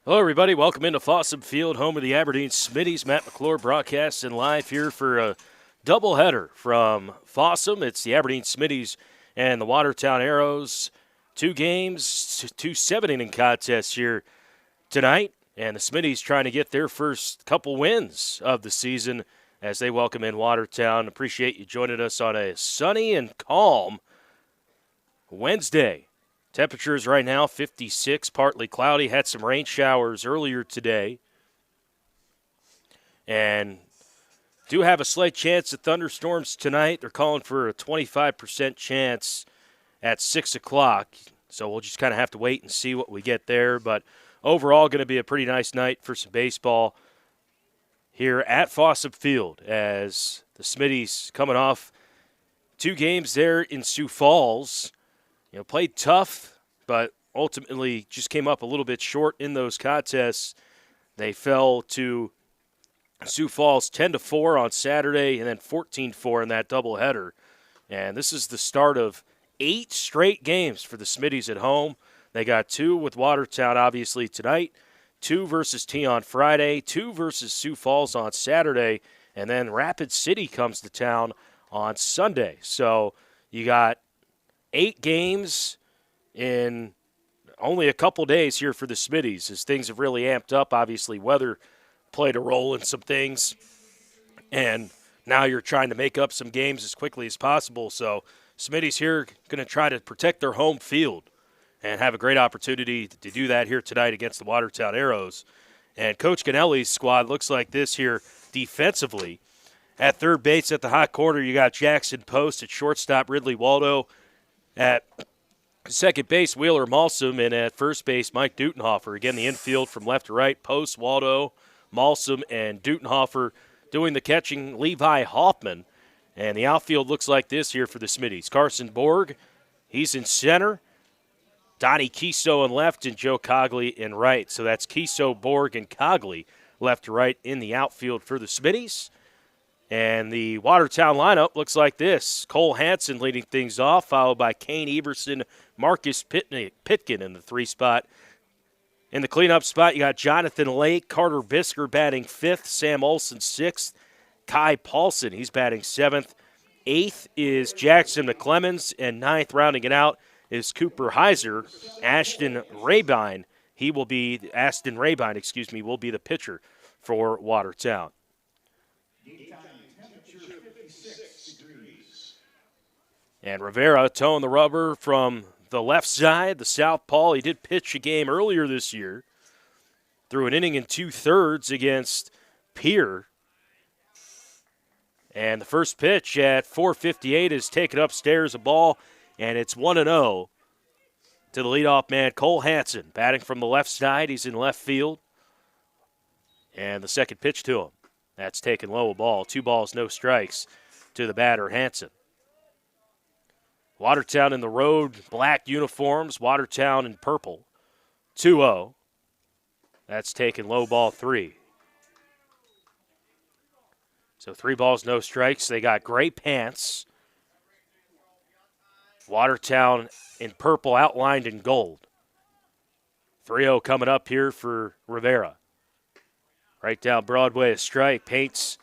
Hello, everybody. Welcome into Fossum Field, home of the Aberdeen Smitties. Matt McClure broadcasting live here for a doubleheader from Fossum. It's the Aberdeen Smitties and the Watertown Arrows. Two games, two seven-inning contests here tonight. And the Smitties trying to get their first couple wins of the season as they welcome in Watertown. Appreciate you joining us on a sunny and calm Wednesday. Temperatures right now 56, partly cloudy. Had some rain showers earlier today. And do have a slight chance of thunderstorms tonight. They're calling for a 25% chance at 6 o'clock. So we'll just kind of have to wait and see what we get there. But overall, going to be a pretty nice night for some baseball here at Fossum Field as the Smitties coming off two games there in Sioux Falls. Played tough, but ultimately just came up a little bit short in those contests. They fell to Sioux Falls 10-4 on Saturday and then 14-4 in that doubleheader. And this is the start of 8 straight games for the Smitties at home. They got 2 with Watertown, obviously, tonight, 2 versus T on Friday, 2 versus Sioux Falls on Saturday, and then Rapid City comes to town on Sunday. So you got 8 games in only a couple days here for the Smitties as things have really amped up. Obviously, weather played a role in some things, and now you're trying to make up some games as quickly as possible. So Smitties here going to try to protect their home field and have a great opportunity to do that here tonight against the Watertown Arrows. And Coach Ganelli's squad looks like this here defensively. At third base at the hot corner, you got Jackson Post. At shortstop, Ridley Waldo. At second base, Wheeler Malsum. And at first base, Mike Dutenhofer. Again, the infield from left to right, Post, Waldo, Malsum, and Dutenhofer. Doing the catching, Levi Hoffman. And the outfield looks like this here for the Smitties. Carson Borg, he's in center. Donnie Kiso in left and Joe Cogley in right. So that's Kiso, Borg, and Cogley left to right in the outfield for the Smitties. And the Watertown lineup looks like this. Cole Hansen leading things off, followed by Kane Everson, Marcus Pitkin in the 3 spot. In the cleanup spot, you got Jonathan Lake, Carter Bisker batting 5th, Sam Olson 6th, Kai Paulson, he's batting 7th. 8th is Jackson McClemens, and 9th rounding it out is Cooper Heiser. Ashton Rabine will be the pitcher for Watertown. And Rivera towing the rubber from the left side, the southpaw. He did pitch a game earlier this year. Threw an inning and 2/3 against Pierre. And the first pitch at 4:58 is taken upstairs, a ball, and it's 1-0 to the leadoff man, Cole Hansen. Batting from the left side, he's in left field. And the second pitch to him. That's taken low, a ball. 2 balls, no strikes to the batter, Hansen. Watertown in the road, black uniforms. Watertown in purple. 2-0. That's taken low, ball 3. So 3 balls, no strikes. They got gray pants. Watertown in purple, outlined in gold. 3-0 coming up here for Rivera. Right down Broadway, a strike. Paints,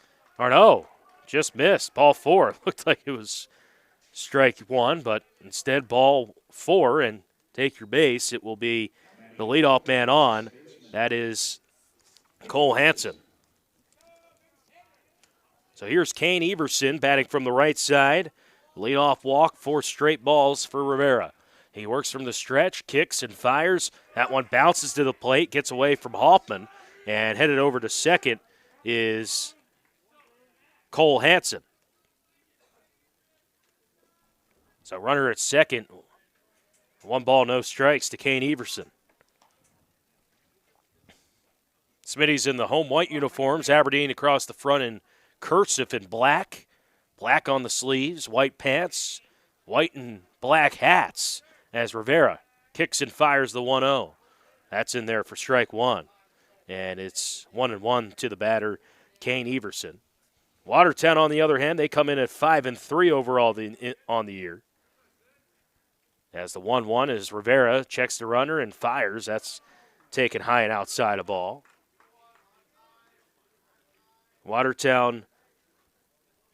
just missed. Ball 4. Looked like it was strike 1, but instead ball 4, and take your base. It will be the leadoff man on. That is Cole Hansen. So here's Kane Everson batting from the right side. Leadoff walk, 4 straight balls for Rivera. He works from the stretch, kicks and fires. That one bounces to the plate, gets away from Hoffman, and headed over to second is Cole Hansen. So runner at second, 1 ball, no strikes to Kane Everson. Smitty's in the home white uniforms, Aberdeen across the front in cursive in black. Black on the sleeves, white pants, white and black hats as Rivera kicks and fires the 1-0. That's in there for strike 1. And it's 1-1 to the batter, Kane Everson. Watertown, on the other hand, they come in at 5-3 overall on the year. As the 1-1 is Rivera checks the runner and fires. That's taken high and outside a ball. Watertown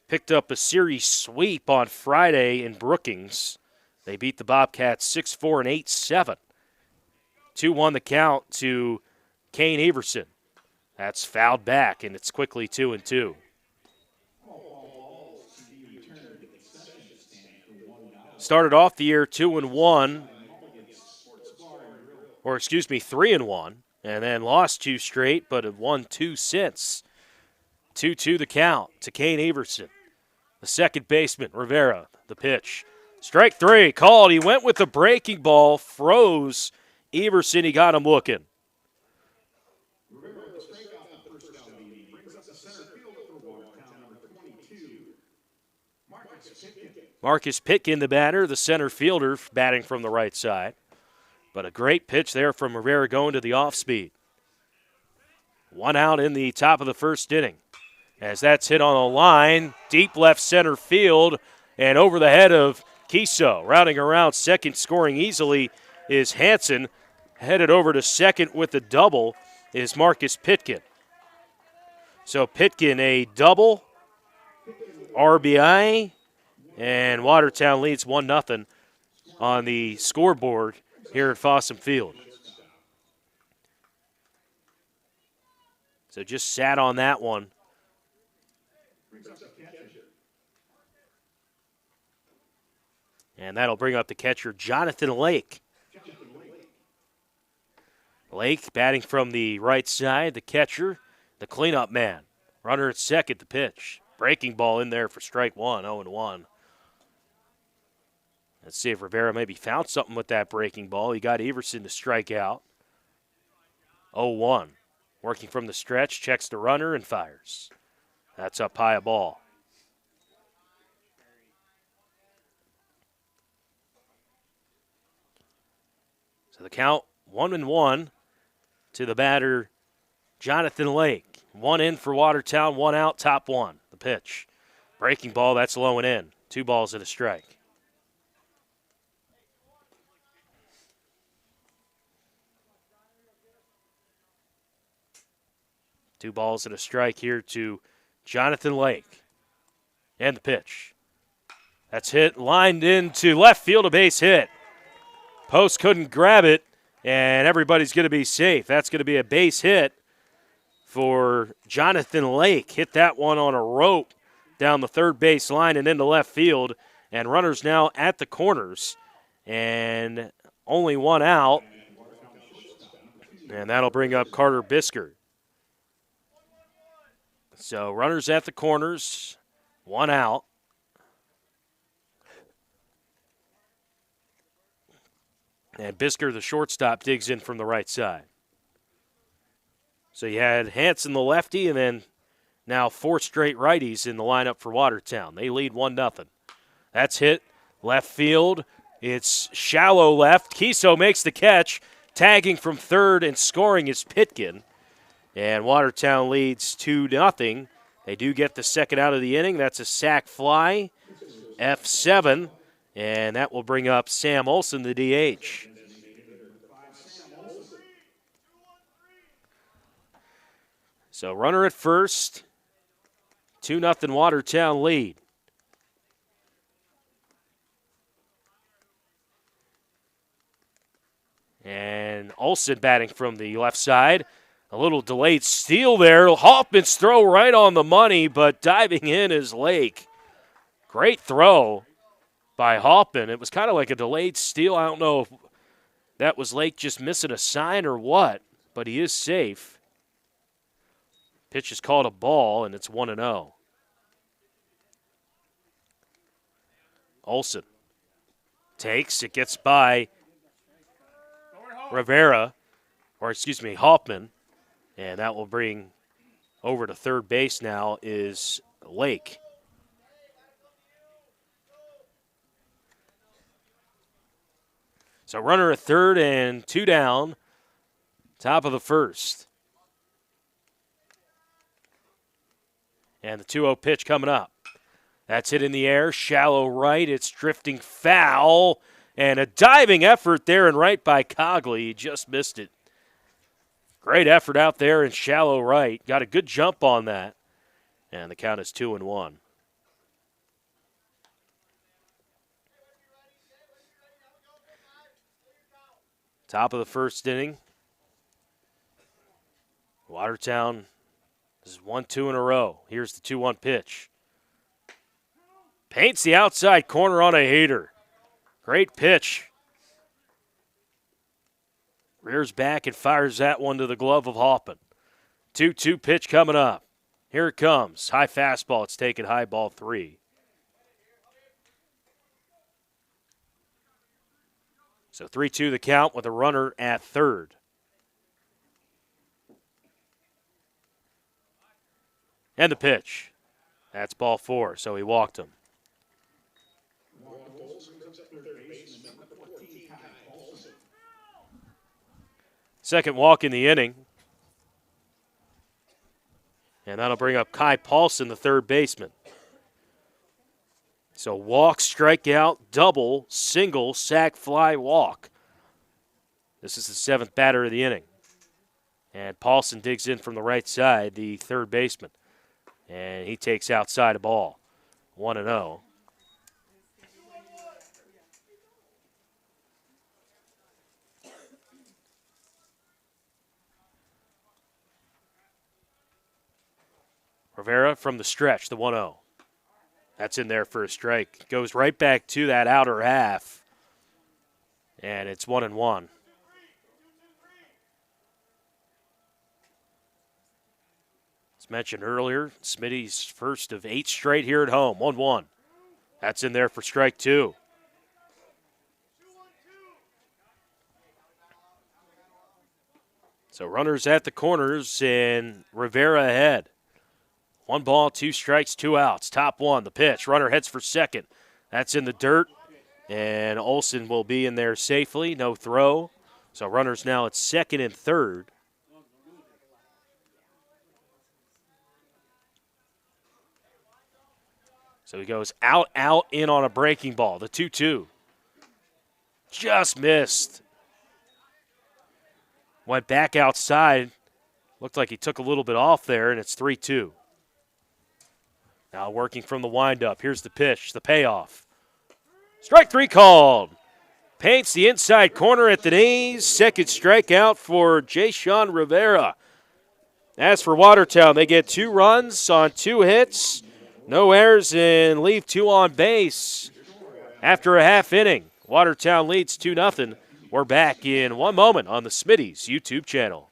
picked up a series sweep on Friday in Brookings. They beat the Bobcats 6-4 and 8-7. 2-1 the count to Kane Everson. That's fouled back, and it's quickly 2-2. Started off the year 2-1, 3-1, and then lost 2 straight, but have won 2 since. 2-2 the count to Kane Everson. The second baseman, Rivera, the pitch. Strike 3, called. He went with the breaking ball, froze Everson. He got him looking. Marcus Pitkin, the batter, the center fielder, batting from the right side. But a great pitch there from Rivera going to the off-speed. 1 out in the top of the first inning. As that's hit on the line, deep left center field, and over the head of Kiso. Routing around second, scoring easily is Hansen. Headed over to second with the double is Marcus Pitkin. So Pitkin a double, RBI, and Watertown leads 1-0 on the scoreboard here at Fossum Field. So just sat on that one. And that'll bring up the catcher, Jonathan Lake. Lake batting from the right side, the catcher, the cleanup man. Runner at second, the pitch. Breaking ball in there for strike 1, 0-1. Let's see if Rivera maybe found something with that breaking ball. He got Everson to strike out. 0-1. Working from the stretch, checks the runner and fires. That's up high a ball. So the count 1-1 to the batter, Jonathan Lake. 1 in for Watertown, 1 out, top 1. The pitch. Breaking ball, that's low and in. 2 balls and a strike. Two balls and a strike here to Jonathan Lake. And the pitch. That's hit, lined into left field, a base hit. Post couldn't grab it, and everybody's going to be safe. That's going to be a base hit for Jonathan Lake. Hit that one on a rope down the third base line and into left field. And runners now at the corners. And only 1 out. And that'll bring up Carter Bisker. So runners at the corners, 1 out. And Bisker, the shortstop, digs in from the right side. So you had Hansen, the lefty, and then now 4 straight righties in the lineup for Watertown. They lead 1-0. That's hit left field. It's shallow left. Kiso makes the catch. Tagging from third and scoring is Pitkin. And Watertown leads 2-0. They do get the second out of the inning. That's a sac fly, F7, and that will bring up Sam Olson, the DH. So runner at first, 2-0 Watertown lead. And Olson batting from the left side. A little delayed steal there. Hoffman's throw right on the money, but diving in is Lake. Great throw by Hoffman. It was kind of like a delayed steal. I don't know if that was Lake just missing a sign or what, but he is safe. Pitch is called a ball, and it's 1-0. Olson takes. It gets by Hoffman. And that will bring over to third base now is Lake. So runner at third and 2 down. Top of the first. And the 2-0 pitch coming up. That's hit in the air, shallow right. It's drifting foul. And a diving effort there and right by Cogley. He just missed it. Great effort out there in shallow right. Got a good jump on that. And the count is 2-1. Top of the first inning. Watertown, this is 1-2 in a row. Here's the 2-1 pitch. Paints the outside corner on a hater. Great pitch. Rears back and fires that one to the glove of Hoffman. 2-2 pitch coming up. Here it comes. High fastball. It's taken high, ball 3. So 3-2 the count with a runner at third. And the pitch. That's ball 4, so he walked him. Second walk in the inning. And that'll bring up Kai Paulson, the third baseman. So walk, strikeout, double, single, sac, fly, walk. This is the 7th batter of the inning. And Paulson digs in from the right side, the third baseman. And he takes outside a ball. 1-0. Rivera from the stretch, the 1-0. That's in there for a strike. Goes right back to that outer half. And it's 1-1. As mentioned earlier, Smitty's first of 8 straight here at home. 1-1. That's in there for strike 2. So runners at the corners and Rivera ahead. 1 ball, 2 strikes, 2 outs. Top 1, the pitch. Runner heads for second. That's in the dirt, and Olsen will be in there safely. No throw. So runners now at second and third. So he goes out, out, in on a breaking ball. The 2-2. Just missed. Went back outside. Looked like he took a little bit off there, and it's 3-2. Now working from the windup. Here's the pitch, the payoff. Strike 3 called. Paints the inside corner at the knees. Second strikeout for Jason Rivera. As for Watertown, they get 2 runs on 2 hits, no errors, and leave 2 on base. After a half inning, Watertown leads 2-0. We're back in 1 moment on the Smitties YouTube channel.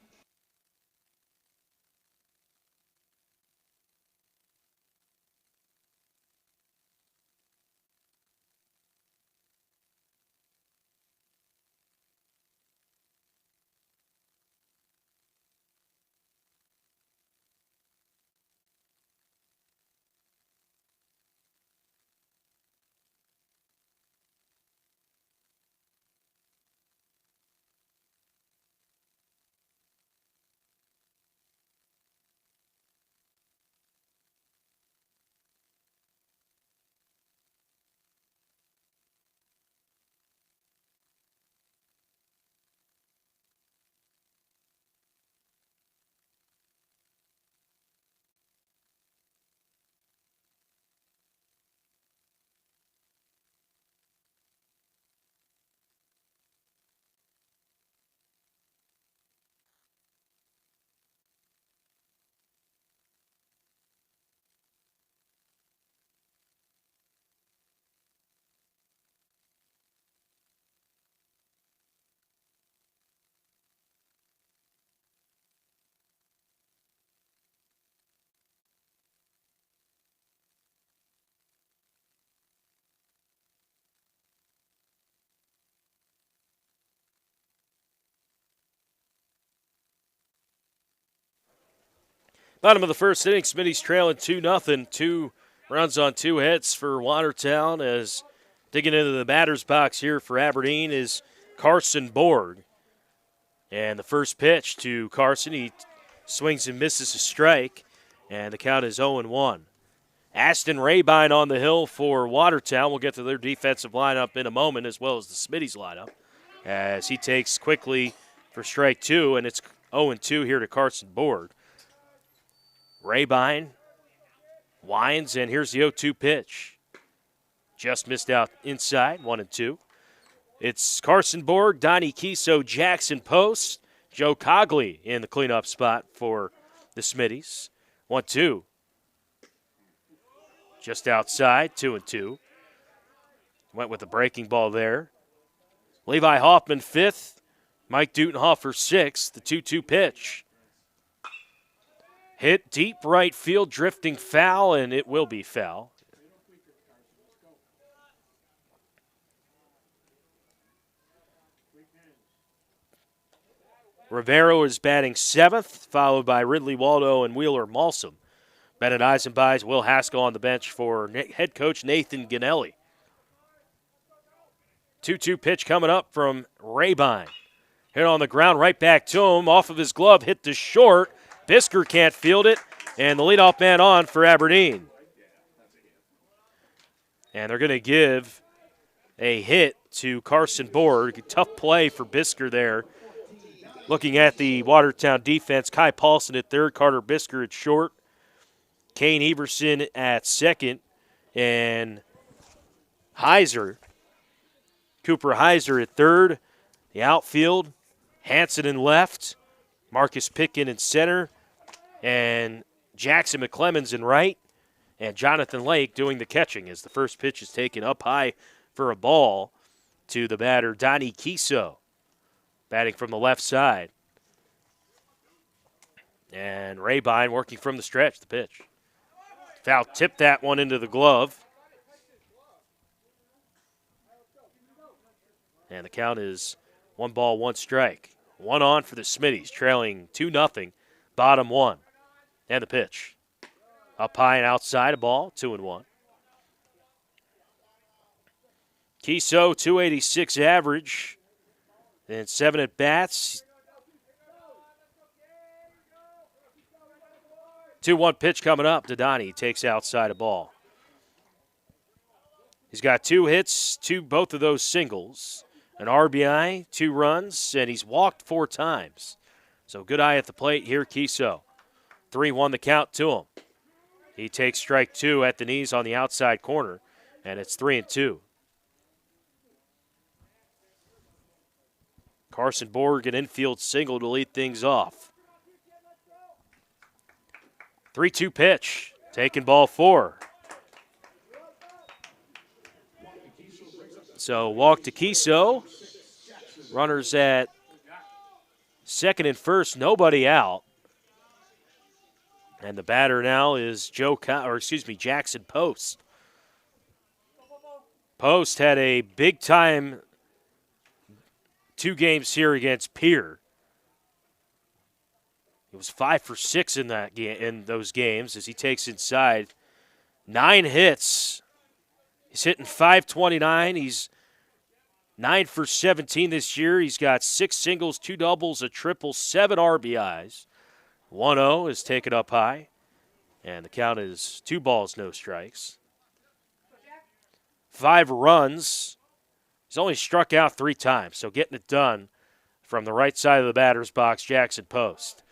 Bottom of the first inning, Smitty's trailing 2-0. 2 runs on 2 hits for Watertown. As digging into the batter's box here for Aberdeen is Carson Borg. And the first pitch to Carson, he swings and misses a strike, and the count is 0-1. Aston Rabine on the hill for Watertown. We'll get to their defensive lineup in a moment, as well as the Smitties lineup, as he takes quickly for strike 2, and it's 0-2 here to Carson Bourg. Rabine winds, and here's the 0-2 pitch. Just missed out inside, 1-2. It's Carson Bourg, Donnie Kiso, Jackson Post, Joe Cogley in the cleanup spot for the Smitties. 1-2. Just outside, 2-2. Went with the breaking ball there. Levi Hoffman, 5th. Mike Dutenhofer, 6th. The 2-2 pitch. Hit deep right field, drifting foul, and it will be foul. Rivero is batting 7th, followed by Ridley Waldo and Wheeler Malsum. Bennett Eisenbeis, Will Haskell on the bench for head coach Nathan Ganelli. 2-2 pitch coming up from Rabine. Hit on the ground, right back to him. Off of his glove, hit to short. Bisker can't field it, and the leadoff man on for Aberdeen. And they're going to give a hit to Carson Bourg. Tough play for Bisker there. Looking at the Watertown defense, Kai Paulson at third, Carter Bisker at short, Kane Everson at second, and Cooper Heiser at third. The outfield, Hanson in left, Marcus Pitkin in center, and Jackson McClemens in right, and Jonathan Lake doing the catching as the first pitch is taken up high for a ball to the batter, Donnie Kiso. Batting from the left side. And Rabine working from the stretch, the pitch. Foul tipped that one into the glove. And the count is 1 ball, 1 strike. 1 on for the Smitties, trailing 2-0, bottom 1. And the pitch. Up high and outside, a ball, 2-1. Kiso, 286 average. And 7 at-bats. 2-1 pitch coming up to Donnie. He takes outside a ball. He's got 2 hits, both of those singles. An RBI, 2 runs, and he's walked 4 times. So good eye at the plate here, Kiso. 3-1 the count to him. He takes strike 2 at the knees on the outside corner, and it's 3-2. Carson Bourg, an infield single to lead things off. 3-2 pitch, taking ball 4. So walk to Kiso. Runners at second and first, nobody out. And the batter now is Jackson Post. Post had a big-time 2 games here against Pierre. He was 5 for 6 in those games as he takes inside. 9 hits. He's hitting .529. He's 9 for 17 this year. He's got 6 singles, 2 doubles, a triple, 7 RBIs. 1-0 is taken up high, and the count is 2 balls, no strikes. 5 runs. He's only struck out 3 times, so getting it done from the right side of the batter's box, Jackson Post.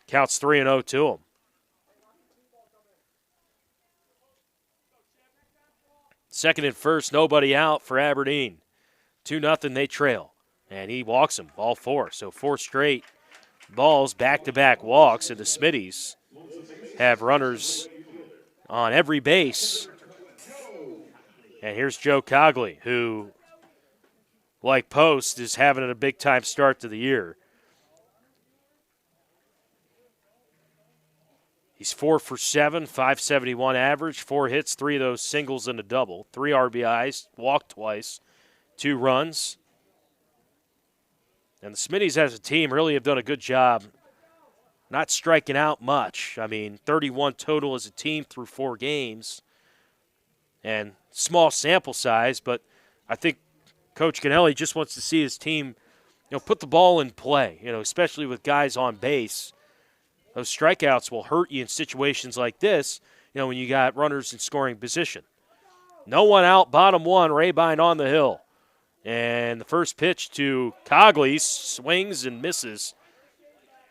Counts 3-0 to him. Second and first, nobody out for Aberdeen. 2-0, they trail. And he walks them, ball 4. So 4 straight balls, back-to-back walks, and the Smitties have runners on every base. And here's Joe Cogley, who, like Post, is having a big-time start to the year. He's 4 for 7, .571 average, 4 hits, 3 of those singles and a double, 3 RBIs, walked twice, 2 runs. And the Smitties as a team really have done a good job not striking out much. I mean, 31 total as a team through 4 games. And small sample size, but I think Coach Ganelli just wants to see his team, put the ball in play, especially with guys on base. Those strikeouts will hurt you in situations like this, when you got runners in scoring position. No one out, bottom 1, Rabine on the hill. And the first pitch to Cogley swings and misses.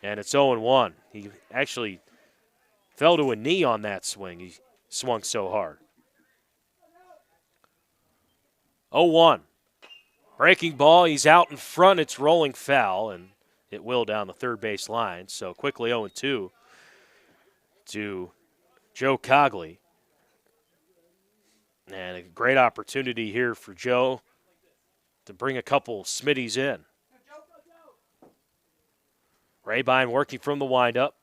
And it's 0-1. He actually fell to a knee on that swing. He swung so hard. 0-1. Breaking ball. He's out in front. It's rolling foul, and it will down the third base line. So quickly 0-2 to Joe Cogley. And a great opportunity here for Joe to bring a couple Smitties in. Rabine working from the windup.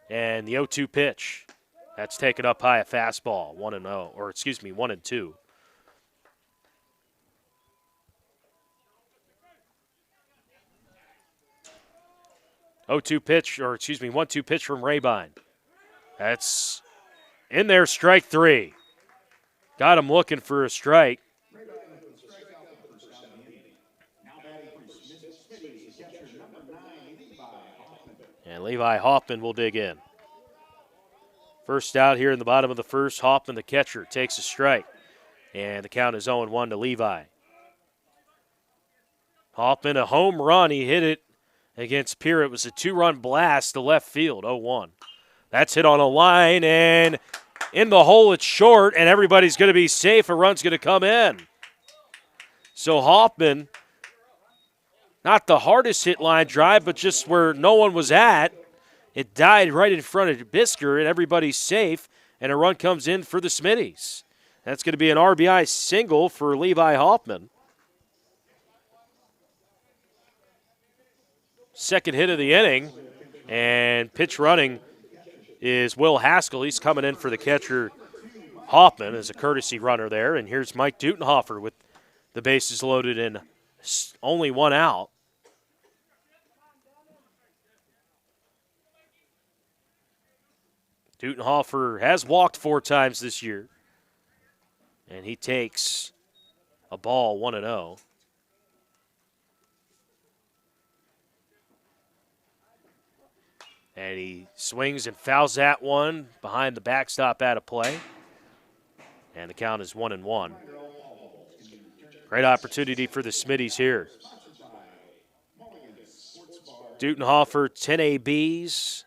And the 0-2 pitch. That's taken up high, a fastball, 1-0, or excuse me, 1-2. Pitch, or excuse me, 1-2 pitch from Rabine. That's in there, strike three. Got him looking for a strike. And Levi Hoffman will dig in. First out here in the bottom of the first, Hoffman, the catcher, takes a strike. And the count is 0-1 to Levi. Hoffman, a home run. He hit it against Pierre. It was a 2-run blast to left field, 0-1. That's hit on a line, and in the hole it's short, and everybody's going to be safe. A run's going to come in. So Hoffman, not the hardest hit line drive, but just where no one was at. It died right in front of Bisker, and everybody's safe, and a run comes in for the Smitties. That's going to be an RBI single for Levi Hoffman. Second hit of the inning, and pitch running is Will Haskell. He's coming in for the catcher, Hoffman, as a courtesy runner there. And here's Mike Dutenhofer with the bases loaded and only one out. Dutenhofer has walked 4 times this year, and he takes a ball 1-0. And he swings and fouls that one behind the backstop out of play. And the count is 1-1. Great opportunity for the Smitties here. Dutenhofer, 10 ABs,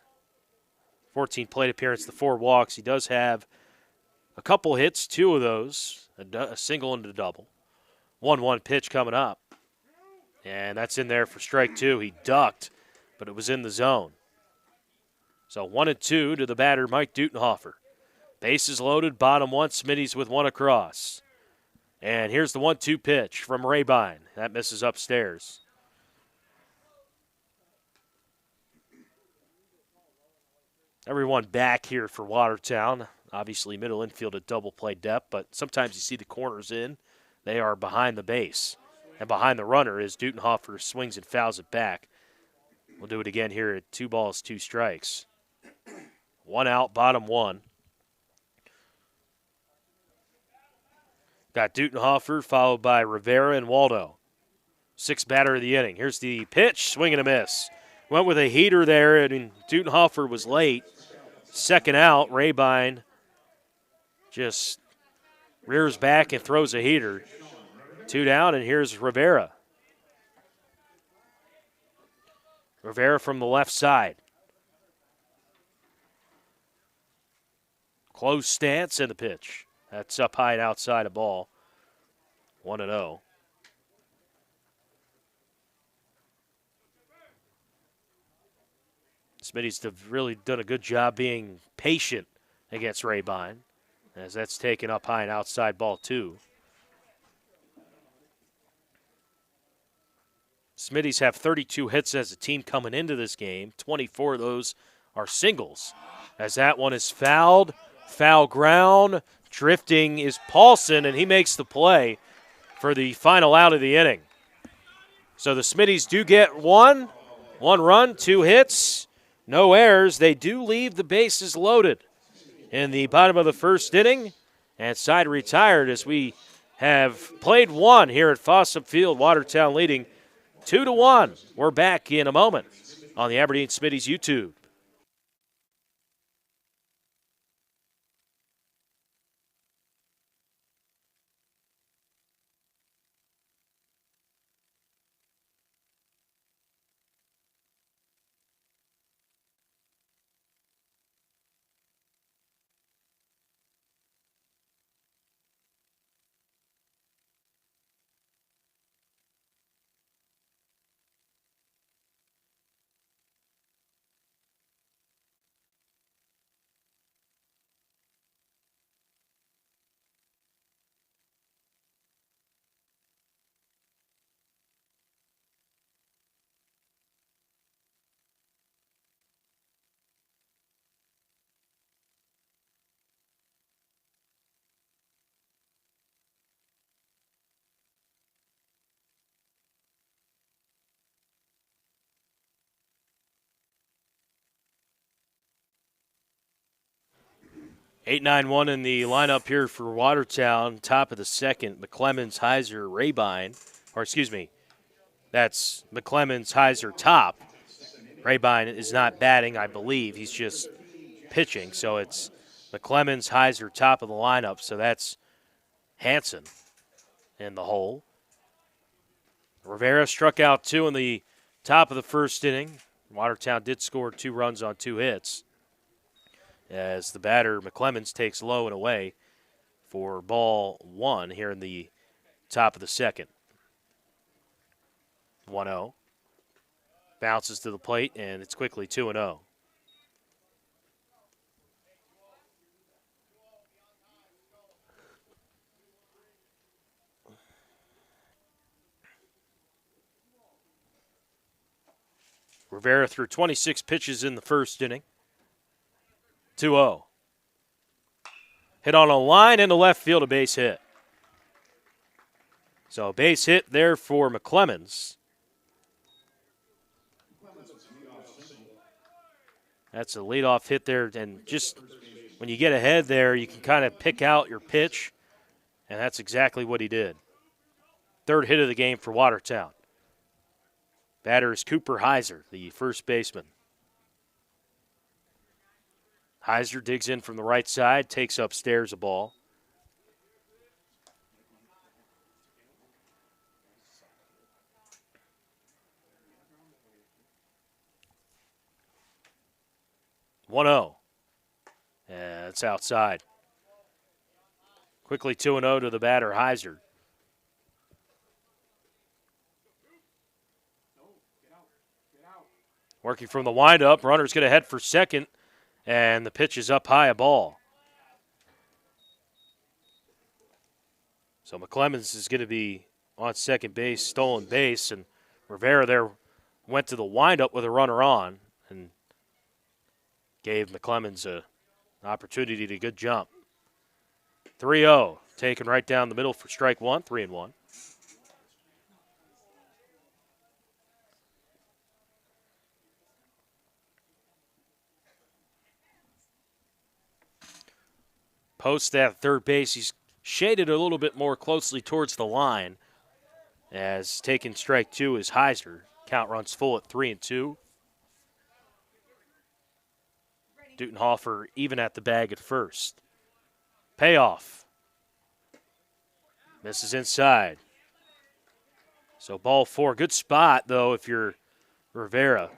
14 plate appearances, the 4 walks. He does have a couple hits, 2 of those, a single and a double. 1-1 pitch coming up. And that's in there for strike 2. He ducked, but it was in the zone. So 1-2 to the batter, Mike Dutenhofer. Bases loaded, bottom 1, Smitties with 1 across. And here's the 1-2 pitch from Rabine. That misses upstairs. Everyone back here for Watertown. Obviously, middle infield at double play depth, but sometimes you see the corners in. They are behind the base. And behind the runner is Dutenhofer swings and fouls it back. We'll do it again here at 2 balls, 2 strikes. 1 out, bottom 1. Got Dutenhofer followed by Rivera and Waldo. 6th batter of the inning. Here's the pitch, swing and a miss. Went with a heater there, and Dutenhofer was late. 2nd out, Rabine just rears back and throws a heater. 2 down, and here's Rivera. Rivera from the left side. Close stance and the pitch. That's up high and outside a ball. 1-0. Smitty's have really done a good job being patient against Rabine, as that's taken up high and outside ball 2. Smitties have 32 hits as a team coming into this game. 24 of those are singles. As that one is fouled, foul ground, drifting is Paulson, and he makes the play for the final out of the inning. So the Smitties do get one run, 2 hits, no errors. They do leave the bases loaded in the bottom of the first inning, and side retired as we have played 1 here at Fossum Field. Watertown leading 2-1. We're back in a moment on the Aberdeen Smitties YouTube. 8-9-1 in the lineup here for Watertown. Top of the second, McClemens, Heiser, Rabine. Or excuse me, that's McClemens, Heiser, top. Rabine is not batting, I believe. He's just pitching. So it's McClemens, Heiser, top of the lineup. So that's Hanson in the hole. Rivera struck out 2 in the top of the first inning. Watertown did score 2 runs on 2 hits, as the batter, McClemens, takes low and away for ball 1 here in the top of the second. 1-0. Bounces to the plate, and it's quickly 2-0. Rivera threw 26 pitches in the first inning. 2-0. Hit on a line into left field, a base hit. So a base hit there for McClemens. That's a leadoff hit there, and just when you get ahead there, you can kind of pick out your pitch, and that's exactly what he did. Third hit of the game for Watertown. Batter is Cooper Heiser, the first baseman. Heiser digs in from the right side, takes upstairs a ball. One-0. And it's outside. Quickly 2-0 to the batter, Heiser. Working from the windup, runner's going to head for second, and the pitch is up high, a ball. So McClemens is going to be on second base, stolen base, and Rivera there went to the windup with a runner on and gave McClemens an opportunity to good jump. 3-0, taken right down the middle for strike 1, 3-1. Post at third base, he's shaded a little bit more closely towards the line, as taking strike 2 is Heiser. Count runs full at 3-2. Dutenhofer even at the bag at first. Payoff. Misses inside. So ball 4. Good spot, though, if you're Rivera.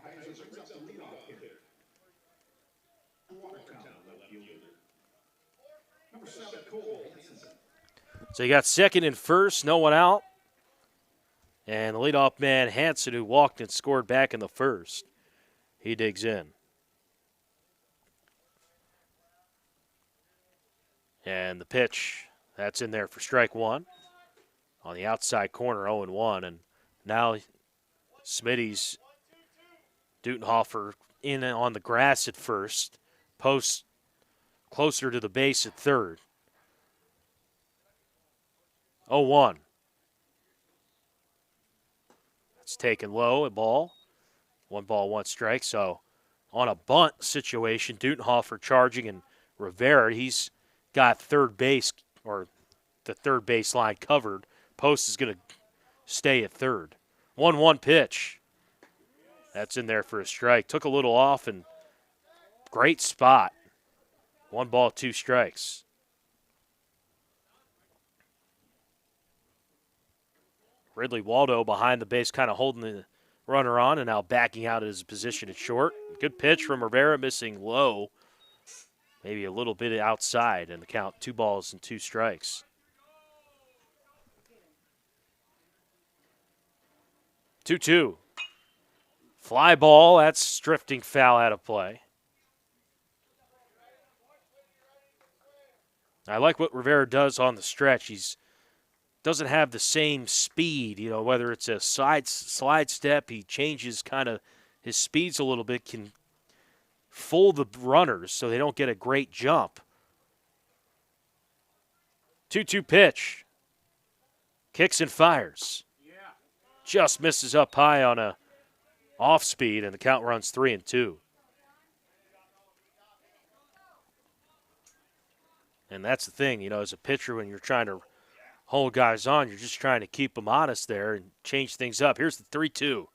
So you got second and first, no one out. And the leadoff man, Hanson, who walked and scored back in the first, he digs in. And the pitch, that's in there for strike 1. On the outside corner, 0-1. And now Smitty's Dutenhofer in on the grass at first. Post closer to the base at third. 0-1. It's taken low, a ball. 1 ball, 1 strike. So on a bunt situation, Dutenhofer charging, and Rivera, he's got third base, or the third base line covered. Post is going to stay at third. 1-1 pitch. That's in there for a strike. Took a little off, and great spot. 1 ball, 2 strikes. Ridley Waldo behind the base, kind of holding the runner on, and now backing out of his position at short. Good pitch from Rivera, missing low. Maybe a little bit outside, and the count 2 balls and 2 strikes. 2-2. Fly ball, that's drifting foul out of play. I like what Rivera does on the stretch. He's doesn't have the same speed, whether it's a slide step, he changes kind of his speeds a little bit, can fool the runners so they don't get a great jump. 2-2 pitch. Kicks and fires. Just misses up high on a off speed, and the count runs 3-2. And that's the thing, as a pitcher, when you're trying to hold guys on, you're just trying to keep them honest there and change things up. Here's the 3-2.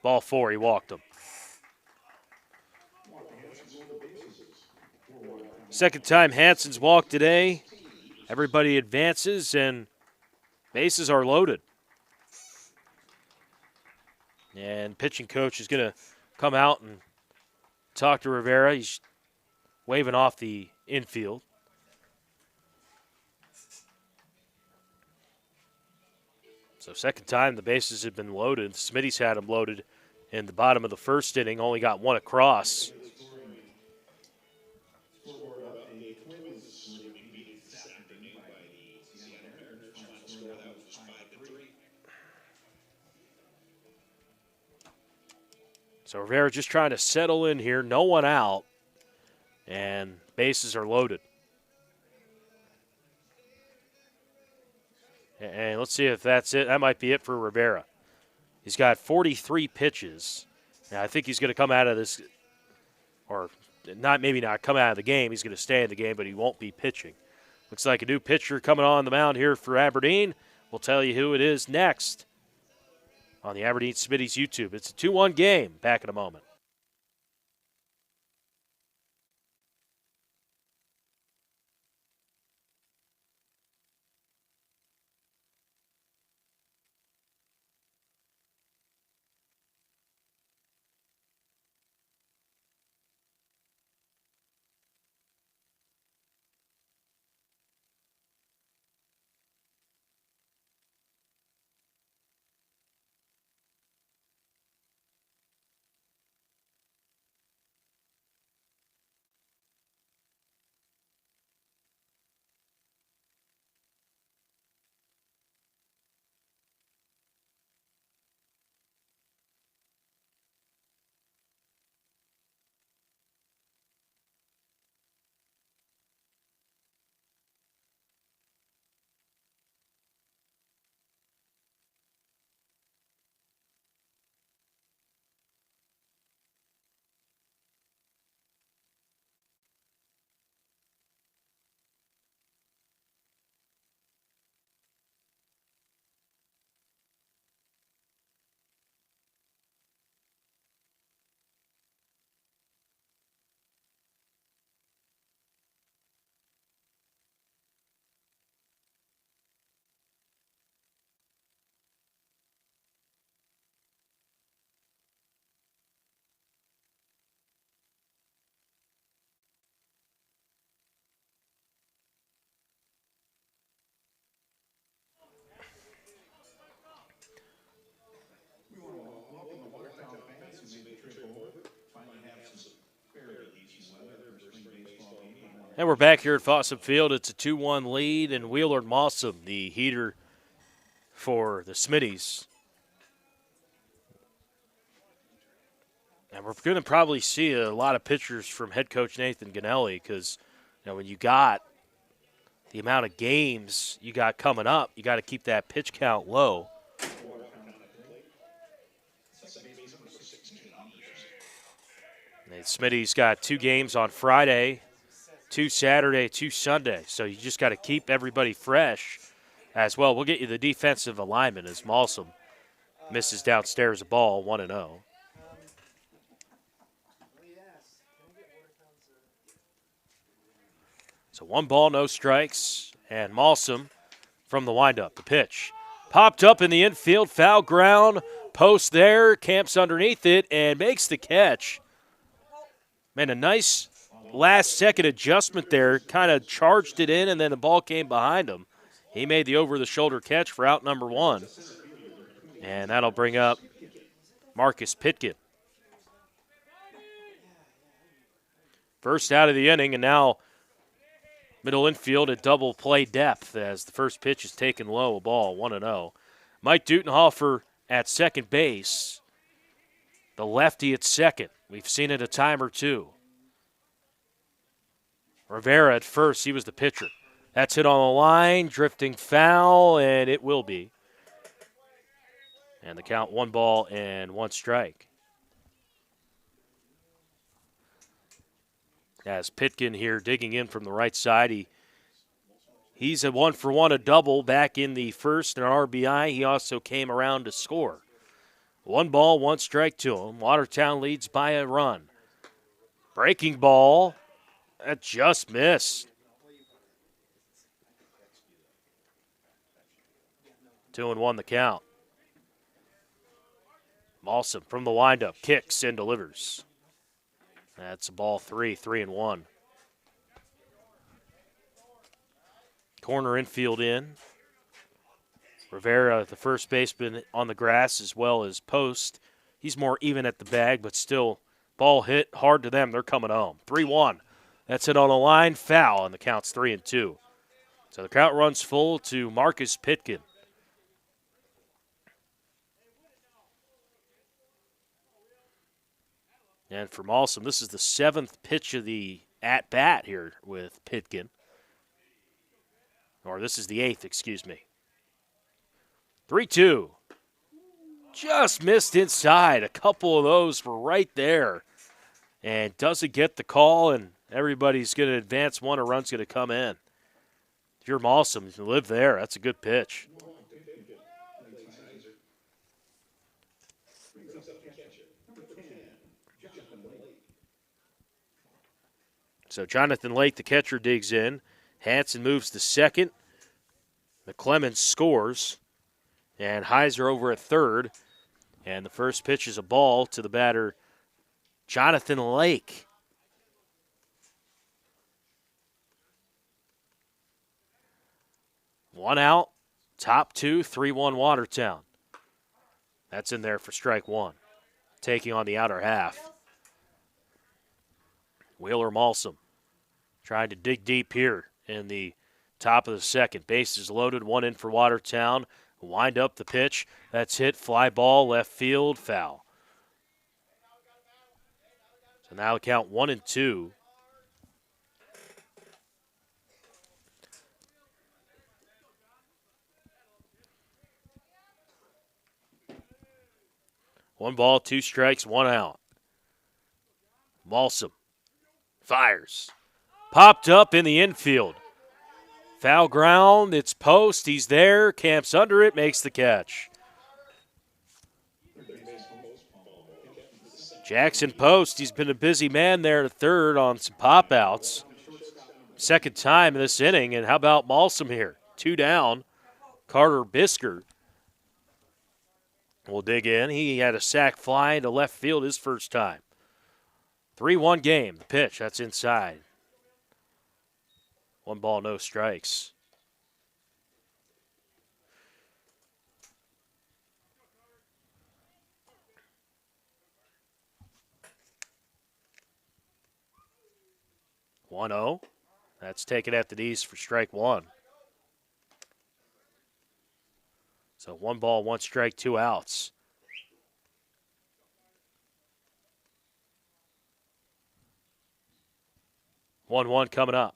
Ball 4, he walked him. Second time Hansen's walked today. Everybody advances, and bases are loaded. And pitching coach is going to come out and talk to Rivera. He's waving off the infield. So second time the bases have been loaded. Smitty's had them loaded in the bottom of the first inning, only got one across. So Rivera just trying to settle in here, no one out, and bases are loaded. And let's see if that's it. That might be it for Rivera. He's got 43 pitches. Now, I think he's going to come out of this, or maybe not come out of the game. He's going to stay in the game, but he won't be pitching. Looks like a new pitcher coming on the mound here for Aberdeen. We'll tell you who it is next on the Aberdeen Smitties YouTube. It's a 2-1 game. Back in a moment. And we're back here at Fossum Field. It's a 2-1 lead, and Wheeler Mossum, the heater for the Smitties. And we're going to probably see a lot of pitchers from head coach Nathan Ganelli because, when you got the amount of games you got coming up, you got to keep that pitch count low. And Smitty's got 2 games on Friday, 2 Saturday, 2 Sunday. So you just got to keep everybody fresh as well. We'll get you the defensive alignment as Malsom misses downstairs a ball, 1-0. So 1 ball, no strikes, and Malsom from the windup. The pitch popped up in the infield, foul ground, post there, camps underneath it, and makes the catch. Man, a nice last-second adjustment there, kind of charged it in, and then the ball came behind him. He made the over-the-shoulder catch for out number 1, and that'll bring up Marcus Pitkin. First out of the inning, and now middle infield at double play depth as the first pitch is taken low, a ball, 1-0. Mike Dutenhofer at second base. The lefty at second. We've seen it a time or two. Rivera at first, he was the pitcher. That's hit on the line, drifting foul, and it will be. And the count 1 ball and 1 strike. As Pitkin here digging in from the right side, he He's a 1-for-1, a double back in the first, and an RBI. He also came around to score. 1 ball, 1 strike to him. Watertown leads by a run. Breaking ball. That just missed. 2-1 the count. Malsom from the windup, kicks and delivers. That's a ball 3, 3-1. Corner infield in. Rivera, the first baseman, on the grass as well as post. He's more even at the bag, but still, ball hit hard to them. They're coming home. 3-1. That's it on a line, foul, and the count's 3-2. So the count runs full to Marcus Pitkin. And for Malsom, this is the 7th pitch of the at-bat here with Pitkin. Or this is the 8th, excuse me. 3-2. Just missed inside. A couple of those were right there. And doesn't get the call, and everybody's going to advance one. A run's going to come in. If you're Malsom, you can live there. That's a good pitch. So Jonathan Lake, the catcher, digs in. Hanson moves to second. McClemens scores. And Heiser over at third. And the first pitch is a ball to the batter, Jonathan Lake. One out, top 2, 3-1 Watertown. That's in there for strike 1. Taking on the outer half. Wheeler Malsom trying to dig deep here in the top of the second. Bases loaded, 1 in for Watertown. Wind up the pitch. That's hit. Fly ball, left field, foul. So now the count 1-2. One ball, 2 strikes, 1 out. Malsom fires. Popped up in the infield. Foul ground, it's post, he's there, camps under it, makes the catch. Jackson Post, he's been a busy man there at third on some pop-outs. Second time in this inning, and how about Malsom here? 2 down. Carter Bisker will dig in. He had a sac fly into left field his first time. 3-1 game. The pitch, that's inside. 1 ball, no strikes. One 0. That's taken at the knees for strike 1. So 1 ball, 1 strike, 2 outs. One coming up.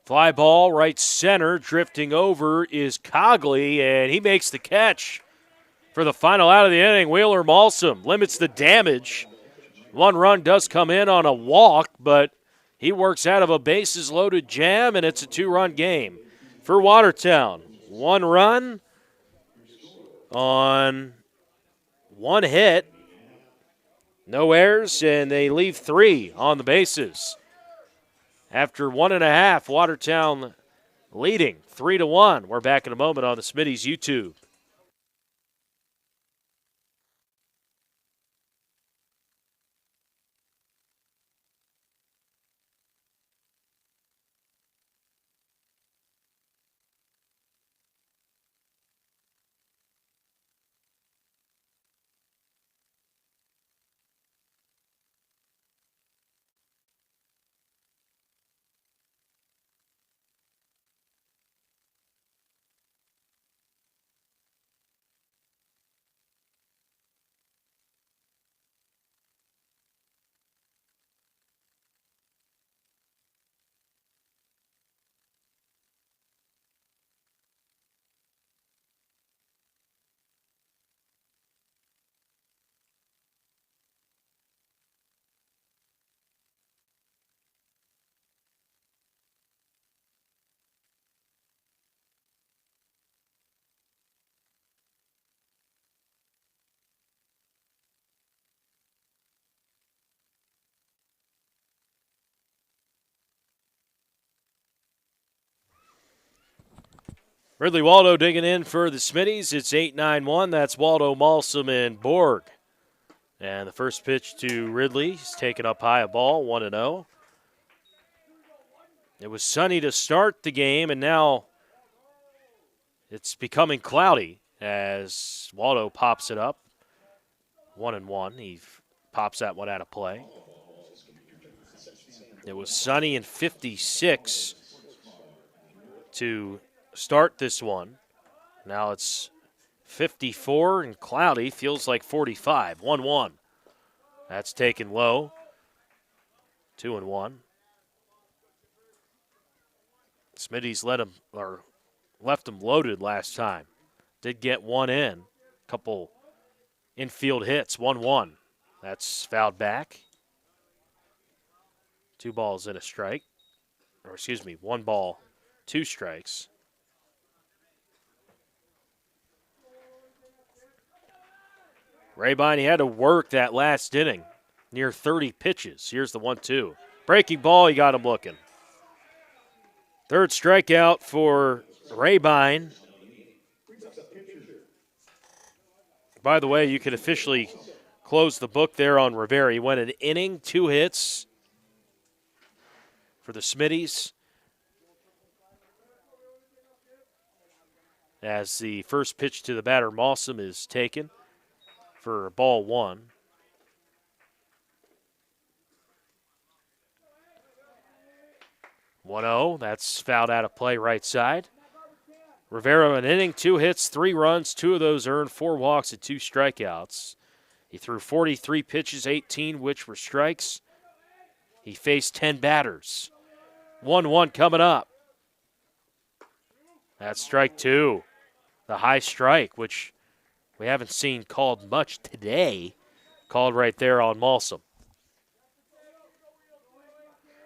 Fly ball, right center, drifting over is Cogley, and he makes the catch for the final out of the inning. Wheeler Malsom limits the damage. 1 run does come in on a walk, but he works out of a bases-loaded jam, and it's a 2-run game for Watertown. 1 run on 1 hit. No errors, and they leave 3 on the bases. After 1.5, Watertown leading 3-1. We're back in a moment on the Smitties YouTube. Ridley Waldo digging in for the Smitties. It's 8-9-1. That's Waldo, Malsom, and Borg. And the first pitch to Ridley is taken up high, a ball, 1-0. It was sunny to start the game, and now it's becoming cloudy as Waldo pops it up. 1-1. He pops that one out of play. It was sunny and 56 to start this one. Now it's 54 and cloudy. Feels like 45. 1-1. That's taken low. 2-1. Smitty's left him loaded last time. Did get one in. Couple infield hits. 1-1. That's fouled back. 2 balls and a strike. Or excuse me, 1 ball, 2 strikes. Rabine, he had to work that last inning. Near 30 pitches. Here's the 1-2. Breaking ball, he got him looking. Third strikeout for Rabine. By the way, you can officially close the book there on Rivera. He went an inning, 2 hits for the Smitties. As the first pitch to the batter, Malsom, is taken for ball 1. That's fouled out of play right side. Rivera, an inning, 2 hits, 3 runs, 2 of those earned, 4 walks and 2 strikeouts. He threw 43 pitches, 18 which were strikes. He faced 10 batters. 1-1 coming up. That's strike 2. The high strike, which we haven't seen called much today. Called right there on Malsom.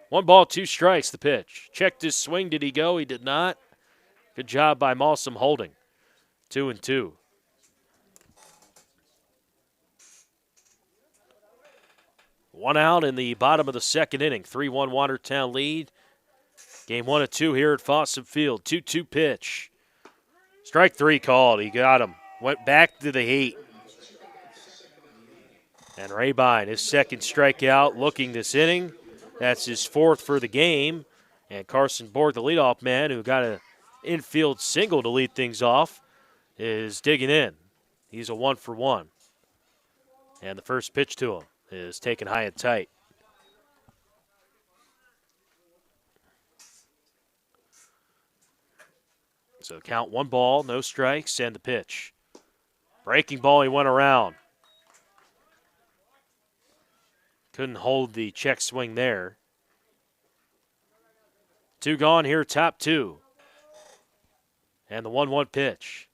1 ball, 2 strikes, the pitch. Checked his swing. Did he go? He did not. Good job by Malsom holding. 2-2. One out in the bottom of the second inning. 3-1 Watertown lead. Game 1 of 2 here at Fossum Field. 2-2 pitch. Strike 3 called. He got him. Went back to the heat. And Rabine, his second strikeout looking this inning. That's his 4th for the game. And Carson Borg, the leadoff man, who got an infield single to lead things off, is digging in. He's a 1-for-1. And the first pitch to him is taken high and tight. So count 1 ball, no strikes, and the pitch. Breaking ball, he went around. Couldn't hold the check swing there. 2 gone here, top 2. And the 1-1 pitch.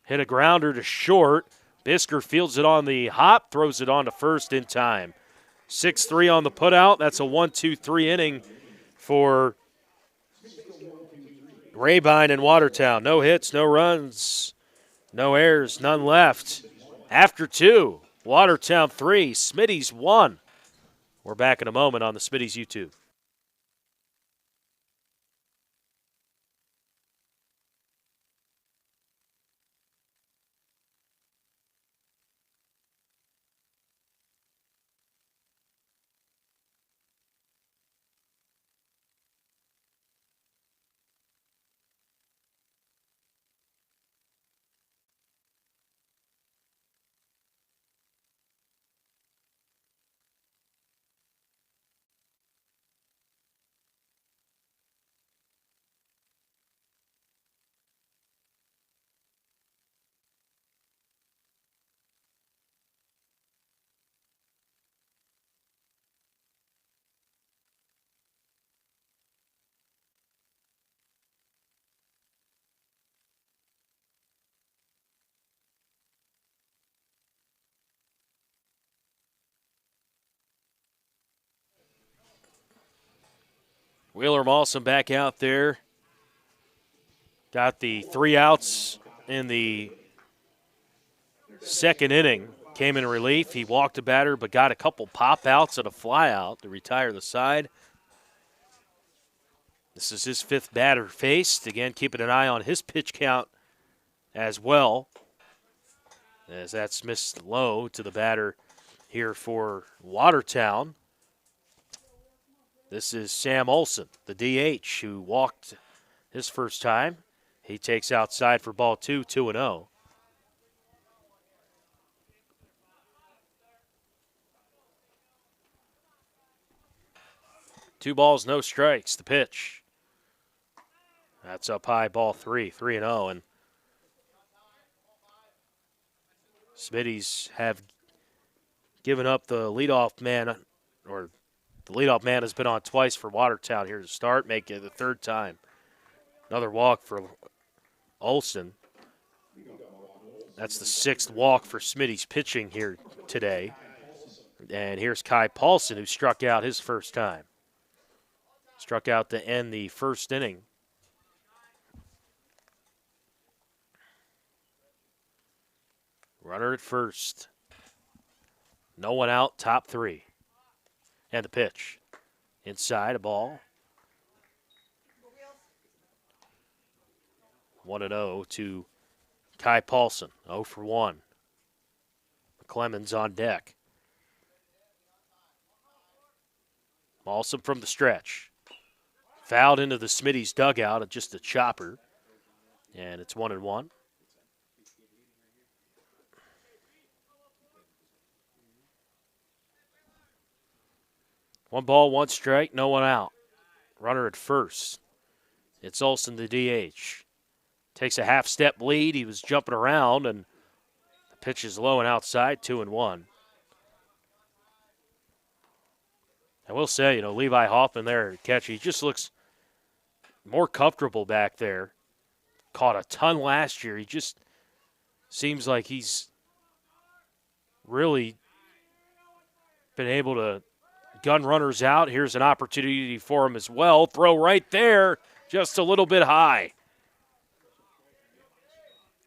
Hit a grounder to short. Bisker fields it on the hop, throws it on to first in time. 6-3 on the putout. That's a 1-2-3 inning for Rabine and Watertown. No hits, no runs, no errors, none left. After 2. Watertown 3, Smitties 1. We're back in a moment on the Smitties YouTube. Wheeler Malsom back out there. Got the 3 outs in the second inning. Came in relief. He walked a batter but got a couple pop outs and a fly out to retire the side. This is his 5th batter faced. Again, keeping an eye on his pitch count as well, as that's missed low to the batter here for Watertown. This is Sam Olson, the DH, who walked his first time. He takes outside for ball 2, 2-0. Two balls, no strikes. The pitch. That's up high, ball 3, 3-0. And Smitties have given up the leadoff man, or the leadoff man has been on twice for Watertown here to start, make it the 3rd time. Another walk for Olson. That's the 6th walk for Smitty's pitching here today. And here's Kai Paulson, who struck out his first time. Struck out to end the 1st inning. Runner at first. No one out, top 3. And the pitch. Inside, a ball. 1-0 to Kai Paulson. 0 for 1. McClemmons on deck. Paulson from the stretch. Fouled into the Smitty's dugout at just a chopper. And it's 1-1. One ball, one strike, no one out. Runner at first. It's Olson, the DH. Takes a half-step lead. He was jumping around, and the pitch is low and outside, 2-1. I will say, Levi Hoffman there at catch, he just looks more comfortable back there. Caught a ton last year. He just seems like he's really been able to gun runners out. Here's an opportunity for him as well. Throw right there, just a little bit high.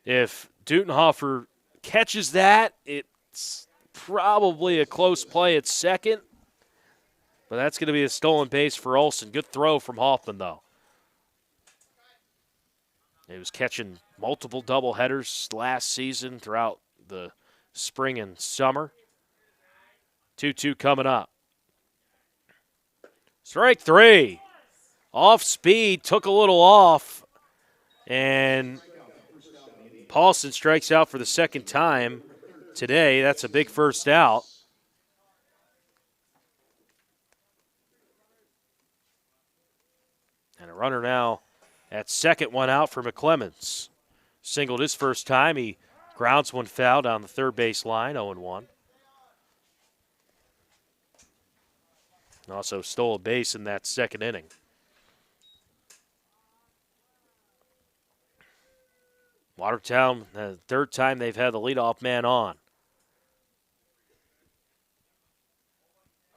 If Dutenhofer catches that, it's probably a close play at second. But that's going to be a stolen base for Olson. Good throw from Hoffman, though. He was catching multiple doubleheaders last season throughout the spring and summer. 2-2 coming up. Strike 3. Off speed, took a little off, and Paulson strikes out for the 2nd time today. That's a big first out. And a runner now at second, one out for McClemmons. Singled his first time. He grounds one foul down the 3rd base line, 0-1. Also stole a base in that 2nd inning. Watertown, the 3rd time they've had the leadoff man on.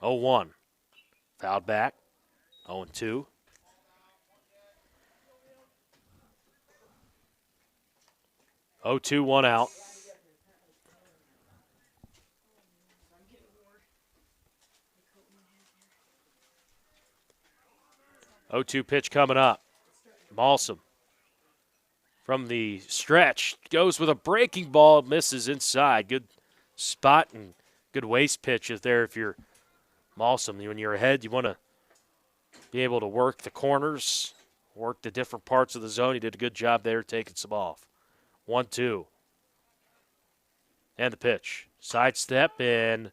0-1. Fouled back. 0-2. 0-2, one out. Oh-2 pitch coming up. Malsum from the stretch goes with a breaking ball, misses inside. Good spot and good waist pitch is there if you're Malsum. When you're ahead, you want to be able to work the corners, work the different parts of the zone. He did a good job there taking some off. 1-2. And the pitch. Sidestep, and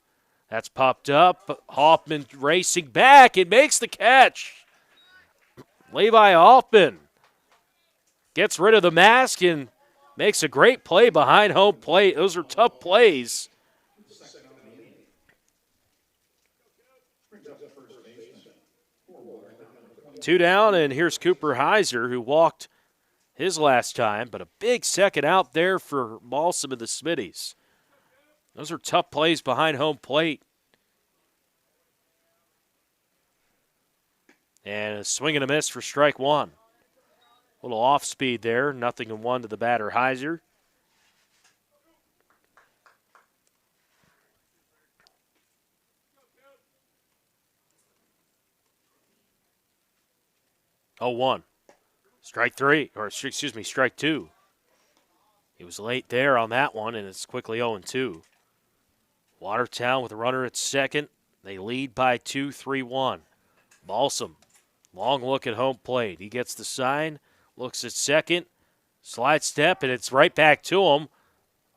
that's popped up. Hoffman racing back and makes the catch. Levi Hoffman gets rid of the mask and makes a great play behind home plate. Those are tough plays. Two down, and here's Cooper Heiser, who walked his last time, but a big second out there for Malsum and the Smitties. Those are tough plays behind home plate. And a swing and a miss for strike 1. A little off speed there. 0-1 to the batter, Heiser. 0-1. Strike two. He was late there on that one, and it's quickly 0-2. Watertown with a runner at second. They lead by 2, 3-1. Balsam, long look at home plate. He gets the sign, looks at second, slide step, and it's right back to him.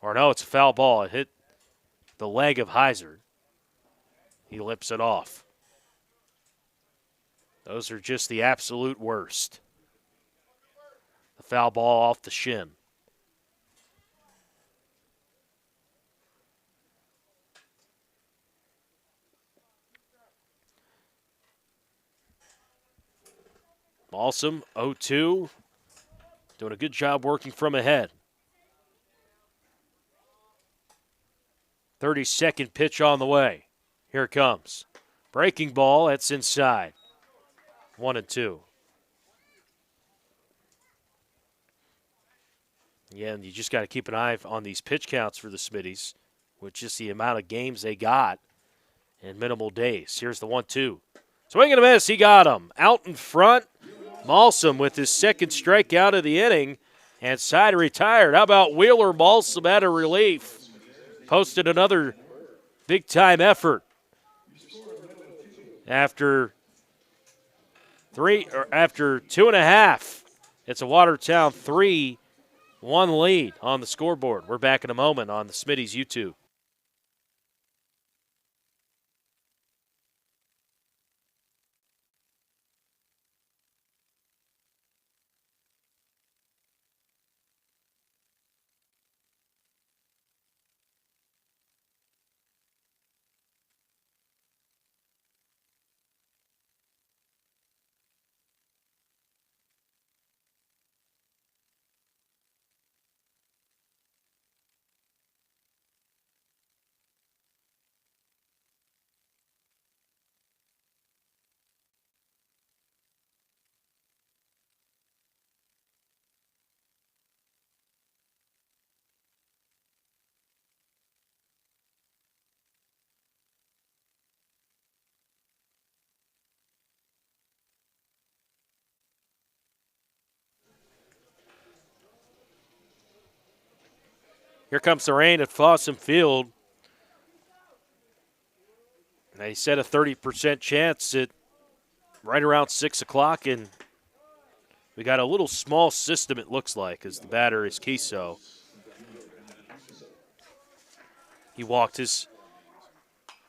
Or no, it's a foul ball. It hit the leg of Heiser. He lips it off. Those are just the absolute worst. The foul ball off the shin. Balsam, 0-2. Doing a good job working from ahead. 32nd pitch on the way. Here it comes. Breaking ball, that's inside. 1-2. Again, you just got to keep an eye on these pitch counts for the Smitties, with just the amount of games they got in minimal days. Here's the 1-2. Swing and a miss, he got him. Out in front, Balsam with his second strikeout of the inning, and side retired. How about Wheeler? Balsam at a relief. Posted another big-time effort. After 2.5, it's a Watertown 3-1 lead on the scoreboard. We're back in a moment on the Smitties YouTube. Here comes the rain at Fossum Field. They set a 30% chance at right around 6 o'clock, and we got a little small system, it looks like, as the batter is Kiso. He walked his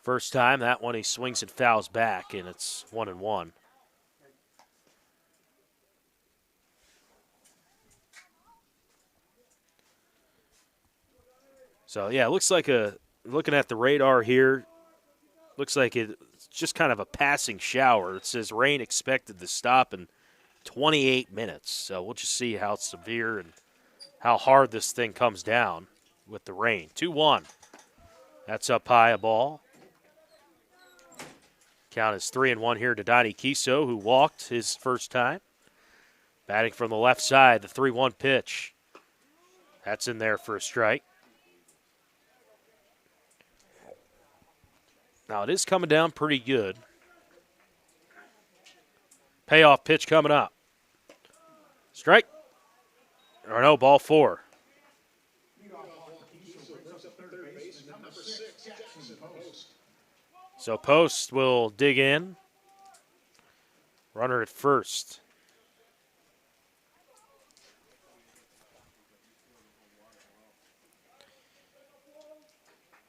first time. That one he swings and fouls back, and it's 1-1. So, yeah, it looks like looking at the radar here, looks like it's just kind of a passing shower. It says rain expected to stop in 28 minutes. So we'll just see how severe and how hard this thing comes down with the rain. 2-1. That's up high, a ball. Count is 3-1 here to Donnie Kiso, who walked his first time. Batting from the left side, the 3-1 pitch. That's in there for a strike. Now, it is coming down pretty good. Payoff pitch coming up. Strike. Or no, ball 4. So Post will dig in. Runner at first.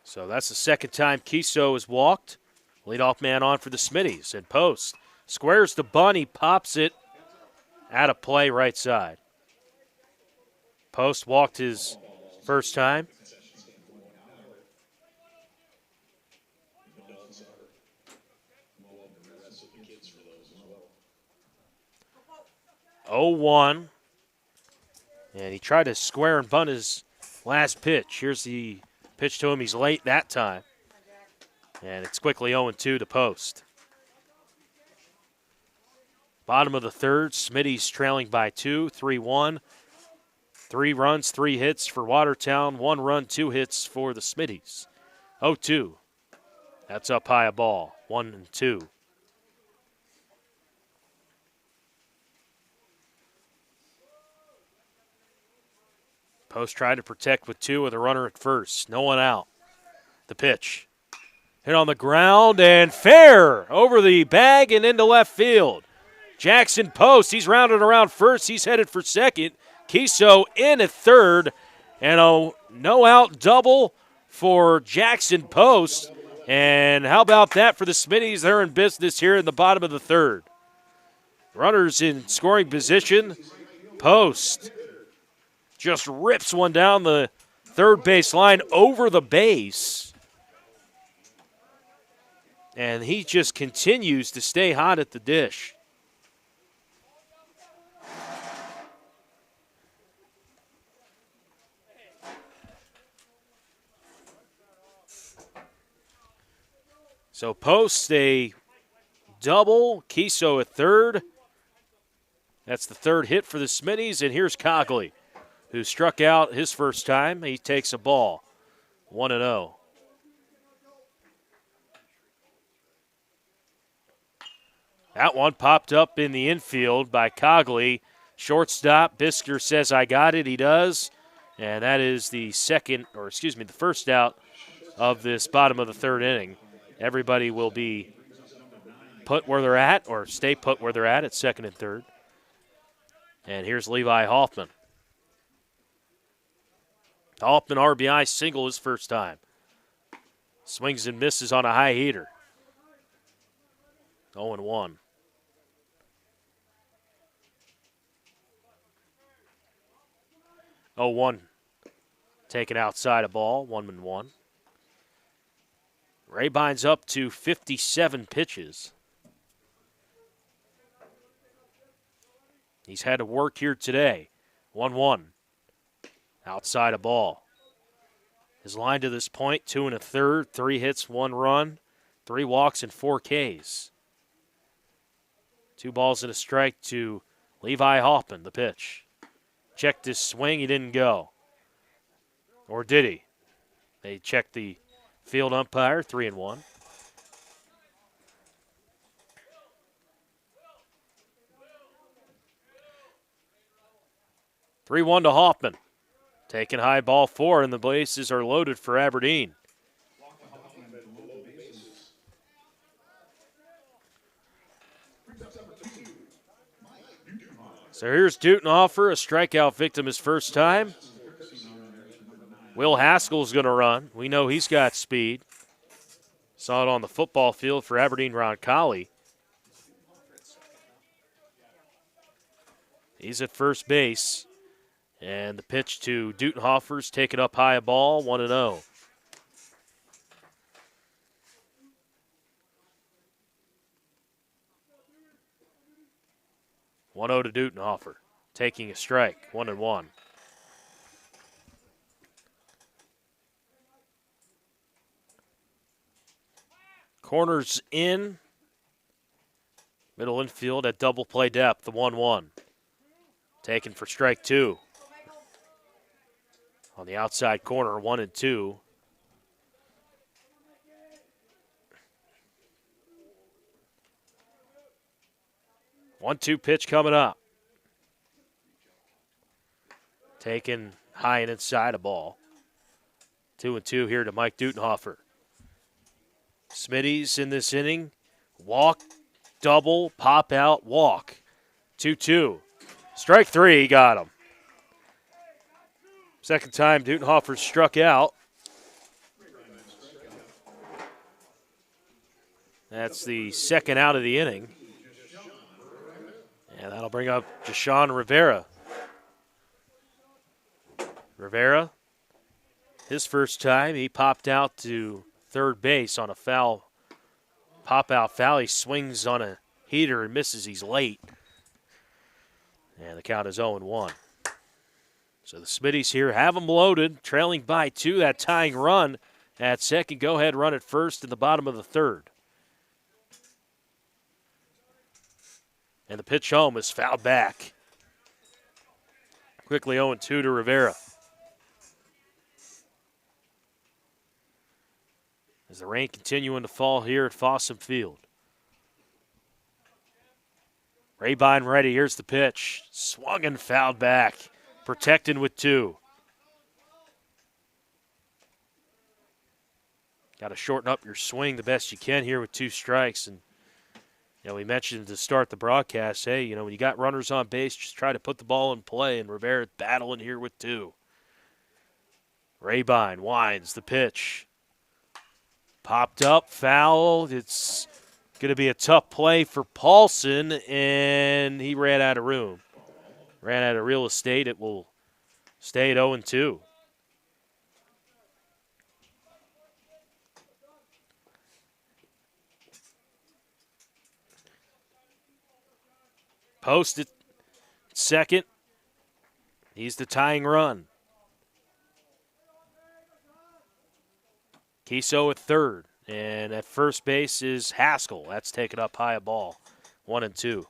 So that's the second time Kiso has walked. Leadoff man on for the Smitties. And Post squares the bunt. He pops it out of play right side. Post walked his first time. Oh, 1. And he tried to square and bunt his last pitch. Here's the pitch to him. He's late that time. And it's quickly 0-2 to Post. Bottom of the third, Smitty's trailing by 2, 3-1. 3 runs, 3 hits for Watertown. 1 run, 2 hits for the Smitties. 0-2. That's up high a ball. 1-2. Post tried to protect with 2 with a runner at first. No one out. The pitch. Hit on the ground and fair over the bag and into left field. Jackson Post, he's rounded around first. He's headed for second. Kiso in at third. And a no-out double for Jackson Post. And how about that for the Smitties? They're in business here in the bottom of the third. Runners in scoring position. Post just rips one down the third base line over the base. And he just continues to stay hot at the dish. So Post a double, Kiso at third. That's the third hit for the Smitties, and here's Cogley, who struck out his first time. He takes a ball, 1-0. That one popped up in the infield by Cogley. Shortstop, Bisker says, I got it. He does. And that is the first out of this bottom of the third inning. Everybody will be put where they're at or stay put where they're at second and third. And here's Levi Hoffman. Hoffman RBI single his first time. Swings and misses on a high heater. 0-1. Oh, 1 taken outside a ball, 1-1. Rabine's up to 57 pitches. He's had to work here today. 1-1. Outside a ball. His line to this point, 2 1/3, 3 hits, 1 run, 3 walks, and 4 Ks. 2 balls and a strike to Levi Hoffman, the pitch. Checked his swing, he didn't go. Or did he? They checked the field umpire, 3-1. (3-1) to Hoffman. Taking high ball 4, and the bases are loaded for Aberdeen. So here's Dutenhofer, a strikeout victim his first time. Will Haskell's going to run. We know he's got speed. Saw it on the football field for Aberdeen Roncalli. He's at first base. And the pitch to Dutenhofer's taken up high a ball, 1-0. To Dutenhofer, taking a strike, 1-1. Corners in. Middle infield at double play depth, the 1-1. Taken for strike 2. On the outside corner, 1-2. One-two pitch coming up. Taken high and inside a ball. 2-2 here to Mike Dutenhofer. Smitties in this inning. Walk, double, pop out, walk. 2-2. Strike 3, he got him. Second time Dutenhofer struck out. That's the second out of the inning. And that'll bring up Deshaun Rivera. Rivera, his first time, he popped out to third base on a foul. Pop-out foul. He swings on a heater and misses. He's late. And the count is 0-1. So the Smitties here have them loaded, trailing by 2. That tying run at second. Go-ahead run at first in the bottom of the third. And the pitch home is fouled back. Quickly 0-2 to Rivera. As the rain continuing to fall here at Fossum Field. Rabine ready. Here's the pitch. Swung and fouled back. Protecting with 2. Got to shorten up your swing the best you can here with 2 strikes. And, we mentioned to start the broadcast, hey, when you got runners on base, just try to put the ball in play. And Rivera's battling here with 2. Rabine winds the pitch. Popped up, foul. It's going to be a tough play for Paulson, and he ran out of room. Ran out of real estate. It will stay at 0-2. Post at second. He's the tying run. Kiso at third. And at first base is Haskell. That's taken up high a ball. 1-2.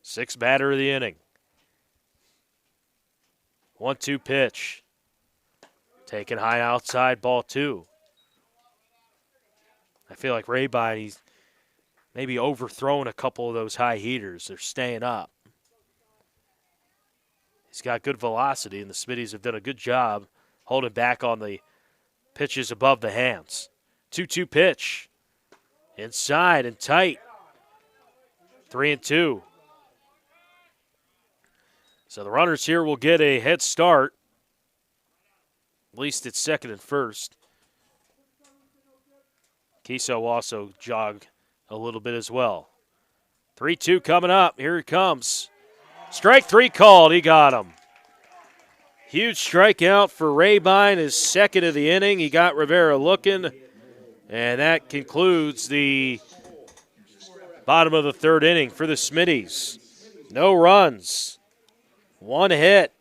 Sixth batter of the inning. 1-2 pitch. Taken high outside, ball 2. I feel like Rabine, he's maybe overthrown a couple of those high heaters. They're staying up. He's got good velocity, and the Smitties have done a good job holding back on the pitches above the hands. 2-2 pitch. Inside and tight. 3-2. So the runners here will get a head start. At least it's second and first. Kiso also jogged a little bit as well. 3-2 coming up. Here he comes. Strike 3 called. He got him. Huge strikeout for Rabine, his second of the inning. He got Rivera looking. And that concludes the bottom of the third inning for the Smitties. No runs. 1 hit.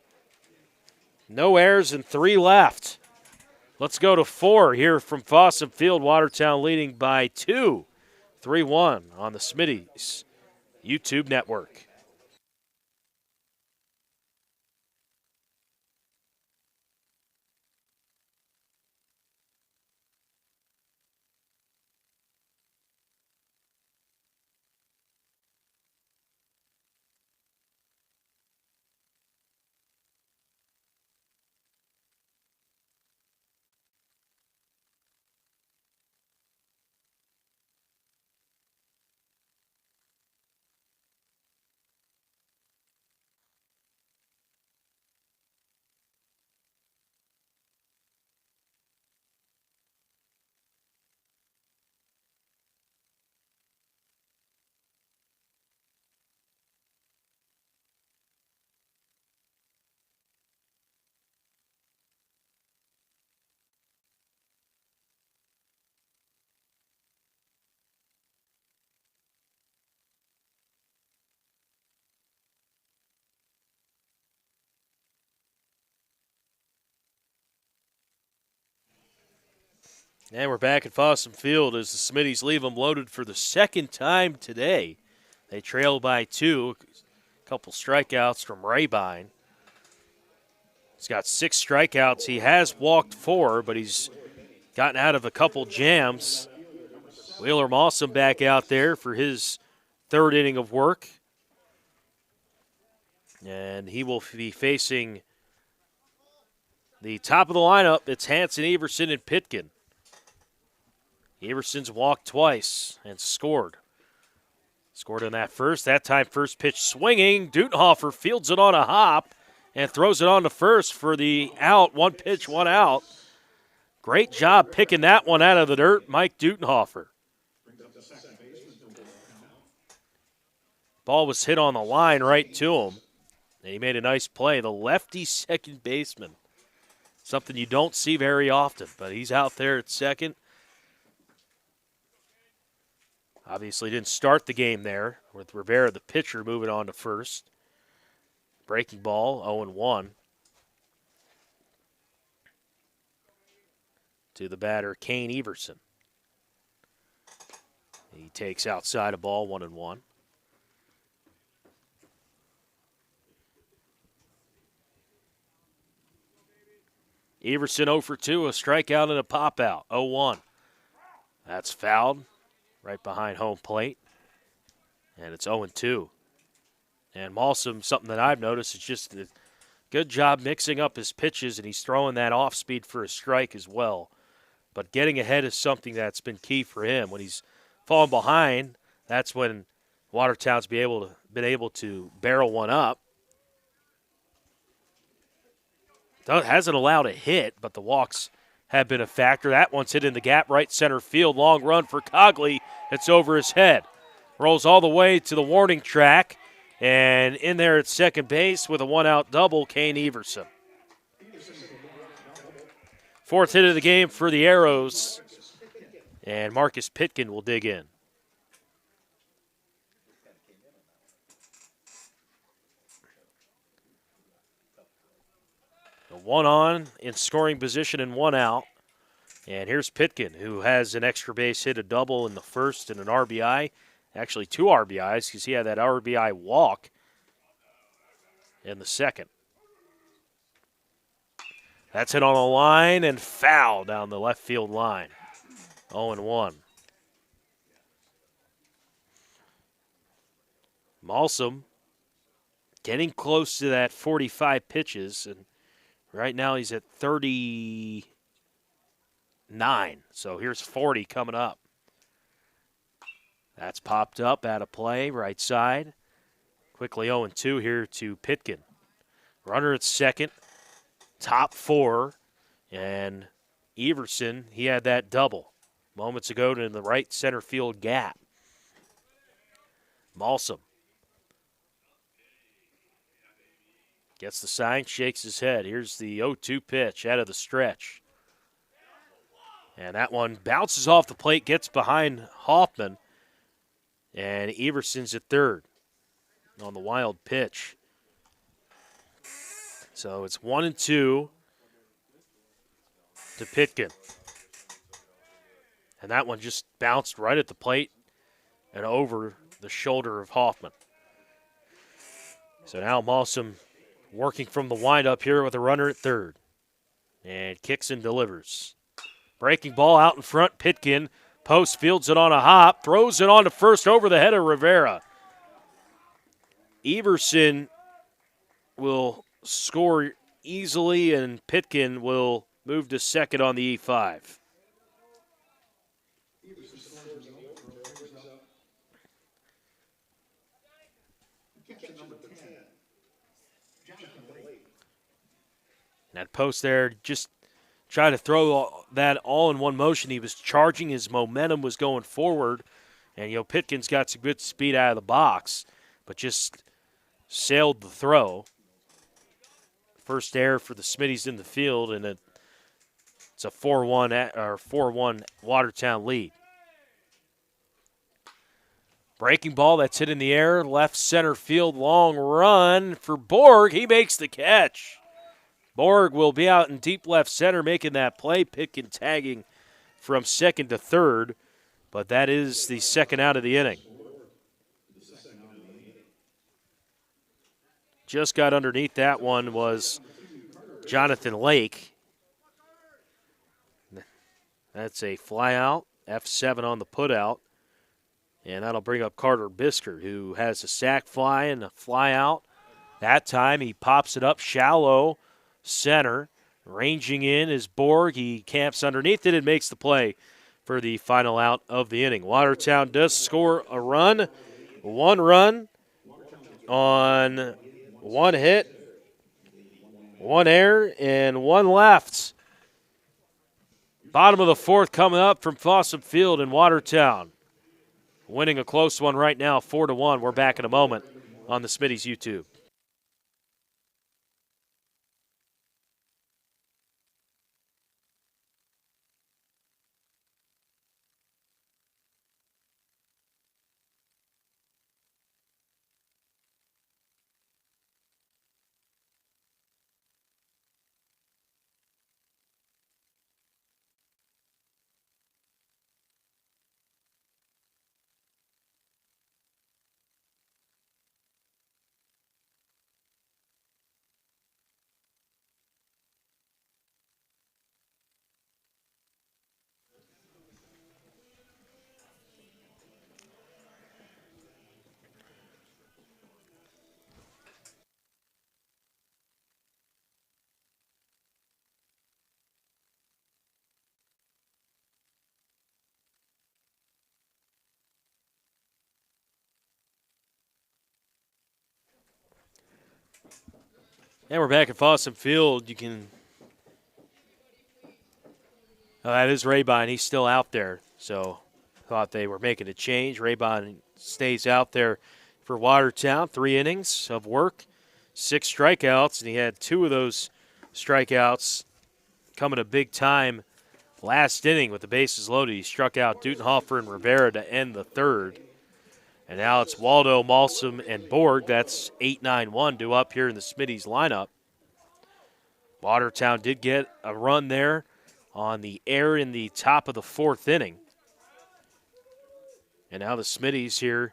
No errors and 3 left. Let's go to 4 here from Fossum Field. Watertown leading by 2. 3-1 on the Smitties YouTube network. And we're back at Fossum Field as the Smitties leave them loaded for the second time today. They trail by 2. A couple strikeouts from Rabine. He's got 6 strikeouts. He has walked 4, but he's gotten out of a couple jams. Wheeler Mawson back out there for his third inning of work. And he will be facing the top of the lineup. It's Hanson, Everson, and Pitkin. Everson's walked twice and scored. Scored on that first. That time, first pitch swinging. Dutenhofer fields it on a hop and throws it on to first for the out. 1 pitch, 1 out. Great job picking that one out of the dirt, Mike Dutenhofer. Ball was hit on the line right to him, and he made a nice play. The lefty second baseman. Something you don't see very often, but he's out there at second. Obviously didn't start the game there with Rivera, the pitcher, moving on to first. Breaking ball, 0-1. To the batter, Kane Everson. He takes outside a ball, 1-1. Everson 0 for 2, a strikeout and a pop out, 0-1. That's fouled right behind home plate, and it's 0-2. And Malsum, something that I've noticed, is just a good job mixing up his pitches, and he's throwing that off speed for a strike as well. But getting ahead is something that's been key for him. When he's fallen behind, that's when Watertown's been able to barrel one up. Hasn't allowed a hit, but the walks have been a factor. That one's hit in the gap, right center field. Long run for Cogley. It's over his head. Rolls all the way to the warning track. And in there at second base with a one-out double, Kane Everson. Fourth hit of the game for the Arrows. And Marcus Pitkin will dig in. One on in scoring position and one out. And here's Pitkin, who has an extra base hit, a double in the first and an RBI. Actually, 2 RBIs because he had that RBI walk in the second. That's hit on a line and foul down the left field line. 0-1. Malsum getting close to that 45 pitches, and right now he's at 39. So here's 40 coming up. That's popped up out of play, right side. Quickly 0-2 here to Pitkin. Runner at second, top 4, and Everson, he had that double moments ago in the right center field gap. Malsum gets the sign, shakes his head. Here's the 0-2 pitch out of the stretch. And that one bounces off the plate, gets behind Hoffman. And Everson's at third on the wild pitch. So it's 1-2 to Pitkin. And that one just bounced right at the plate and over the shoulder of Hoffman. So now Malsum working from the windup here with a runner at third. And kicks and delivers. Breaking ball out in front. Pitkin post fields it on a hop. Throws it on to first over the head of Rivera. Everson will score easily, and Pitkin will move to second on the E5. That post there, just trying to throw that all in one motion. He was charging, his momentum was going forward, and Pitkin's got some good speed out of the box, but just sailed the throw. First error for the Smitties in the field, and it's a 4-1 Watertown lead. Breaking ball that's hit in the air, left center field, long run for Borg. He makes the catch. Borg will be out in deep left center making that play. Pitkin tagging from second to third, but that is the second out of the inning. Just got underneath that one was Jonathan Lake. That's a fly out, F7 on the putout, and that'll bring up Carter Bisker, who has a sac fly and a fly out. That time he pops it up shallow center. Ranging in is Borg. He camps underneath it and makes the play for the final out of the inning. Watertown does score a run. One run on one hit, one error, and one left. Bottom of the fourth coming up from Fossum Field in Watertown. Winning a close one right now, 4-1. We're back in a moment on the Smitties YouTube. And we're back at Fossum Field. You can. Oh, that is Raybine. He's still out there. So thought they were making a change. Raybine stays out there for Watertown. 3 innings of work, 6 strikeouts, and he had 2 of those strikeouts coming a big time last inning with the bases loaded. He struck out Dutenhofer and Rivera to end the third. And now it's Waldo, Malsum, and Borg. That's 8-9-1 due up here in the Smitties lineup. Watertown did get a run there on the air in the top of the 4th inning. And now the Smitties here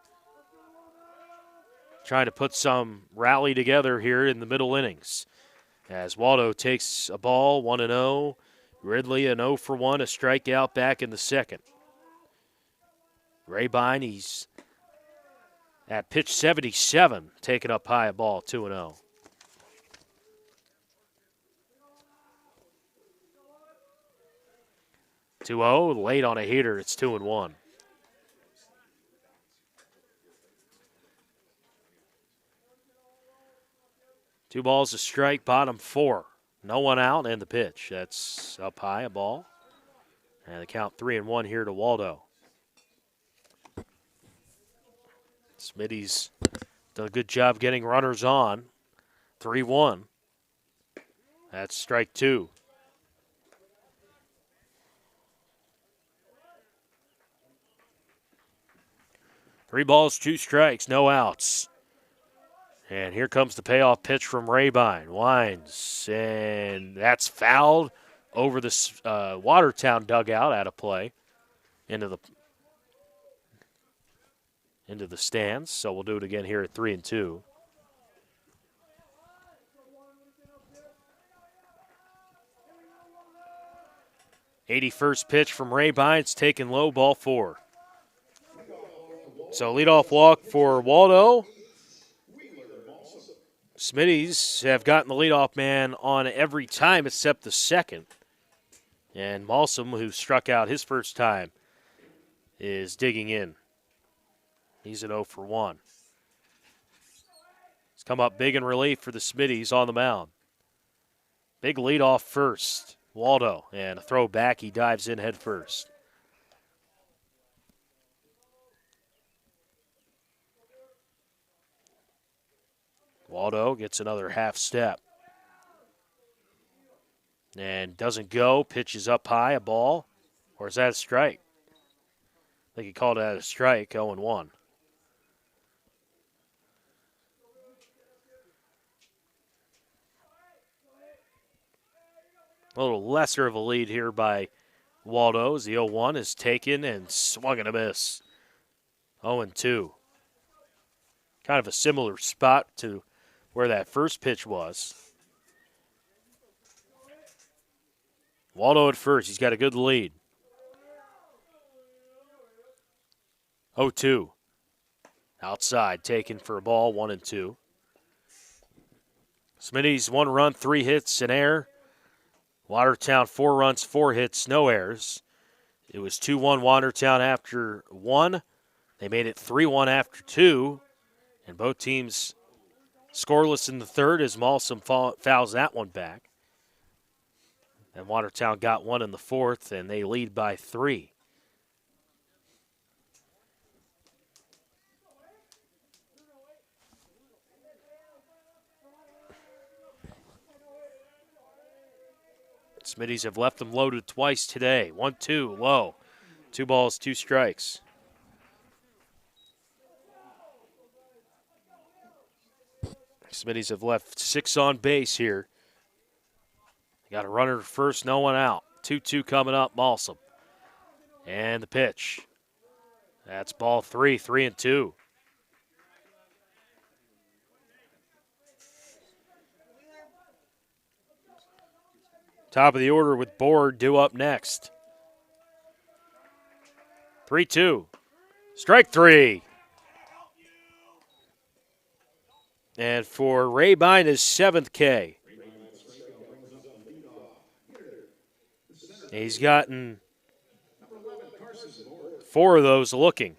trying to put some rally together here in the middle innings. As Waldo takes a ball, 1-0. Ridley an 0 for 1, a strikeout back in the second. Raybine, he's at pitch 77, taking up high a ball, 2-0. Late on a heater, it's 2-1. Two balls a strike, bottom 4. No one out, and the pitch. That's up high, a ball. And the count 3-1 here to Waldo. Smitty's done a good job getting runners on. 3-1. That's strike 2. Three balls, 2 strikes, no outs. And here comes the payoff pitch from Raybine. Winds, and that's fouled over the Watertown dugout out of play into the stands. So we'll do it again here at 3-2. '81st pitch from Raybine. It's taken low, ball 4. So leadoff walk for Waldo. Smitties have gotten the leadoff man on every time except the second. And Malsum, who struck out his first time, is digging in. He's an 0 for 1. He's come up big in relief for the Smitties on the mound. Big leadoff first, Waldo, and a throw back. He dives in head first. Waldo gets another half step. And doesn't go. Pitches up high, a ball. Or is that a strike? I think he called that a strike, 0-1. A little lesser of a lead here by Waldo as the 0-1 is taken and swung and a miss. 0-2. Kind of a similar spot to where that first pitch was. Waldo at first. He's got a good lead. 0-2. Outside, taken for a ball, 1-2. Smitty's 1 run, 3 hits, an error. Watertown 4 runs, 4 hits, no errors. It was 2-1 Watertown after 1. They made it 3-1 after 2. And both teams scoreless in the third as Malsum fouls that one back. And Watertown got 1 in the 4th, and they lead by 3. Smitties have left them loaded twice today. 1-2, low. 2 balls, 2 strikes. Smitties have left 6 on base here. Got a runner at first, no one out. 2-2 coming up, Malsum. And the pitch. That's ball 3, 3-2. Top of the order with Borg due up next. 3-2. Strike 3. And for Raybine, his 7th K. He's gotten 4 of those looking.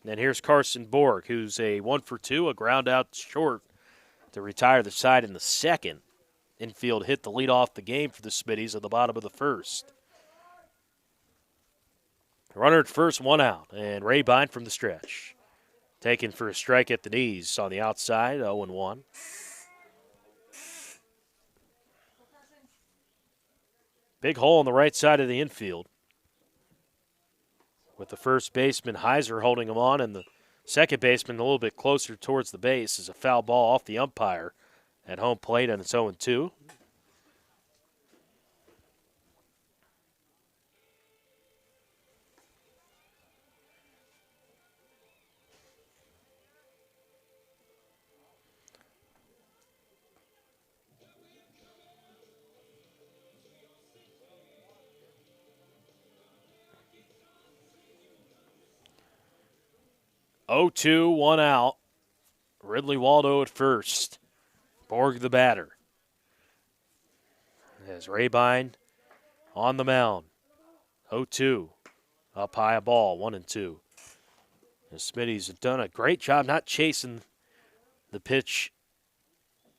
And then here's Carson Borg, who's a 1 for 2, a ground out short to retire the side in the second. Infield hit the lead off the game for the Smitties at the bottom of the first. Runner at first, one out, and Ray Bine from the stretch. Taken for a strike at the knees on the outside, 0-1. Big hole on the right side of the infield, with the first baseman Heiser holding him on, and the second baseman a little bit closer towards the base is a foul ball off the umpire at home plate, and it's 0-2. Oh, 2, one out. Ridley Waldo at first. Borg the batter. As Rabine on the mound. 0-2. Up high a ball, 1-2. The Smitties have done a great job not chasing the pitch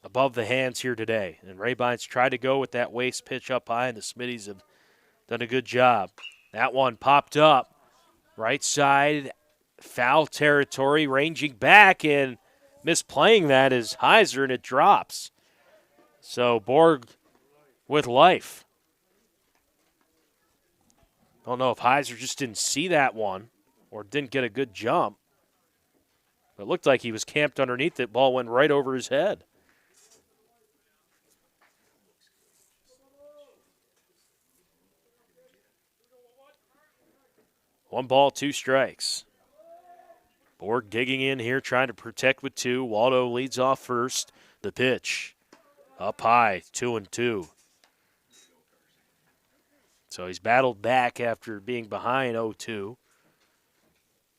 above the hands here today. And Rabine's tried to go with that waist pitch up high, and the Smitties have done a good job. That one popped up. Right side, foul territory, ranging back and misplaying that is Heiser, and it drops. So Borg with life. Don't know if Heiser just didn't see that one or didn't get a good jump. It looked like he was camped underneath it. Ball went right over his head. One ball, two strikes. Borg digging in here, trying to protect with two. Waldo leads off first. The pitch. Up high, 2-2. So he's battled back after being behind 0-2.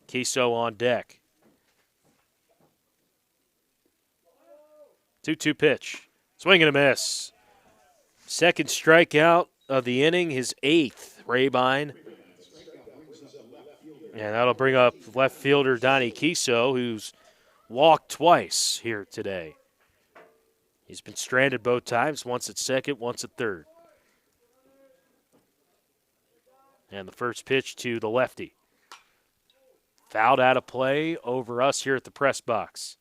Kiso on deck. 2-2 pitch. Swing and a miss. Second strikeout of the inning, his eighth, Rabine. And that'll bring up left fielder Donnie Kiso, who's walked twice here today. He's been stranded both times, once at second, once at third. And the first pitch to the lefty. Fouled out of play over us here at the press box.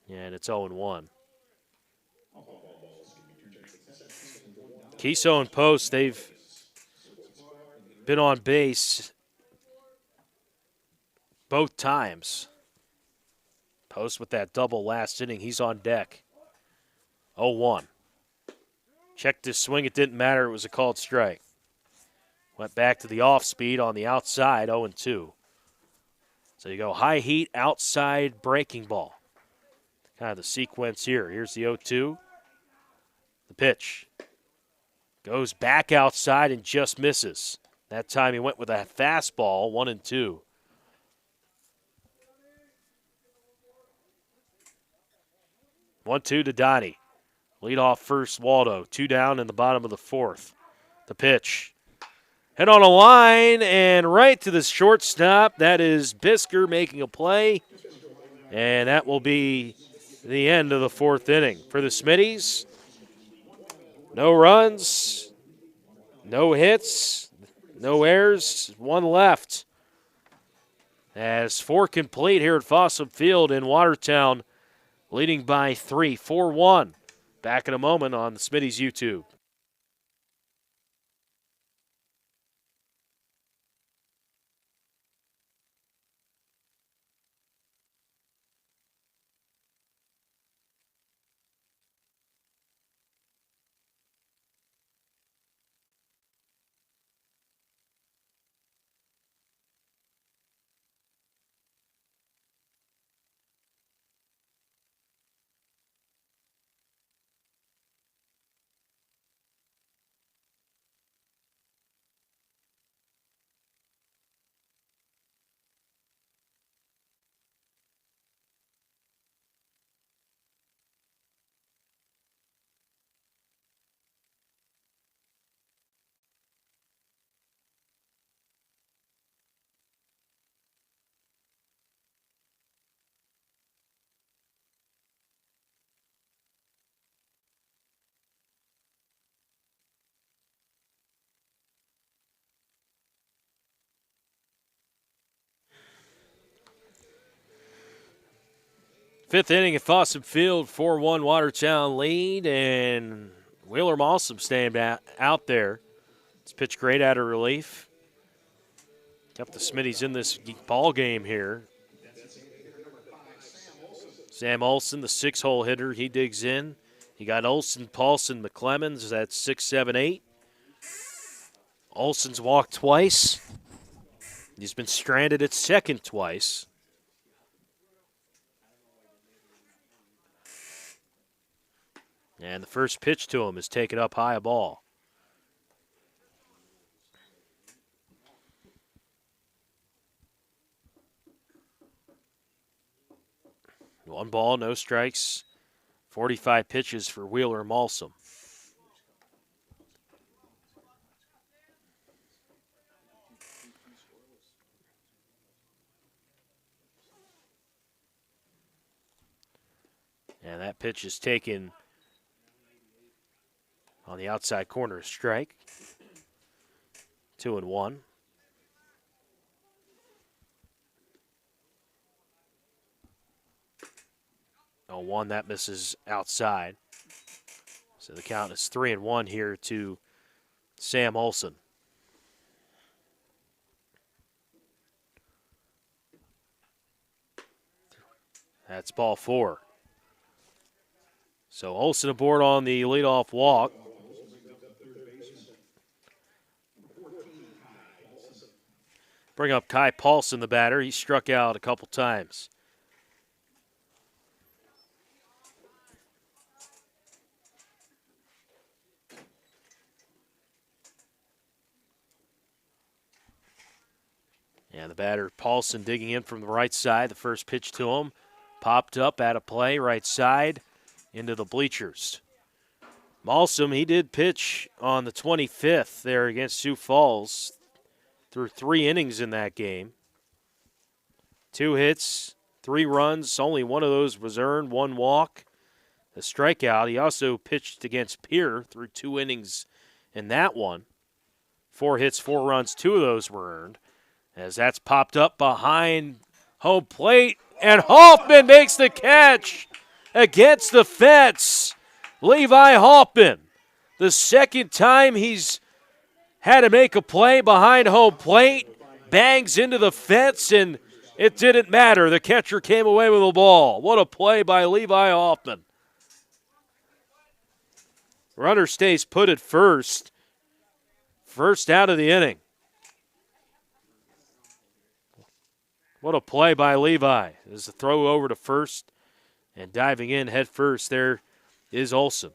And it's 0-1. Kiso and Post, they've been on base both times. Post with that double last inning. He's on deck. 0-1. Checked his swing. It didn't matter. It was a called strike. Went back to the off speed on the outside, 0-2. So you go high heat, outside breaking ball. Kind of the sequence here. Here's the 0-2. The pitch. Goes back outside and just misses. That time he went with a fastball, 1-2. One-two to Donnie. Lead off first, Waldo. Two down in the bottom of the fourth. The pitch. Hit on a line and right to the shortstop. That is Bisker making a play. And that will be the end of the fourth inning. For the Smitties, no runs, no hits, no errors, one left. As four complete here at Fossum Field in Watertown, leading by 3, 4-1. Back in a moment on the Smitties YouTube. Fifth inning at Fossum Field, 4-1 Watertown lead, and Wheeler Malsom staying out there. It's pitched great out of relief. Kept the Smitties in this ball game here. Sam Olson, the 6-hole hitter, he digs in. You got Olson, Paulson, McClemens. That's 6, 7, 8. Olson's walked twice. He's been stranded at second twice. And the first pitch to him is taken up high a ball. One ball, no strikes. 45 pitches for Wheeler Malsom. And that pitch is taken on the outside corner, strike. 2-1. Oh, one that misses outside. So the count is 3-1 here to Sam Olson. That's ball 4. So Olson aboard on the leadoff walk. Bring up Kai Paulson, the batter. He struck out a couple times. And the batter, Paulson, digging in from the right side. The first pitch to him popped up out of play, right side, into the bleachers. Malsom, he did pitch on the 25th there against Sioux Falls. Threw 3 innings in that game. 2 hits, 3 runs. Only one of those was earned, 1 walk, a strikeout. He also pitched against Pierre through 2 innings in that one. 4 hits, 4 runs, 2 of those were earned. As that's popped up behind home plate, and Hoffman makes the catch against the fence. Levi Hoffman, the second time he's had to make a play behind home plate, bangs into the fence, and it didn't matter. The catcher came away with the ball. What a play by Levi Hoffman. Runner stays put at first. First out of the inning. What a play by Levi. There's a throw over to first, and diving in head first there is Olson.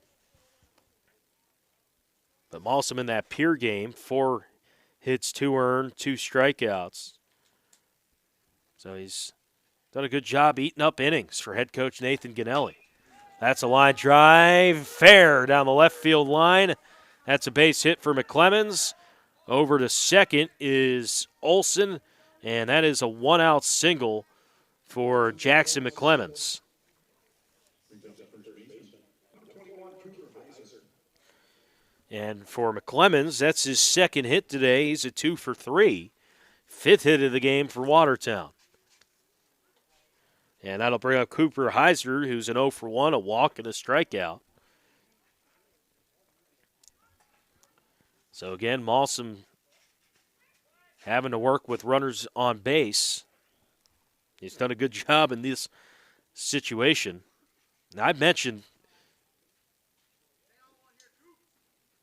But Malsom in that Pierre game, 4 hits, 2 earned, 2 strikeouts. So he's done a good job eating up innings for head coach Nathan Ganelli. That's a line drive, fair down the left field line. That's a base hit for McClemens. Over to second is Olson, and that is a 1-out single for Jackson McClemens. And for McClemens, that's his second hit today. He's a 2 for 3. 5th hit of the game for Watertown. And that'll bring up Cooper Heiser, who's an 0 for 1, a walk and a strikeout. So again, Malsom having to work with runners on base. He's done a good job in this situation. Now, I've mentioned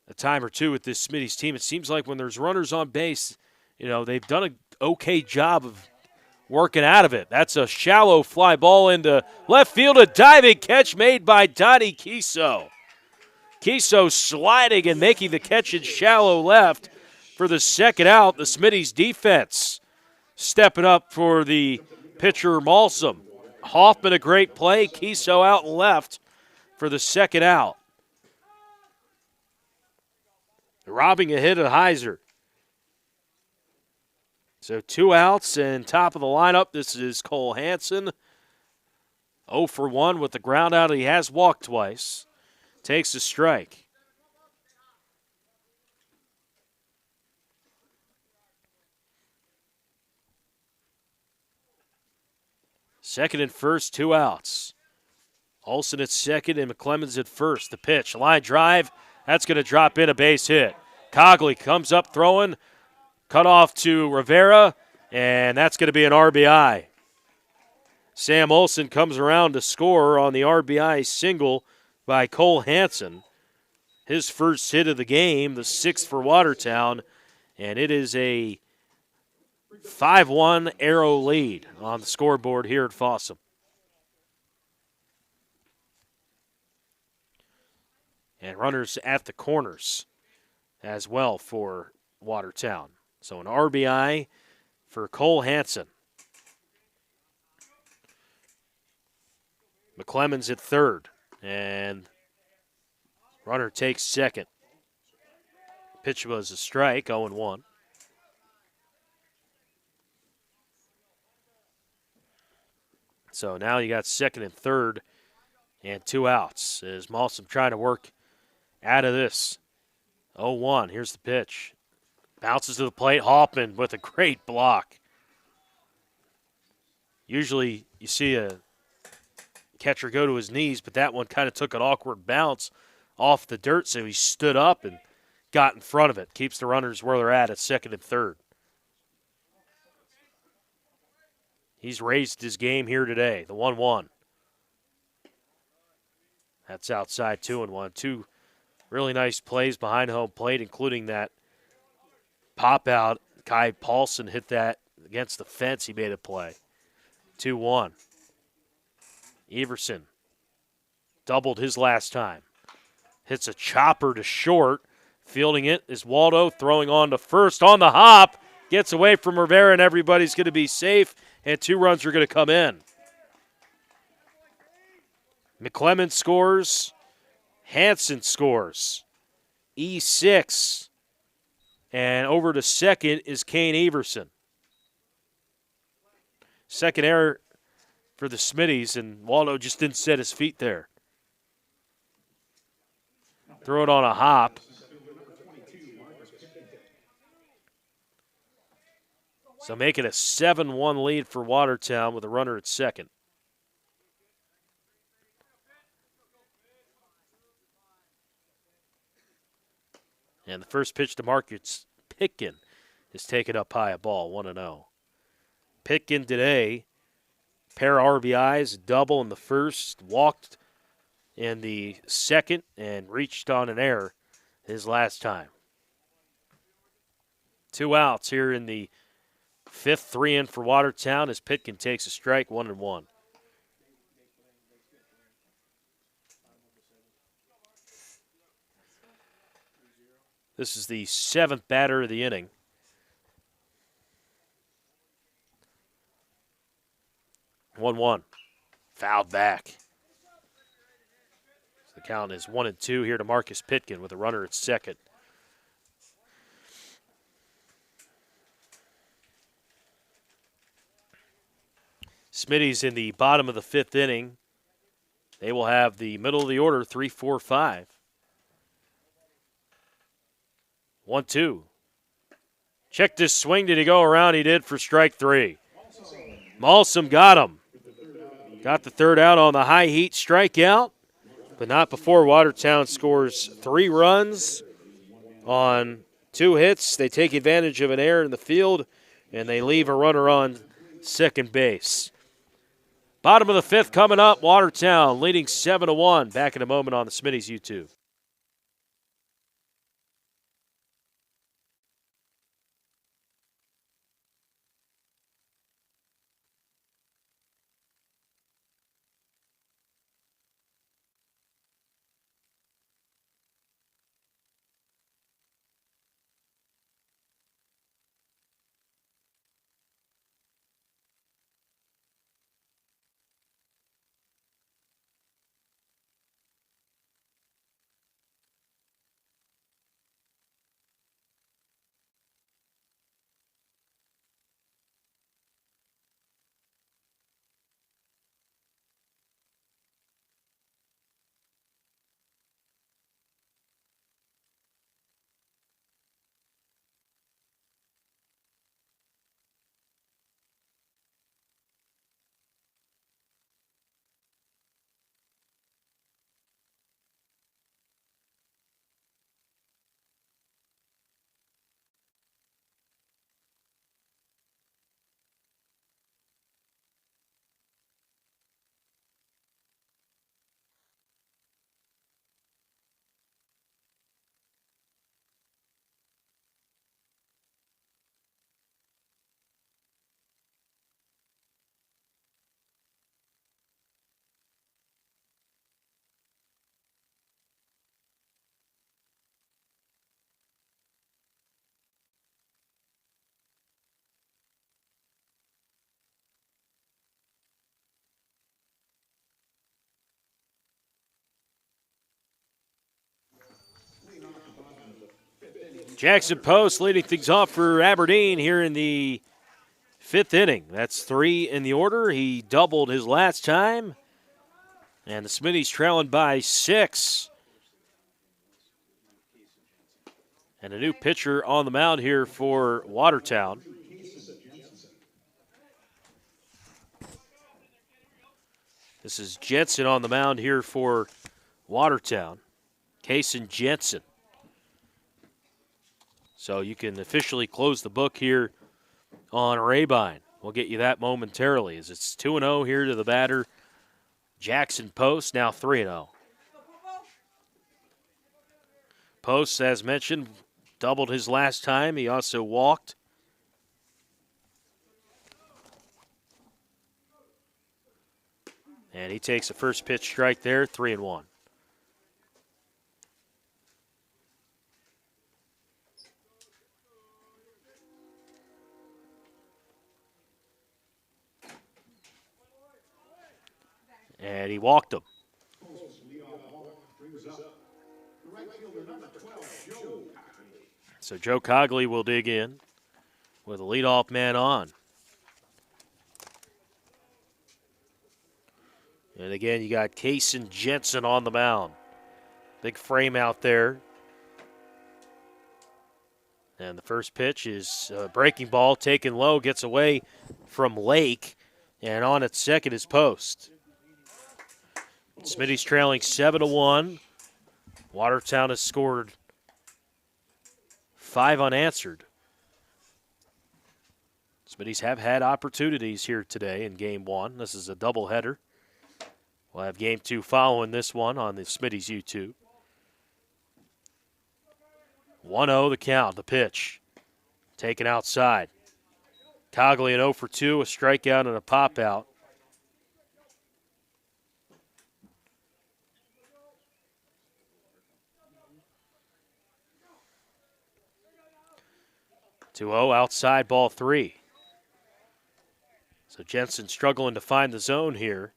a time or two with this Smitty's team, it seems like when there's runners on base, they've done an okay job of working out of it. That's a shallow fly ball into left field, a diving catch made by Donnie Kiso. Kiso sliding and making the catch in shallow left for the second out. The Smitty's defense stepping up for the pitcher Malsom. Hoffman a great play, Kiso out and left for the second out. Robbing a hit at Heiser. So 2 outs, and top of the lineup, this is Cole Hansen. 0 for 1 with the ground out. He has walked twice. Takes a strike. Second and first, 2 outs. Olsen at second and McClemmons at first. The pitch, line drive, that's going to drop in a base hit. Cogley comes up throwing, cut off to Rivera, and that's going to be an RBI. Sam Olsen comes around to score on the RBI single by Cole Hansen. His first hit of the game, the sixth for Watertown, and it is a 5-1 Arrow lead on the scoreboard here at Fossum. And runners at the corners as well for Watertown. So an RBI for Cole Hansen. McClemmons at third, and runner takes second. Pitch was a strike, 0-1. So now you got second and third and 2 outs as Malsom trying to work out of this. 0-1, here's the pitch. Bounces to the plate, Hoffman with a great block. Usually you see a catcher go to his knees, but that one kind of took an awkward bounce off the dirt, so he stood up and got in front of it. Keeps the runners where they're at second and third. He's raised his game here today, the 1-1. That's outside 2-1. Two really nice plays behind home plate, including that pop out. Kai Paulson hit that against the fence. He made a play. 2-1. Everson doubled his last time. Hits a chopper to short. Fielding it is Waldo, throwing on to first on the hop. Gets away from Rivera, and everybody's going to be safe, and 2 runs are going to come in. McClemmons scores. Hansen scores. E6. And over to second is Kane Everson. Second error for the Smitties, and Waldo just didn't set his feet there. Throw it on a hop. So make it a 7-1 lead for Watertown with a runner at second. And the first pitch to Marcus Pitkin is taken up high, a ball, 1-0. Pitkin today, pair of RBIs, double in the first, walked in the second, and reached on an error his last time. 2 outs here in the fifth, 3 in for Watertown as Pitkin takes a strike, 1-1. This is the 7th batter of the inning. One. Fouled back. So the count is 1-2 here to Marcus Pitkin with a runner at second. Smitty's in the bottom of the 5th inning. They will have the middle of the order, 3, 4, 5. 1-2. Check this swing. Did he go around? He did for strike 3. Malsom got him. Got the third out on the high heat strikeout, but not before Watertown scores 3 runs on 2 hits. They take advantage of an error in the field, and they leave a runner on second base. Bottom of the 5th coming up. Watertown leading 7-1. Back in a moment on the Smitties YouTube. Jackson Post leading things off for Aberdeen here in the 5th inning. That's 3 in the order. He doubled his last time. And the Smitties trailing by 6. And a new pitcher on the mound here for Watertown. This is Jensen on the mound here for Watertown. Kaysen Jensen. So you can officially close the book here on Rabine. We'll get you that momentarily as it's 2-0 here to the batter. Jackson Post, now 3-0. Post, as mentioned, doubled his last time. He also walked. And he takes a first pitch strike there, 3-1. And he walked him. So Joe Cogley will dig in with a leadoff man on. And again, you got Kaysen Jensen on the mound. Big frame out there. And the first pitch is a breaking ball taken low, gets away from Lake. And on at second is Post. Smitty's trailing 7-1. Watertown has scored 5 unanswered. Smitties have had opportunities here today in Game 1. This is a doubleheader. We'll have Game 2 following this one on the Smitties YouTube. 1-0 the count, the pitch. Taken outside. Cogley an 0 for 2, a strikeout and a pop-out. Outside, ball 3. So Jensen struggling to find the zone here.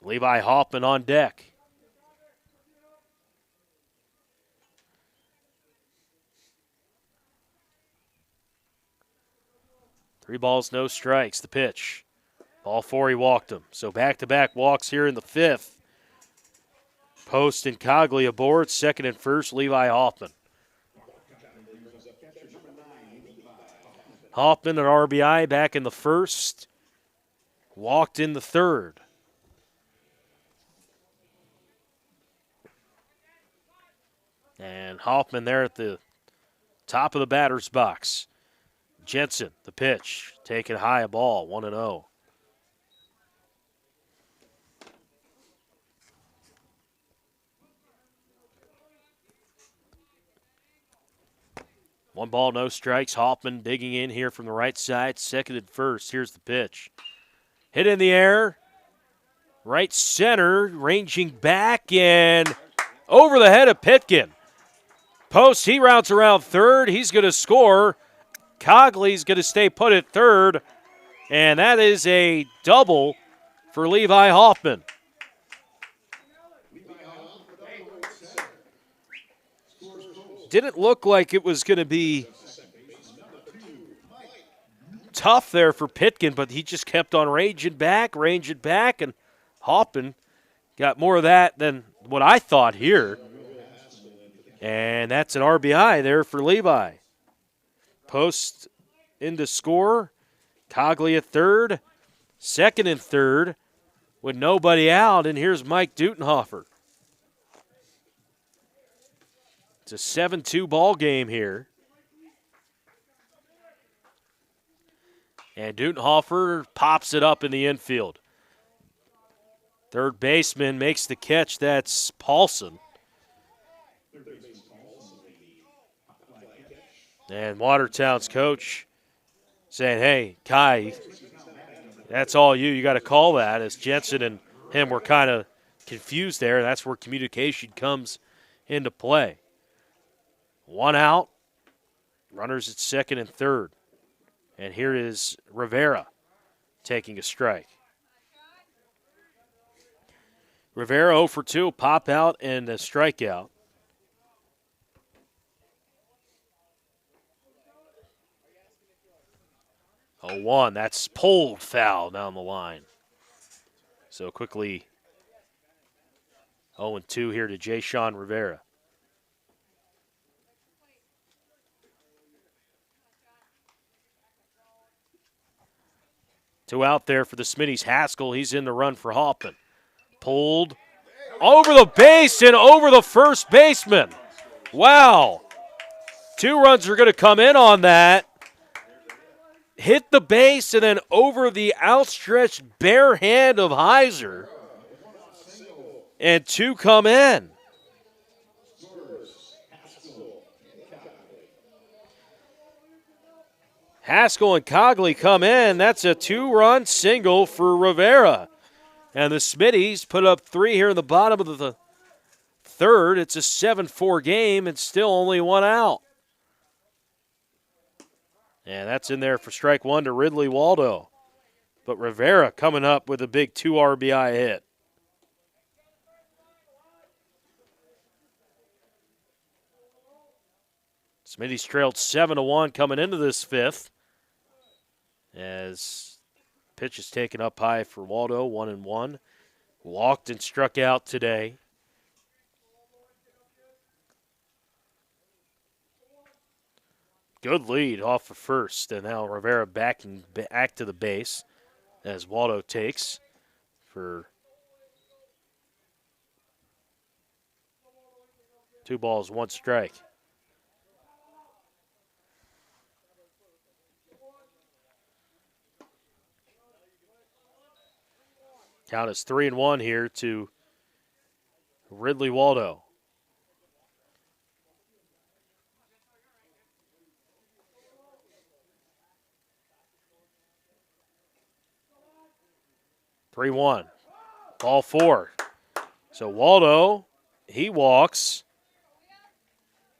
Levi Hoffman on deck. Three balls, no strikes, the pitch. Ball 4, he walked him. So back-to-back walks here in the 5th. Post and Cogley aboard, second and first, Levi Hoffman. Hoffman, an RBI back in the 1st. Walked in the 3rd. And Hoffman there at the top of the batter's box. Jensen, the pitch, taken high, a ball, 1-0. One ball, no strikes. Hoffman digging in here from the right side, second and first. Here's the pitch. Hit in the air. Right center, ranging back and over the head of Pitkin. Post, he routes around third. He's going to score. Cogley's going to stay put at third. And that is a double for Levi Hoffman. Didn't look like it was going to be tough there for Pitkin, but he just kept on ranging back, and Hoffman got more of that than what I thought here. And that's an RBI there for Levi. Post in to score. Cogley at third. Second and third with nobody out, and here's Mike Dutenhofer. It's a 7-2 ball game here. And Dutenhofer pops it up in the infield. Third baseman makes the catch. That's Paulson. And Watertown's coach saying, hey, Kai, that's all you. You got to call that. As Jensen and him were kind of confused there. That's where communication comes into play. One out. Runners at second and third. And here is Rivera taking a strike. Rivera 0 for 2, pop out and a strikeout. 0-1. That's pulled foul down the line. So quickly 0-2 here to Jayshawn Rivera. Two out there for the Smitties. Haskell, he's in the run for Hoffman. Pulled over the base and over the first baseman. Wow. 2 runs are going to come in on that. Hit the base and then over the outstretched bare hand of Heiser. And 2 come in. Haskell and Cogley come in. That's a 2-run single for Rivera. And the Smitties put up 3 here in the bottom of the third. It's a 7-4 game and still only 1 out. And that's in there for strike 1 to Ridley Waldo. But Rivera coming up with a big 2 RBI hit. Smitty's trailed 7-1 coming into this 5th. As pitch is taken up high for Waldo, 1-1. Walked and struck out today. Good lead off of first, and now Rivera backing back to the base as Waldo takes for 2 balls, 1 strike. Count is 3-1 here to Ridley Waldo. Three-1. Ball 4. So Waldo, he walks.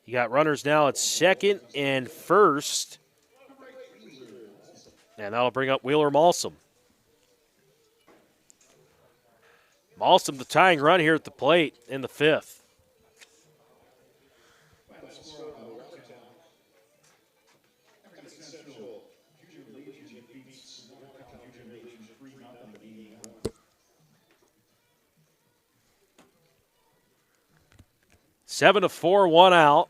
You got runners now at second and first. And that'll bring up Wheeler Malsom. Malsom, the tying run here at the plate in the 5th. Seven to 4, 1 out.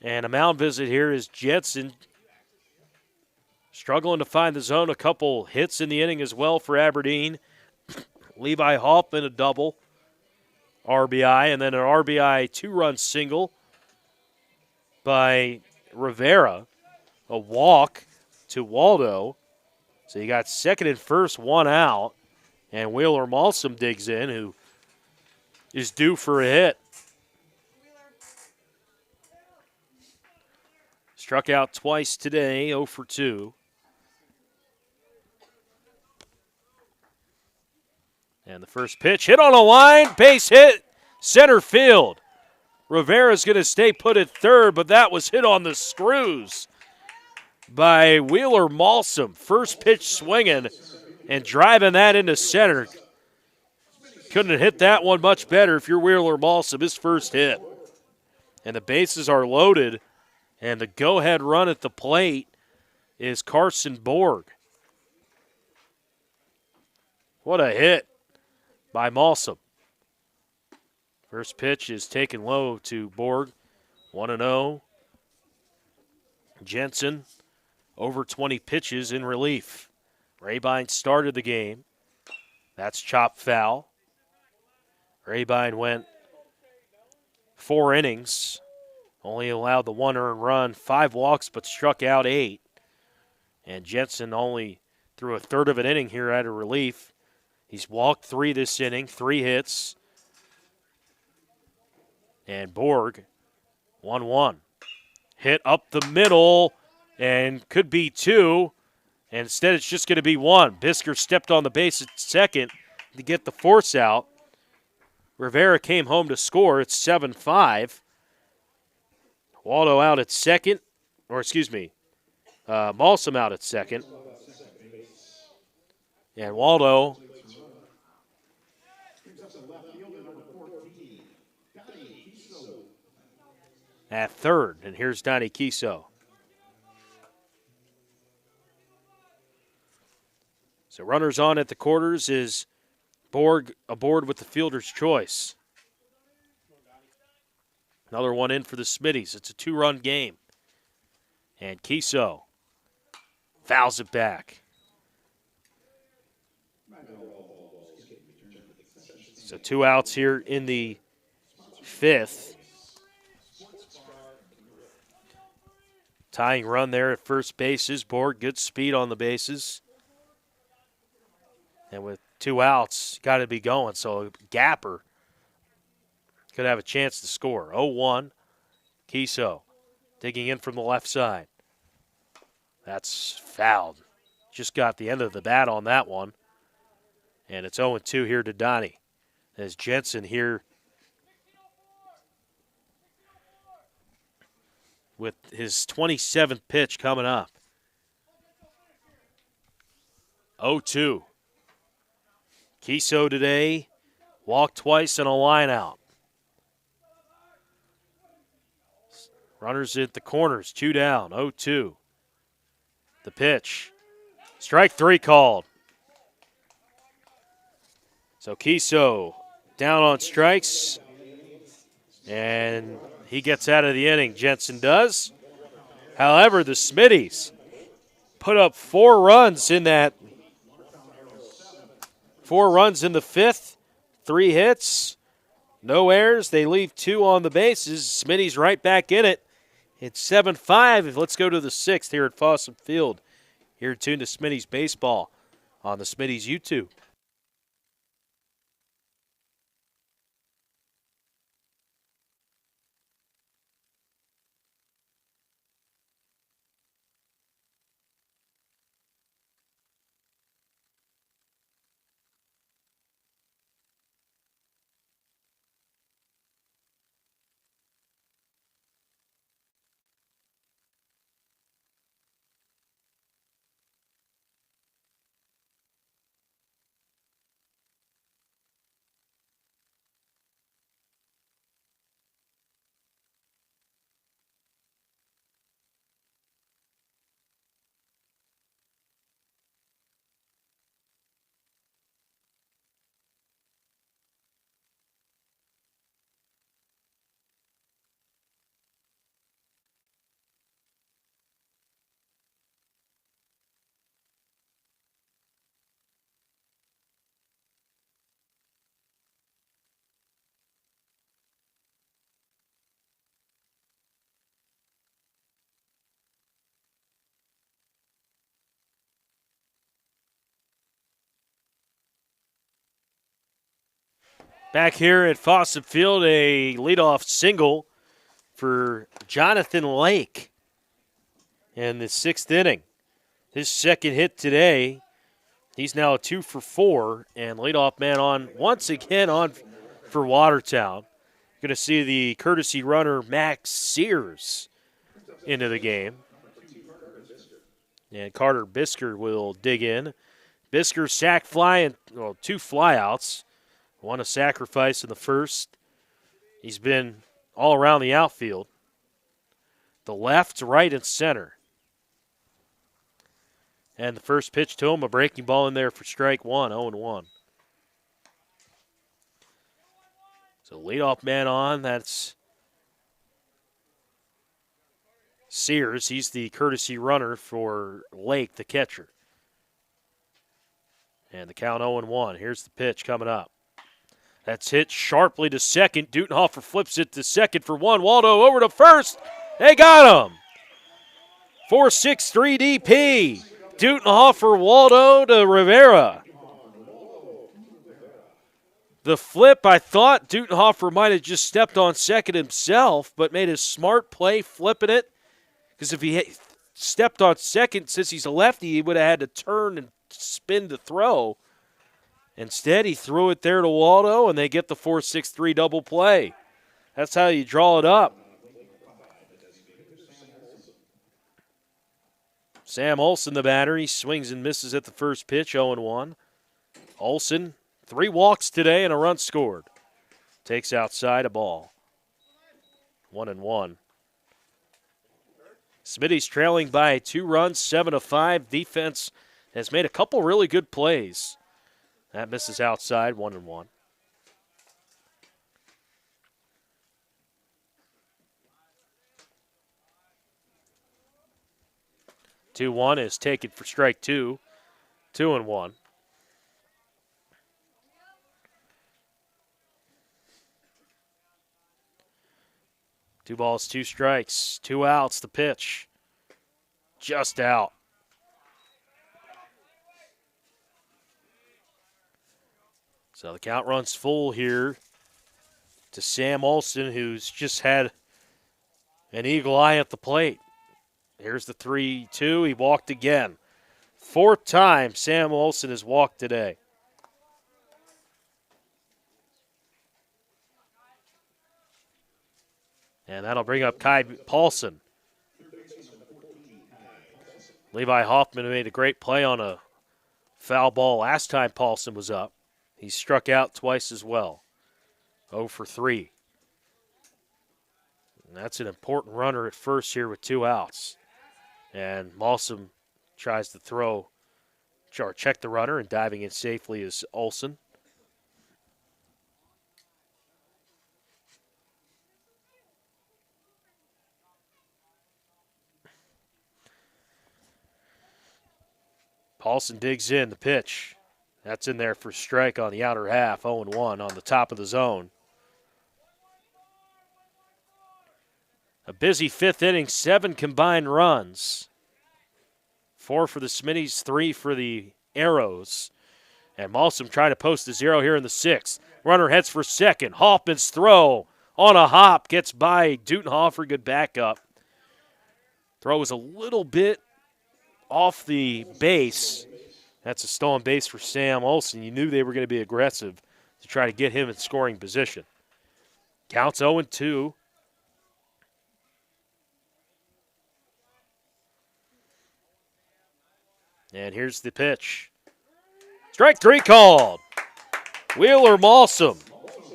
And a mound visit here is Jensen. Struggling to find the zone. A couple hits in the inning as well for Aberdeen. Levi Hoffman, a double RBI, and then an RBI 2-run single by Rivera. A walk to Waldo. So you got second and first, 1 out. And Wheeler Malsom digs in, who is due for a hit. Struck out twice today, 0 for 2. And the first pitch hit on a line, base hit, center field. Rivera's going to stay put at third, but that was hit on the screws by Wheeler Malsom. First pitch swinging and driving that into center. Couldn't have hit that one much better if you're Wheeler Malsom, his first hit. And the bases are loaded, and the go-ahead run at the plate is Carson Borg. What a hit by Malsom. First pitch is taken low to Borg. 1-0. Jensen, over 20 pitches in relief. Rabine started the game. That's chopped foul. Rabine went 4 innings. Only allowed the 1 earned run, 5 walks, but struck out 8. And Jensen only threw a third of an inning here out of relief. He's walked 3 this inning, 3 hits. And Borg, 1-1. Hit up the middle and could be 2. And instead it's just going to be 1. Bisker stepped on the base at second to get the force out. Rivera came home to score. It's 7-5. Waldo out at second. Malsom out at second. And Waldo at third, and here's Donnie Kiso. So runners on at the quarters is Borg aboard with the fielder's choice. Another one in for the Smitties. It's a 2-run game. And Kiso fouls it back. So 2 outs here in the 5th. Tying run there at first base is Borg. Good speed on the bases. And with 2 outs, got to be going. So Gapper could have a chance to score. 0-1. Kiso digging in from the left side. That's fouled. Just got the end of the bat on that one. And it's 0-2 here to Donnie. As Jensen here with his 27th pitch coming up. 0-2. Kiso today walked twice and a line out. Runners at the corners, 2 down, 0-2. The pitch. Strike 3 called. So Kiso down on strikes, and he gets out of the inning. Jensen does. However, the Smitties put up 4 runs in that. 4 runs in the 5th, 3 hits, no errors. They leave 2 on the bases. Smitties right back in it. It's 7-5. Let's go to the 6th here at Fossum Field. You're tuned to Smitties Baseball on the Smitties YouTube. Back here at Fossum Field, a leadoff single for Jonathan Lake in the 6th inning. His second hit today. He's now a 2 for 4, and leadoff man on once again on for Watertown. Going to see the courtesy runner Max Sears into the game. And Carter Bisker will dig in. Bisker sack fly and 2 flyouts. One a sacrifice in the first. He's been all around the outfield. The left, right, and center. And the first pitch to him, a breaking ball in there for strike 1, 0-1. So leadoff man on, that's Sears. He's the courtesy runner for Lake, the catcher. And the count 0-1. Here's the pitch coming up. That's hit sharply to second. Dutenhofer flips it to second for 1. Waldo over to first. They got him. 4-6-3 DP. Dutenhofer, Waldo to Rivera. The flip, I thought Dutenhofer might have just stepped on second himself, but made a smart play flipping it. Because if he stepped on second, since he's a lefty, he would have had to turn and spin to throw. Instead, he threw it there to Waldo, and they get the 4-6-3 double play. That's how you draw it up. Sam Olson, the batter, he swings and misses at the first pitch, 0-1. Olson, 3 walks today and a run scored. Takes outside a ball. 1-1. Smitty's trailing by 2 runs, 7-5. Defense has made a couple really good plays. That misses outside, 1-1. 2-1 is taken for strike two. 2-1. Two balls, two strikes, two outs. The pitch. Just out. So the count runs full here to Sam Olson, who's just had an eagle eye at the plate. Here's the 3-2. He walked again. Fourth time Sam Olson has walked today. And that'll bring up Kai Paulson. Levi Hoffman made a great play on a foul ball last time Paulson was up. He struck out twice as well. 0 for 3. And that's an important runner at first here with two outs. And Malsum tries to check the runner, and diving in safely is Olson. Paulson digs in, the pitch. That's in there for strike on the outer half, 0-1 on the top of the zone. A busy fifth inning, 7 combined runs. 4 for the Smitties, 3 for the Arrows. And Malsum trying to post a 0 here in the 6th. Runner heads for second. Hoffman's throw on a hop gets by Dutenhofer, good backup. Throw was a little bit off the base. That's a stolen base for Sam Olson. You knew they were going to be aggressive to try to get him in scoring position. Counts 0-2. And here's the pitch. Strike 3 called. Wheeler Malsum.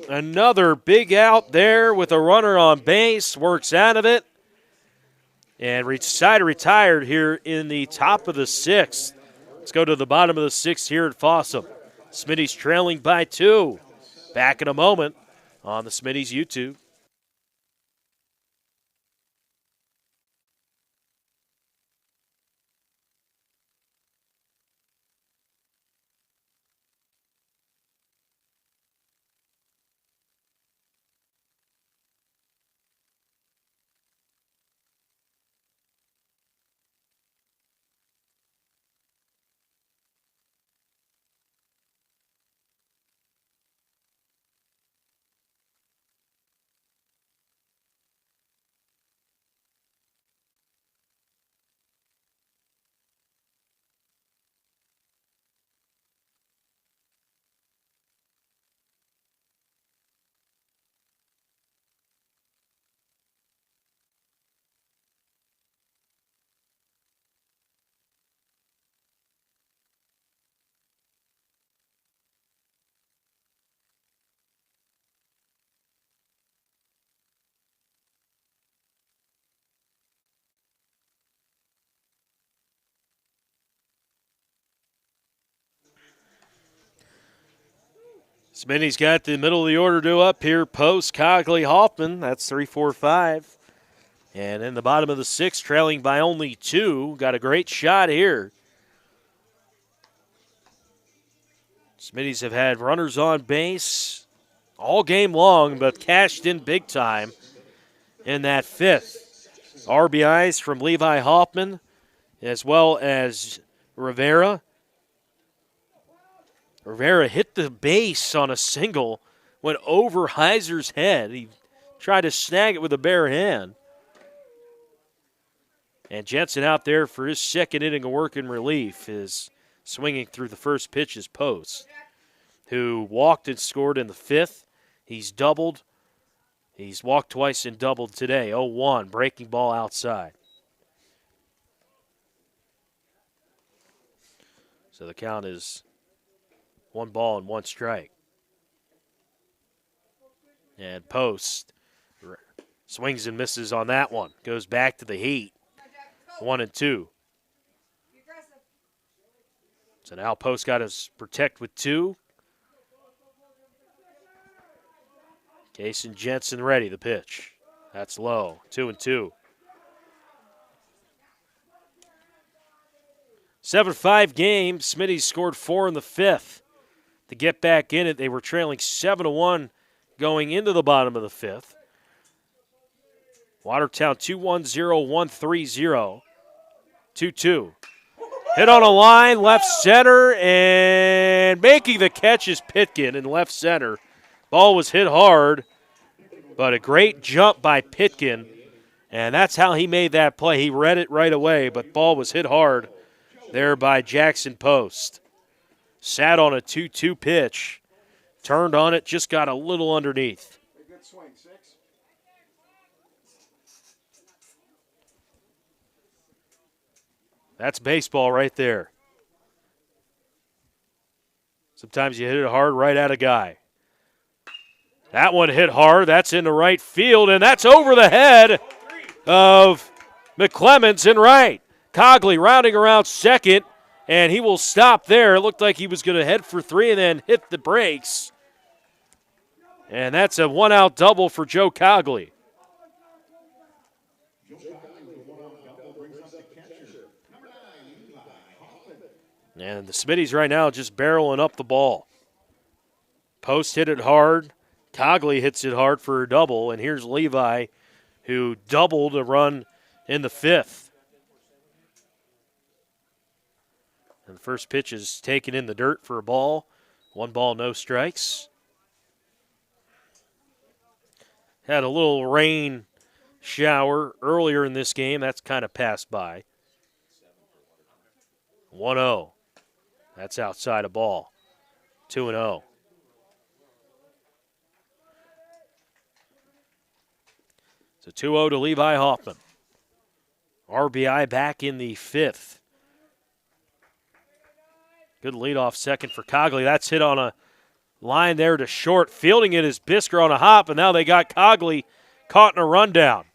Another big out there with a runner on base. Works out of it. And side retired here in the top of the 6th. Let's go to the bottom of the 6th here at Fossum. Smitty's trailing by 2. Back in a moment on the Smitty's YouTube. Smitty's got the middle of the order due up here. Post, Cogley, Hoffman. That's 3, 4, 5. And in the bottom of the 6th, trailing by only 2. Got a great shot here. Smitties have had runners on base all game long, but cashed in big time in that 5th. RBIs from Levi Hoffman as well as Rivera. Rivera hit the base on a single, went over Heiser's head. He tried to snag it with a bare hand. And Jensen out there for his second inning of work in relief is swinging through the first pitch is Post, who walked and scored in the 5th. He's doubled. He's walked twice and doubled today. 0-1, breaking ball outside. So the count is 1 ball and 1 strike. And Post swings and misses on that one. Goes back to the heat. 1-2. So now Post got his protect with 2. Kason Jensen ready, the pitch. That's low, 2-2. 7-5 game. Smitty scored 4 in the 5th. To get back in it, they were trailing 7-1 going into the bottom of the 5th. Watertown 2-1-0, 1-3-0, 2-2. Hit on a line, left center, and making the catch is Pitkin in left center. Ball was hit hard, but a great jump by Pitkin, and that's how he made that play. He read it right away, but ball was hit hard there by Jackson Post. Sat on a 2-2 pitch, turned on it, just got a little underneath. Good swing, 6. That's baseball right there. Sometimes you hit it hard right at a guy. That one hit hard. That's in the right field, and that's over the head of McClemens in right. Cogley rounding around second, and he will stop there. It looked like he was going to head for 3 and then hit the brakes. And that's a one-out double for Joe Cogley. And the Smitties right now just barreling up the ball. Post hit it hard. Cogley hits it hard for a double. And here's Levi, who doubled a run in the 5th. And the first pitch is taken in the dirt for a ball. 1 ball, no strikes. Had a little rain shower earlier in this game. That's kind of passed by. 1-0. That's outside a ball. 2-0. So 2-0 to Levi Hoffman. RBI back in the 5th. Good leadoff second for Cogley. That's hit on a line there to short. Fielding it is Bisker on a hop, and now they got Cogley caught in a rundown.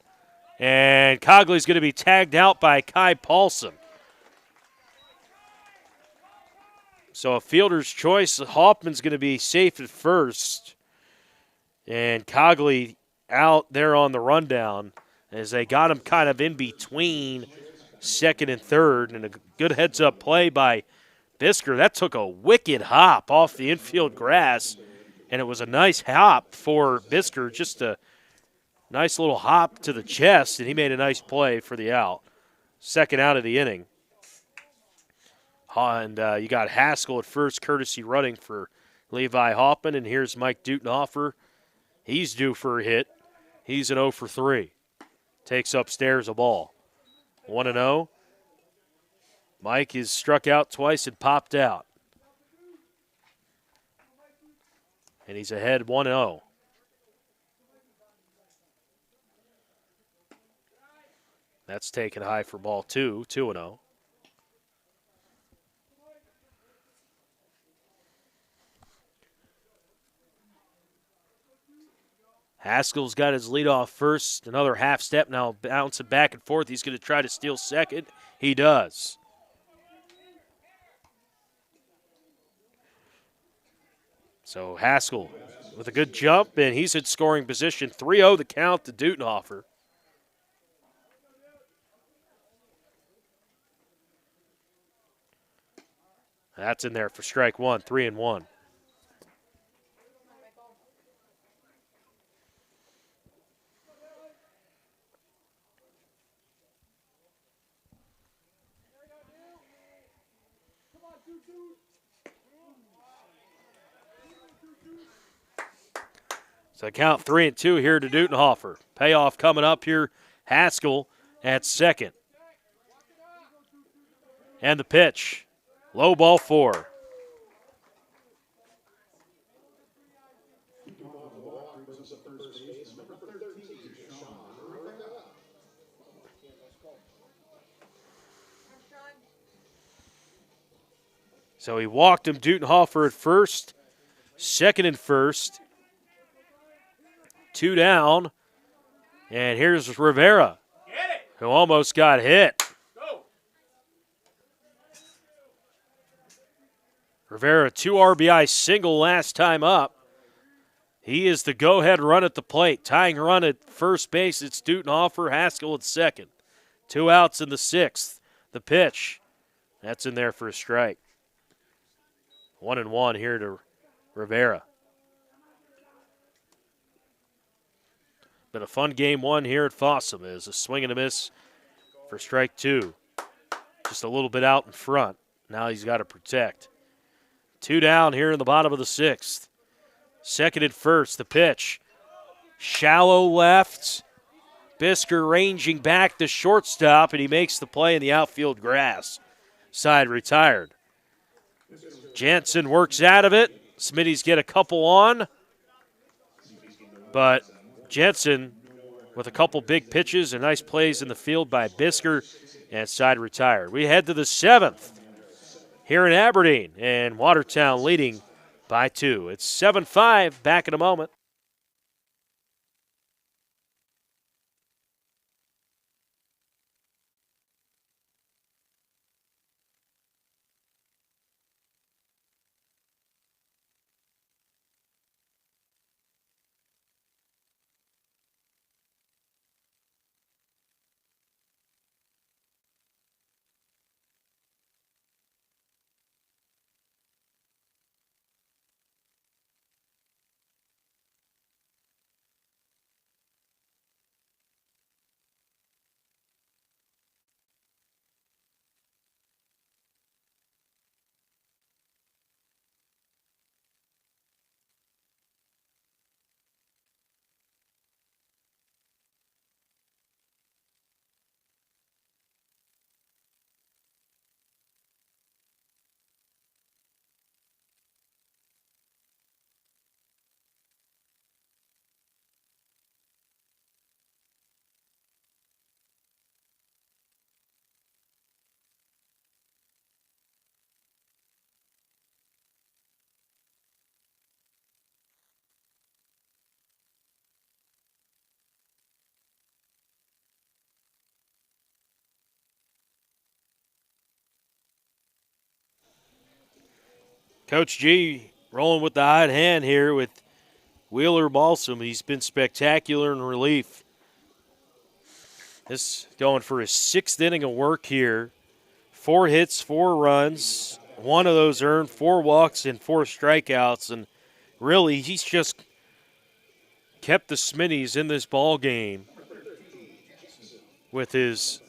And Cogley's going to be tagged out by Kai Paulson. So a fielder's choice. Hoffman's going to be safe at first. And Cogley out there on the rundown as they got him kind of in between second and third. And a good heads-up play by Bisker. That took a wicked hop off the infield grass. And it was a nice hop for Bisker. Just a nice little hop to the chest. And he made a nice play for the out. Second out of the inning. And you got Haskell at first, courtesy running for Levi Hoffman. And here's Mike Dutenhofer. He's due for a hit. He's an 0 for 3. Takes upstairs a ball. 1-0. Mike is struck out twice and popped out. And he's ahead 1-0. That's taken high for ball 2, 2-0. Haskell's got his lead off first. Another half step now, bouncing back and forth. He's going to try to steal second. He does. So Haskell with a good jump, and he's in scoring position. 3-0 the count to Dutenhofer. That's in there for strike 1, 3-1. So count 3-2 here to Dutenhofer. Payoff coming up here. Haskell at second. And the pitch. Low ball 4. So he walked him, Dutenhofer at first. Second and first. 2 down. And here's Rivera, who almost got hit. Rivera, 2 RBI single last time up. He is the go-ahead run at the plate. Tying run at first base, it's Dutenhofer, Haskell at second. 2 outs in the 6th. The pitch, that's in there for a strike. 1-1 here to Rivera. Been a fun game 1 here at Fossum. Is a swing and a miss for strike 2. Just a little bit out in front. Now he's got to protect. 2 down here in the bottom of the 6th. Second and first, the pitch. Shallow left. Bisker ranging back to shortstop, and he makes the play in the outfield grass. Side retired. Jansen works out of it. Smitties get a couple on. But Jansen with a couple big pitches and nice plays in the field by Bisker, and side retired. We head to the 7th here in Aberdeen, and Watertown leading by 2. It's 7-5, back in a moment. Coach G rolling with the hot hand here with Wheeler Balsam. He's been spectacular in relief. This going for his 6th inning of work here. 4 hits, 4 runs. 1 of those earned, 4 walks, and 4 strikeouts. And really, he's just kept the Smitties in this ball game with his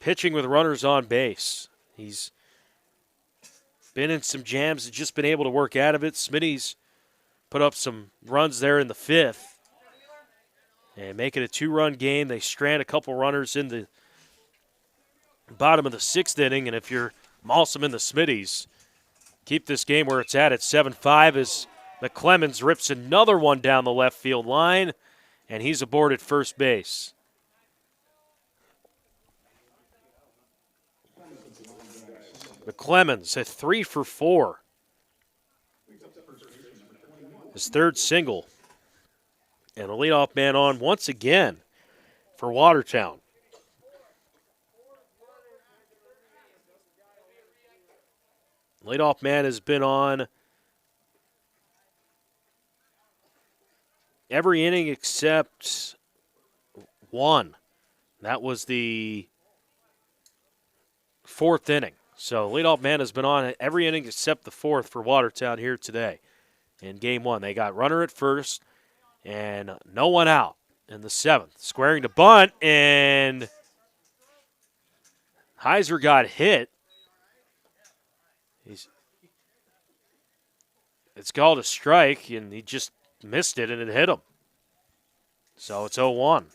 pitching with runners on base. He's been in some jams and just been able to work out of it. Smitties put up some runs there in the 5th and make it a 2-run game. They strand a couple runners in the bottom of the 6th inning, and if you're Malsum in the Smitties, keep this game where it's at 7-5 as McClemens rips another one down the left field line, and he's aboard at first base. McClemens at 3 for 4. His 3rd single. And a leadoff man on once again for Watertown. Leadoff man has been on every inning except 1. That was the 4th inning. So leadoff man has been on every inning except the 4th for Watertown here today. In game 1, they got runner at first and no one out in the 7th. Squaring to bunt, and Heiser got hit. It's called a strike, and he just missed it, and it hit him. So it's 0-1.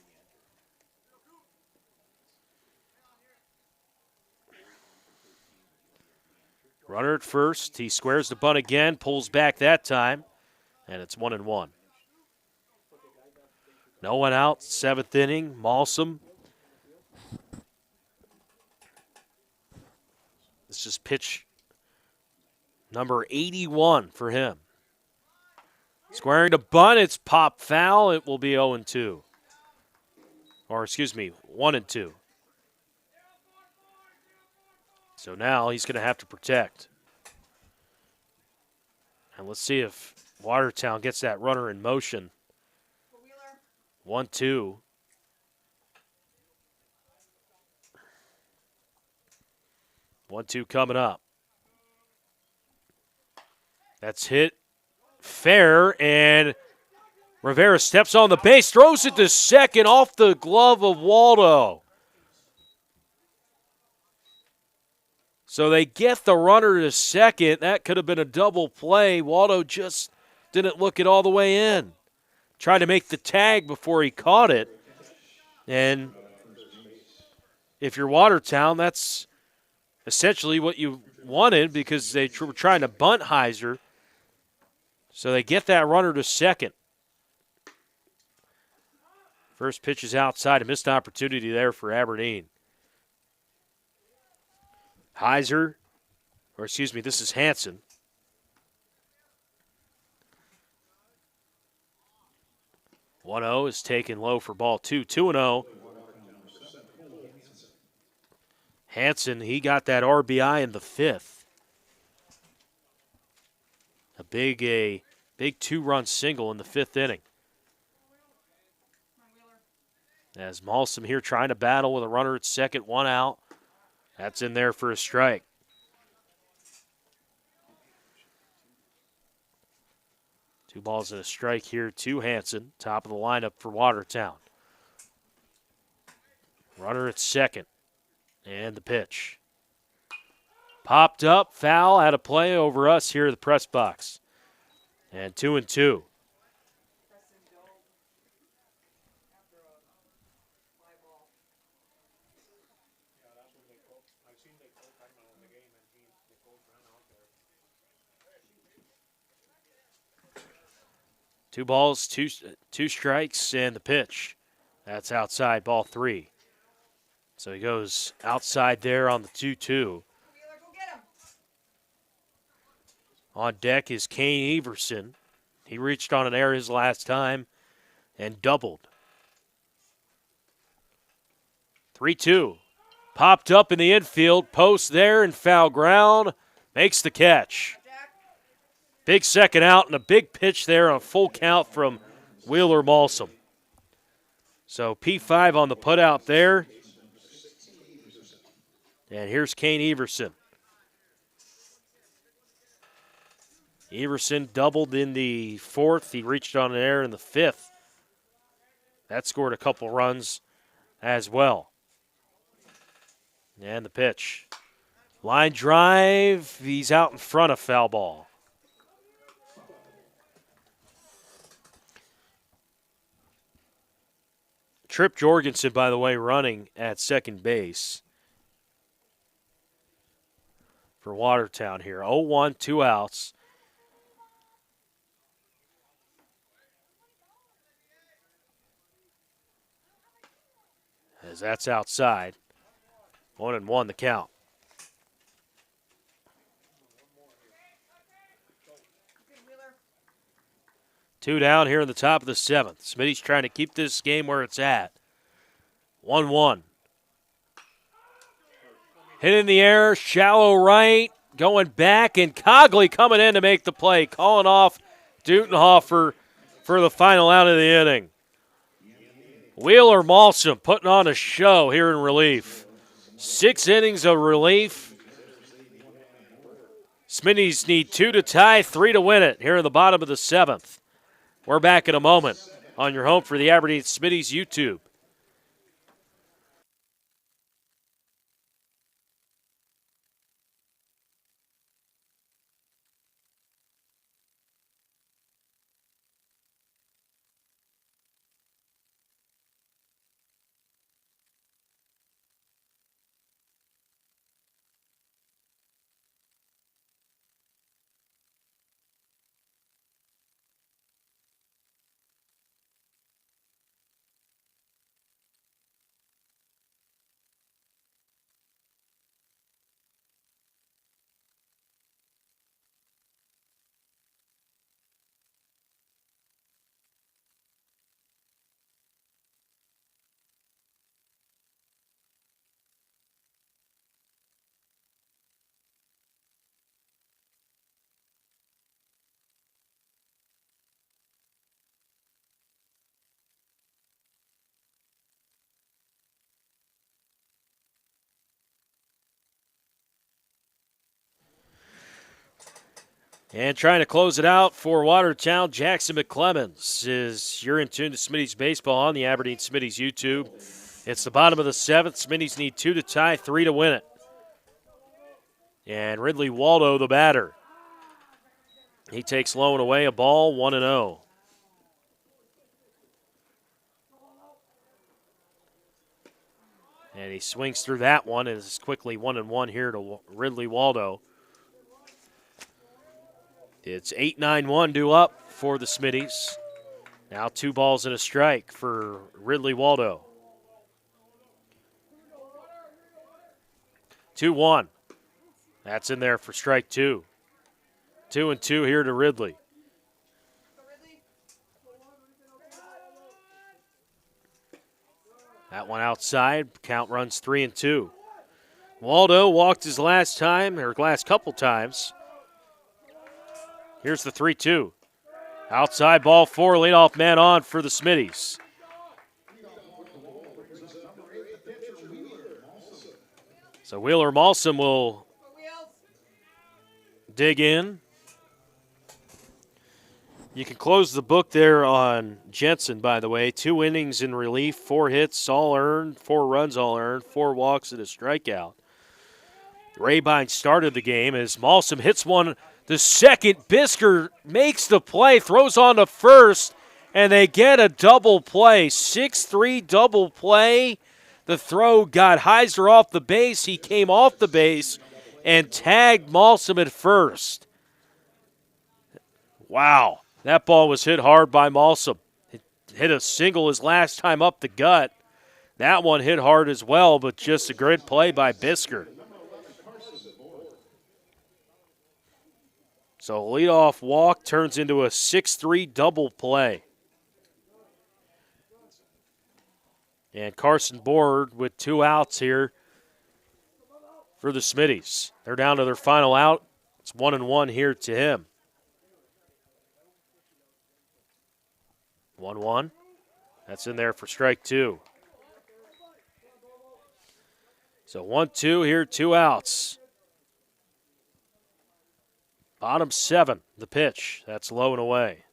Runner at first. He squares the bunt again, pulls back that time, and it's 1-1. No one out, 7th inning. Malsum. This is pitch number 81 for him. Squaring to bunt, it's pop foul. It will be 0-2. Or, excuse me, 1-2. So now he's going to have to protect. And let's see if Watertown gets that runner in motion. 1-2. One, two coming up. That's hit fair, and Rivera steps on the base, throws it to second off the glove of Waldo. So they get the runner to second. That could have been a double play. Waldo just didn't look it all the way in. Tried to make the tag before he caught it. And if you're Watertown, that's essentially what you wanted because they were trying to bunt Heiser. So they get that runner to second. First pitch is outside. A missed opportunity there for Aberdeen. Heiser, or excuse me, this is Hansen. One-0 is taken low for ball two. 2-0. Hansen, he got that RBI in the fifth. A big two-run single in the fifth inning. As Malsom here trying to battle with a runner at second, one out. That's in there for a strike. Two balls and a strike here to Hansen, top of the lineup for Watertown. Runner at second, and the pitch. Popped up, foul, had a play over us here at the press box. And 2-2. Two balls, two strikes, and the pitch. That's outside, ball three. So he goes outside there on the 2-2. On deck is Kane Everson. He reached on an error his last time and doubled. 3-2. Popped up in the infield, post there and foul ground. Makes the catch. Big second out and a big pitch there on a full count from Wheeler Malsom. So P5 on the putout there. And here's Kane Everson. Everson doubled in the fourth. He reached on an error in the fifth. That scored a couple runs as well. And the pitch. Line drive. He's out in front of foul ball. Trip Jorgensen, by the way, running at second base for Watertown here. 0-1, 2 outs. As that's outside. 1-1 the count. Two down here in the top of the seventh. Smitty's trying to keep this game where it's at. 1-1. Hit in the air, shallow right, going back, and Cogley coming in to make the play, calling off Dutenhofer for the final out of the inning. Wheeler Malsom putting on a show here in relief. 6 innings of relief. Smitties need 2 to tie, 3 to win it here in the bottom of the seventh. We're back in a moment on your home for the Aberdeen Smitties YouTube. And trying to close it out for Watertown, Jackson McClemens. You're in tune to Smitty's Baseball on the Aberdeen Smitties YouTube. It's the bottom of the seventh. Smitties need 2 to tie, 3 to win it. And Ridley Waldo, the batter. He takes low and away, a ball, 1-0. And he swings through that one and is quickly 1-1 here to Ridley Waldo. It's 8-9-1 due up for the Smitties. Now 2 balls and a strike for Ridley Waldo. 2-1. That's in there for strike 2. 2-2 here to Ridley. That one outside. Count runs 3-2. Waldo walked his last couple times. Here's the 3-2. Outside ball 4, leadoff man on for the Smitties. So Wheeler Malsom will dig in. You can close the book there on Jensen, by the way. 2 innings in relief, 4 hits all earned, 4 runs all earned, 4 walks and a strikeout. Rabine started the game as Malsom hits one to second. Bisker makes the play, throws on to first, and they get a double play. 6-3 double play. The throw got Heiser off the base. He came off the base and tagged Malsom at first. Wow. That ball was hit hard by Malsom. It hit a single his last time up the gut. That one hit hard as well, but just a great play by Bisker. So leadoff walk turns into a 6-3 double play. And Carson Board with 2 outs here for the Smitties. They're down to their final out. It's 1-1 here to him. 1-1. That's in there for strike 2. So 1-2 here, 2 outs. Bottom 7, the pitch. That's low and away.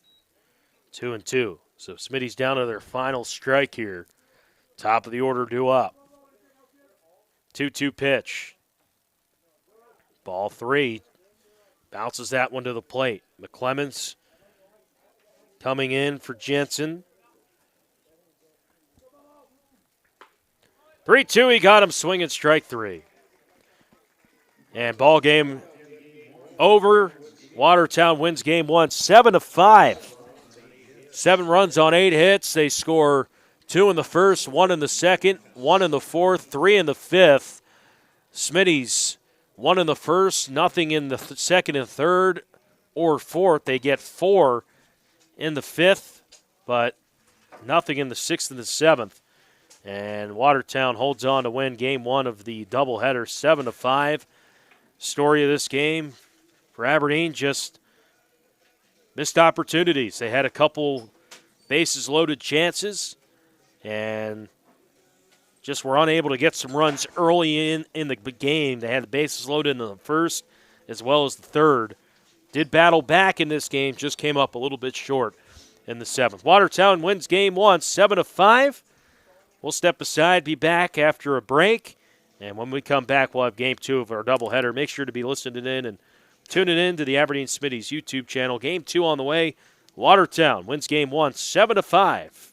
2-2. So Smitty's down to their final strike here. Top of the order due up. 2-2 pitch. Ball 3. Bounces that one to the plate. McClemens coming in for Jensen. 3-2, he got him swinging strike 3. And ball game over. Watertown wins game 1, 7-5. 7 runs on 8 hits. They score 2 in the first, 1 in the second, 1 in the fourth, 3 in the fifth. Smitties, 1 in the first, nothing in the second and third or fourth. They get 4 in the fifth, but nothing in the sixth and the seventh. And Watertown holds on to win game 1 of the doubleheader, 7-5. Story of this game for Aberdeen, just missed opportunities. They had a couple bases loaded chances and just were unable to get some runs early in the game. They had the bases loaded in the first as well as the third. Did battle back in this game, just came up a little bit short in the seventh. Watertown wins game 1, 7-5. We'll step aside, be back after a break. And when we come back, we'll have game 2 of our doubleheader. Make sure to be listening in and tuning in to the Aberdeen Smitties YouTube channel. Game 2 on the way. Watertown wins game 1, 7-5.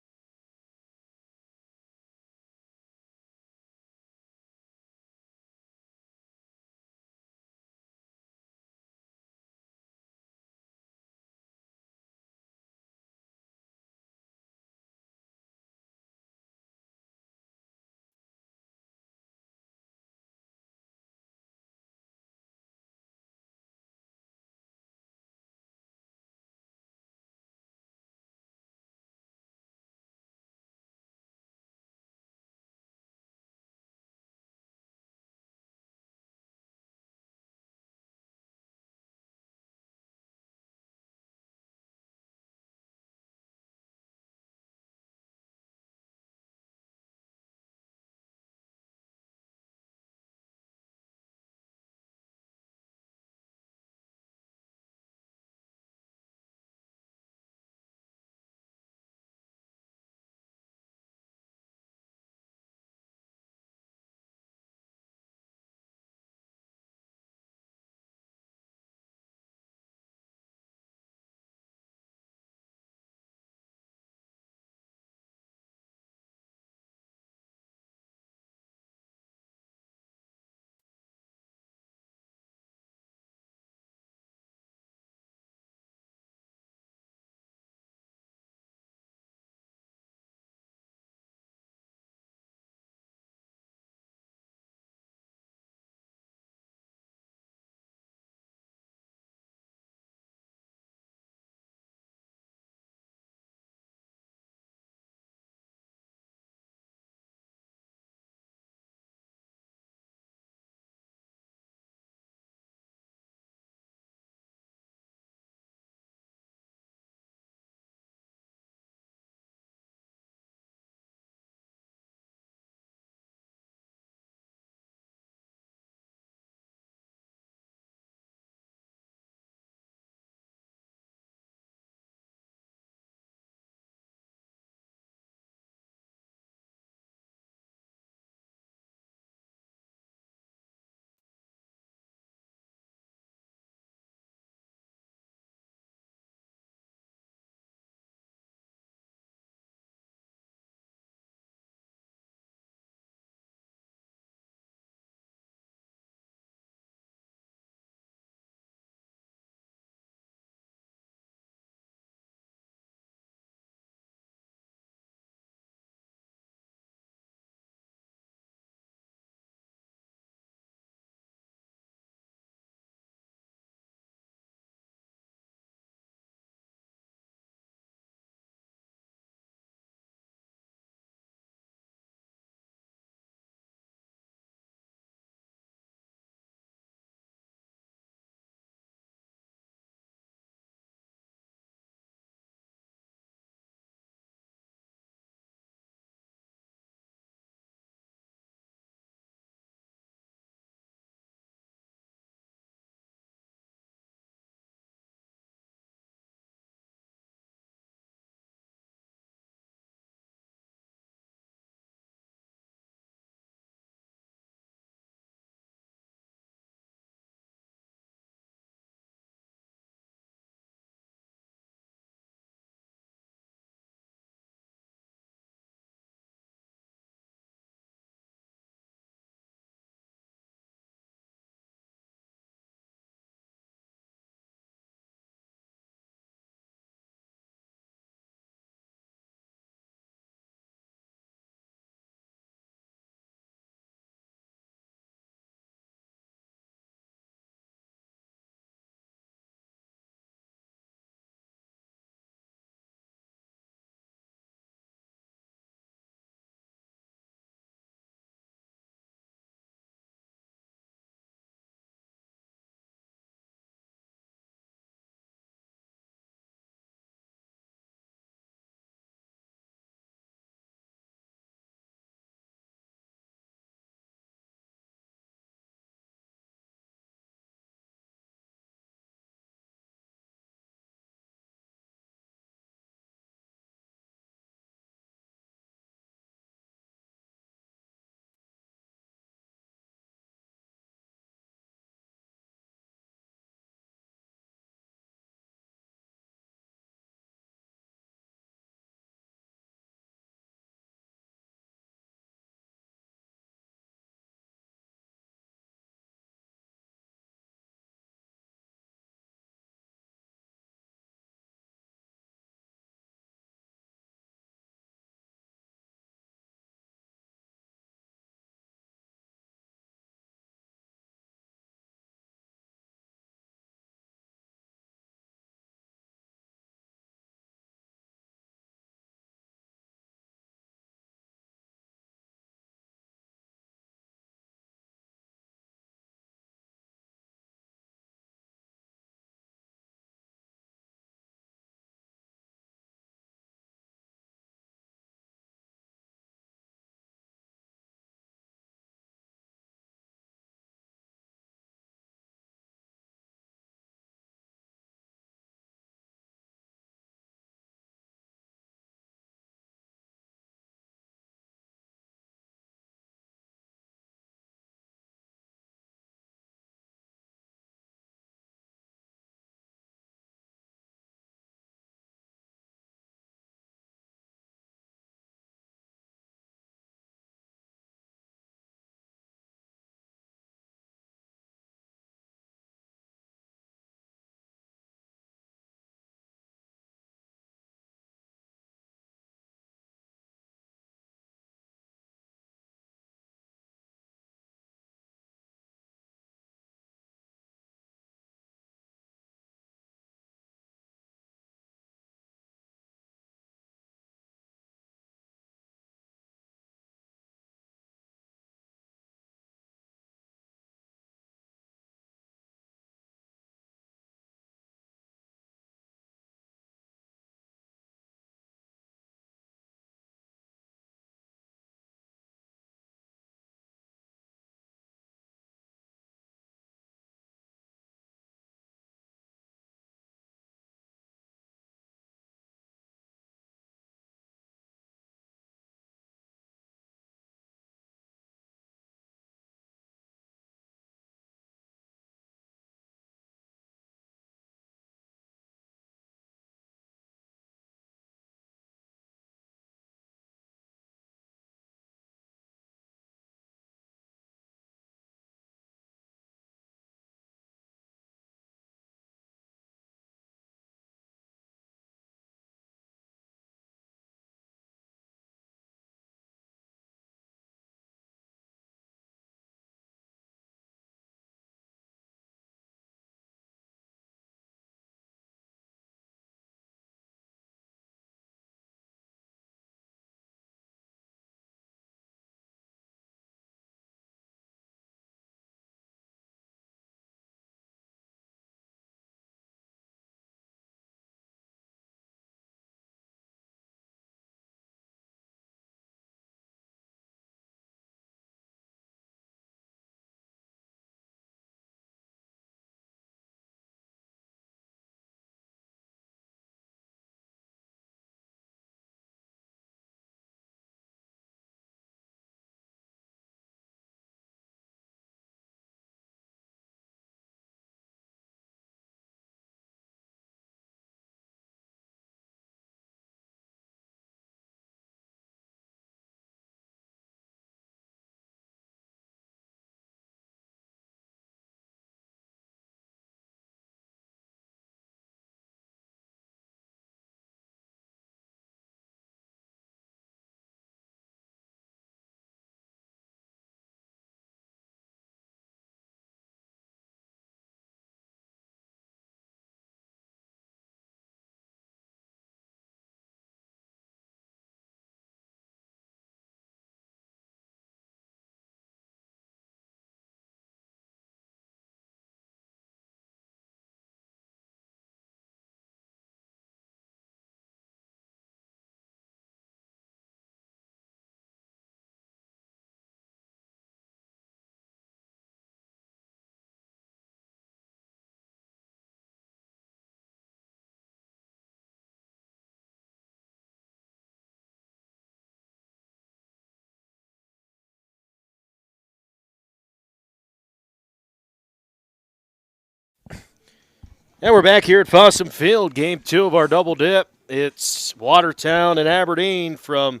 And we're back here at Fossum Field, game 2 of our double dip. It's Watertown and Aberdeen from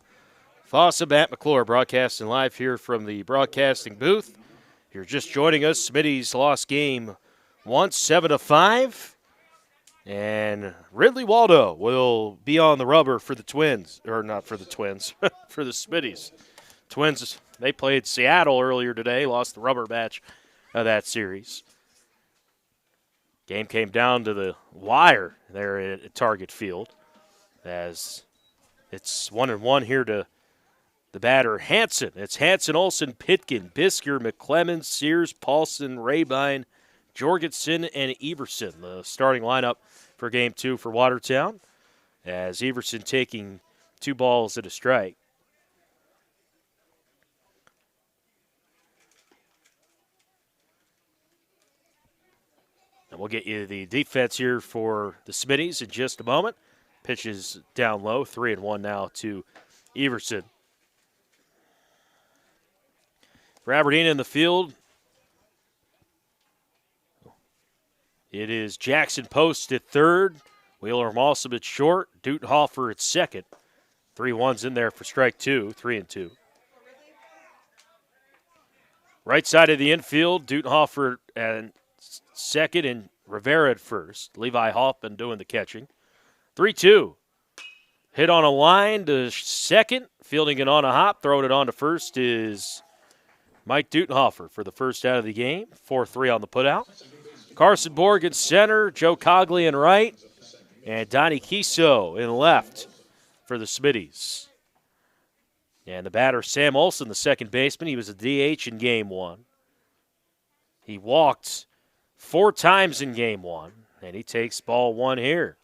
Fossum at McClure, broadcasting live here from the broadcasting booth. If you're just joining us, Smitties lost game 1, 7-5. And Ridley Waldo will be on the rubber for the Twins, or not for the Twins, for the Smitties. Twins, they played Seattle earlier today, lost the rubber match of that series. Game came down to the wire there at Target Field, as it's 1-1 here to the batter Hansen. It's Hansen, Olsen, Pitkin, Bisker, McClemens, Sears, Paulson, Rabine, Jorgensen, and Everson. The starting lineup for Game 2 for Watertown, as Everson taking 2 balls and a strike. And we'll get you the defense here for the Smitties in just a moment. Pitch is down low, 3-1 now to Everson. For Aberdeen in the field, it is Jackson Post at third, Wheeler Malsum at short, Dutenhofer at second. 3-1's in there for strike 2, 3-2. Right side of the infield, Dutenhofer and second and Rivera at first. Levi Hoffman doing the catching. 3-2. Hit on a line to second. Fielding it on a hop. Throwing it on to first is Mike Dutenhofer for the first out of the game. 4-3 on the putout. Carson Borg in center. Joe Cogley in right. And Donnie Kiso in left for the Smitties. And the batter, Sam Olsen, the second baseman. He was a DH in Game 1. He walked 4 times in Game 1, and he takes ball 1 here.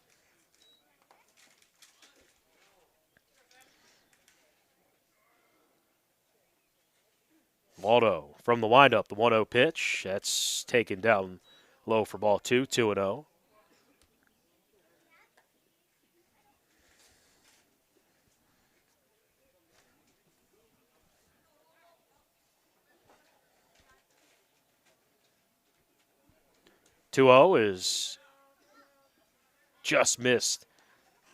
Waldo from the windup, the 1-0 pitch. That's taken down low for ball 2, 2-0. Is just missed.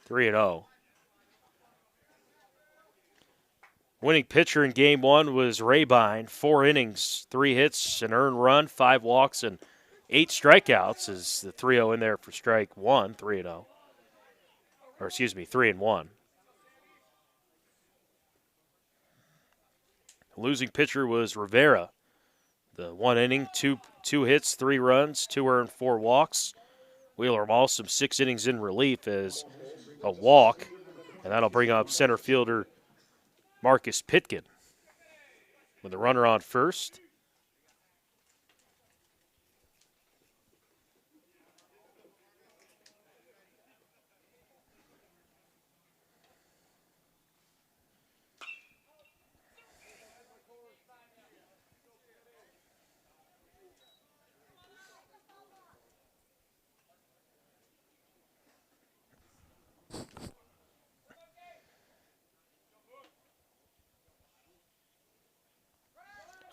3-0. Winning pitcher in Game 1 was Rabine. 4 innings, 3 hits, an earned run, 5 walks, and 8 strikeouts. Is the 3-0 in there for strike 1, 3-0. Or excuse me, 3-1. Losing pitcher was Rivera. The 1 inning, two hits, 3 runs, 2 earned, 4 walks. Wheeler Malsum 6 innings in relief as a walk, and that'll bring up center fielder Marcus Pitkin with the runner on first.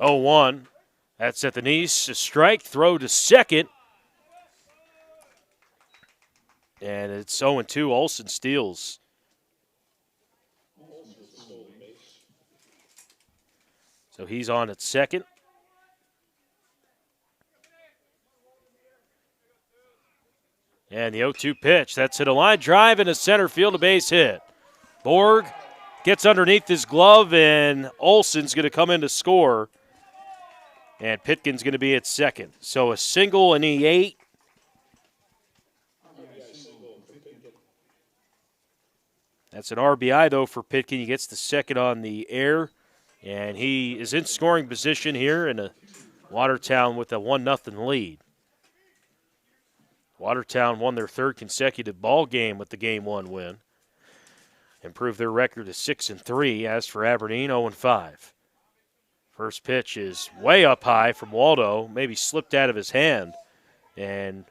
Oh, 1. That's at the knees. A strike. Throw to second. And it's 0-2. Olsen steals. So he's on at second. And the 0-2 pitch. That's hit a line drive and a center field, a base hit. Borg gets underneath his glove, and Olsen's going to come in to score. And Pitkin's going to be at second. So a single and E8. That's an RBI, though, for Pitkin. He gets the second on the air. And he is in scoring position here in Watertown with a 1-0 lead. Watertown won their 3rd consecutive ball game with the Game 1 win. Improved their record to 6-3. As for Aberdeen, 0-5. First pitch is way up high from Waldo, maybe slipped out of his hand. And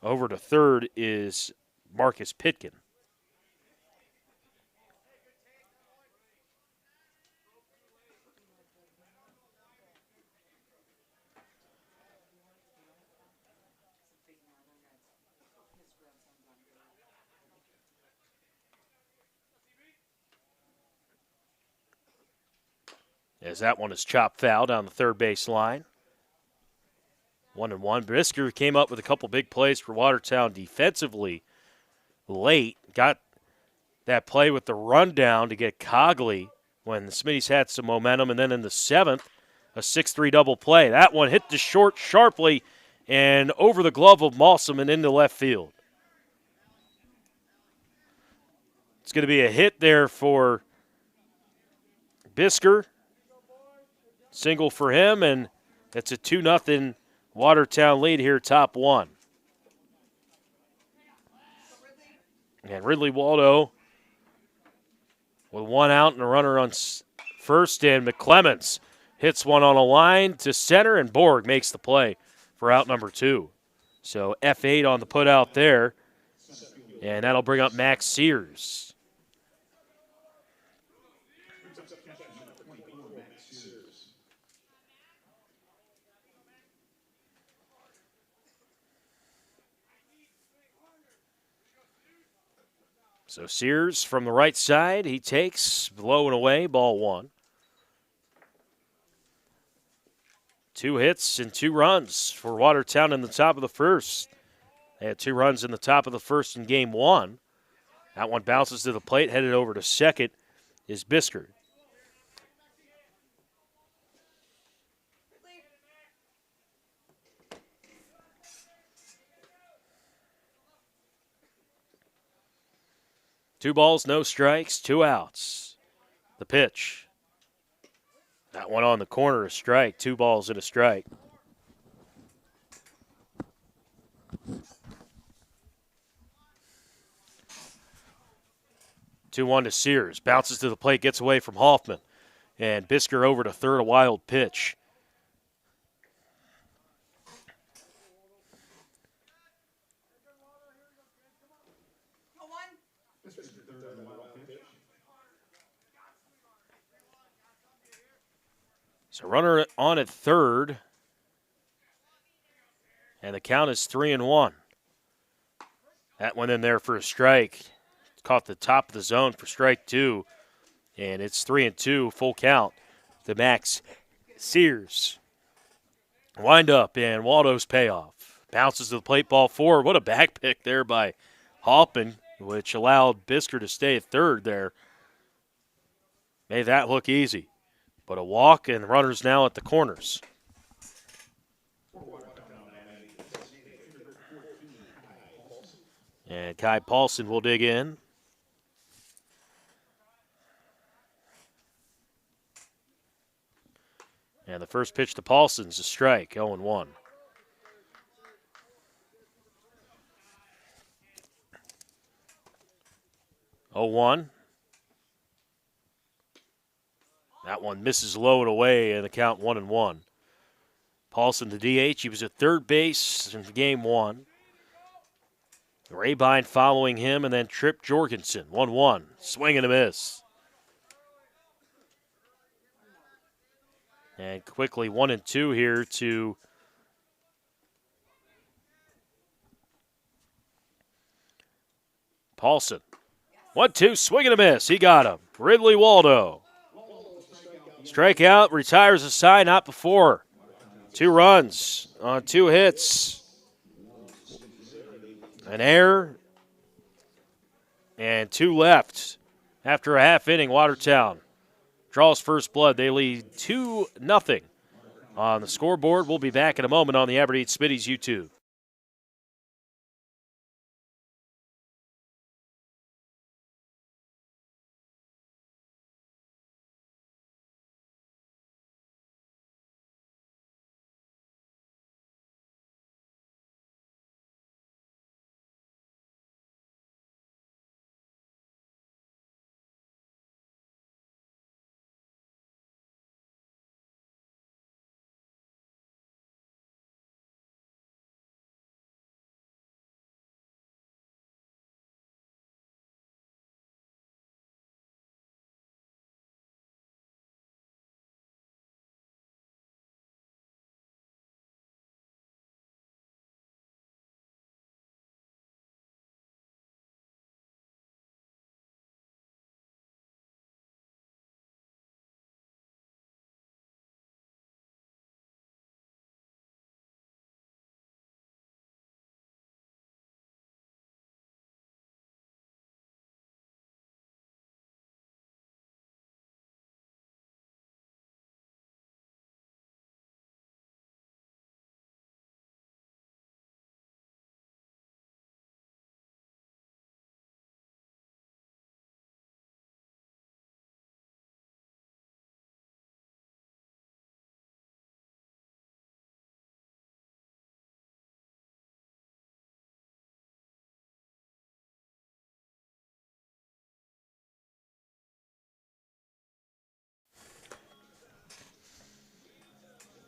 over to third is Marcus Pitkin. as that one is chopped foul down the third base line. 1-1. Brisker came up with a couple big plays for Watertown defensively late. Got that play with the rundown to get Cogley when the Smitties had some momentum. And then in the seventh, a 6-3 double play. That one hit the short sharply and over the glove of Malsom and into left field. It's going to be a hit there for Bisker. Single for him, and it's a 2-0 Watertown lead here, top one. And Ridley Waldo with one out and a runner on first, and McClemens hits one on a line to center, and Borg makes the play for out number 2. So F8 on the put out there, and that'll bring up Max Sears. So Sears from the right side, he takes low and away, ball 1. 2 hits and 2 runs for Watertown in the top of the first. They had 2 runs in the top of the first in game 1. That one bounces to the plate, headed over to second is Bisker. Two balls, no strikes, 2 outs. The pitch. That one on the corner, a strike. 2 balls and a strike. Two one to Sears. Bounces to the plate, gets away from Hoffman. And Bisker over to third, a wild pitch. So runner on at third. And the count is 3-1. That went in there for a strike. Caught the top of the zone for strike 2. And it's 3-2, full count to Max Sears. Wind up and Waldo's payoff. Bounces to the plate, ball 4. What a back pick there by Hoffman, which allowed Bisker to stay at third there. Made that look easy. But a walk, and runners now at the corners. And Kai Paulson will dig in. And the first pitch to Paulson's a strike, 0-1. That one misses low and away, and the count 1-1. Paulson, the DH, he was at third base in game 1. Rabine following him, and then Tripp Jorgensen, 1-1. Swing and a miss. And quickly 1-2 here to Paulson. 1-2, swing and a miss. He got him. Ridley Waldo. Strikeout, retires the side, not before. 2 runs on 2 hits. An error and 2 left. After a half inning, Watertown draws first blood. They lead 2-0 on the scoreboard. We'll be back in a moment on the Aberdeen Smitties YouTube.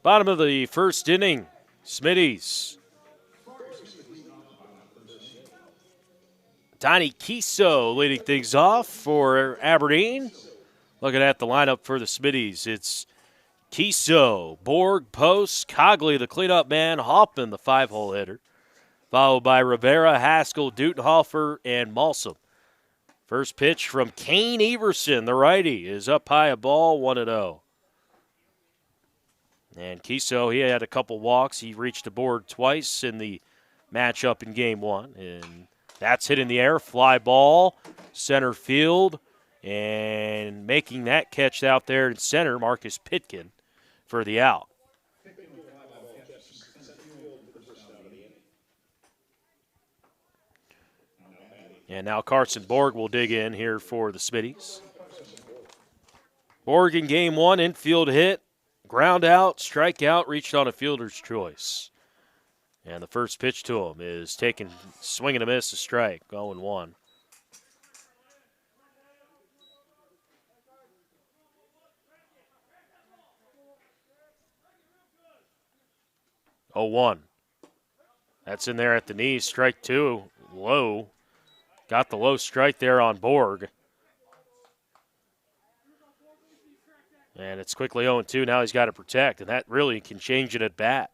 Bottom of the first inning, Smitties. Donnie Kiso leading things off for Aberdeen. Looking at the lineup for the Smitties, it's Kiso, Borg, Post, Cogley, the cleanup man, Hoffman, the 5-hole hitter, followed by Rivera, Haskell, Dutenhofer, and Malsum. First pitch from Kane Everson, the righty, is up high, a ball, 1-0. And Kiso, he had a couple walks. He reached the board twice in the matchup in game one. And that's hit in the air, fly ball, center field. And making that catch out there in center, Marcus Pitkin for the out. And now Carson Borg will dig in here for the Smitties. Borg in game one, infield hit, ground out, strikeout, reached on a fielder's choice. And the first pitch to him is taken, swing and a miss, a strike, 0-1. Oh, 1. That's in there at the knees. Strike two, low. Got the low strike there on Borg. And it's quickly 0-2. Now he's got to protect, and that really can change it at bat.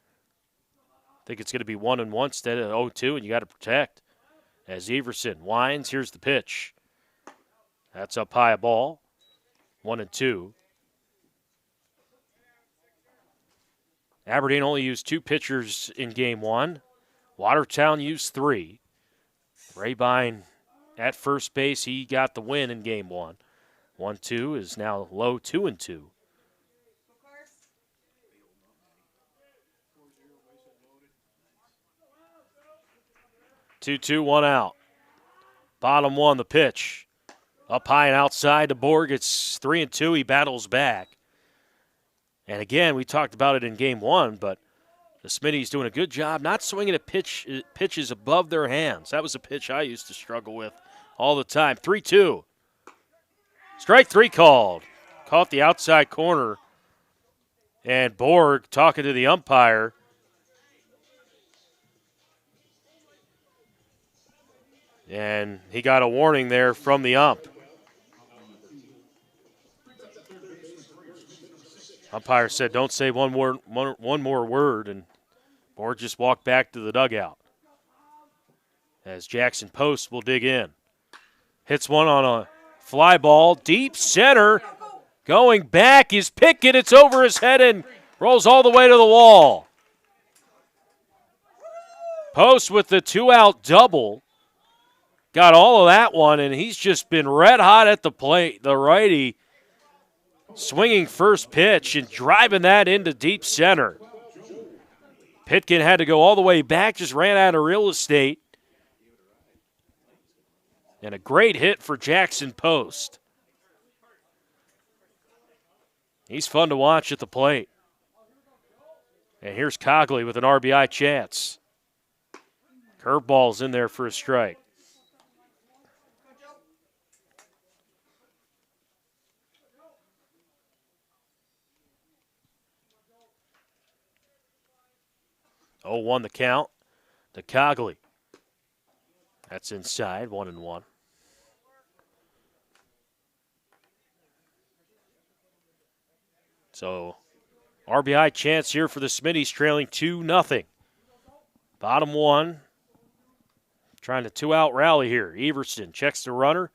I think it's going to be 1-1 instead of 0-2, and you got to protect. As Everson winds, here's the pitch. That's up high, a ball. 1-2. Aberdeen only used 2 pitchers in game one. Watertown used 3. Rabine at first base, he got the win in game one. 1-2 is now low, 2-2. Two, 1 out. Bottom one, the pitch. Up high and outside to Borg. It's 3-2. He battles back. And again, we talked about it in game one, but the Smitties doing a good job not swinging at pitches above their hands. That was a pitch I used to struggle with all the time. 3-2. Strike 3 called. Caught the outside corner. And Borg talking to the umpire. And he got a warning there from the ump. Umpire said, don't say one more word, and Borg just walked back to the dugout. As Jackson Post will dig in. Hits one on a fly ball, deep center. Going back is Pickett. It's over his head and rolls all the way to the wall. Post with the 2-out double. Got all of that one, and he's just been red hot at the plate. The righty swinging first pitch and driving that into deep center. Pitkin had to go all the way back, just ran out of real estate. And a great hit for Jackson Post. He's fun to watch at the plate. And here's Cogley with an RBI chance. Curveball's in there for a strike. Oh, 1 the count to Cogley. That's inside, 1-1. So, RBI chance here for the Smitties, trailing 2-0. Bottom one. Trying to 2-out rally here. Everson checks the runner,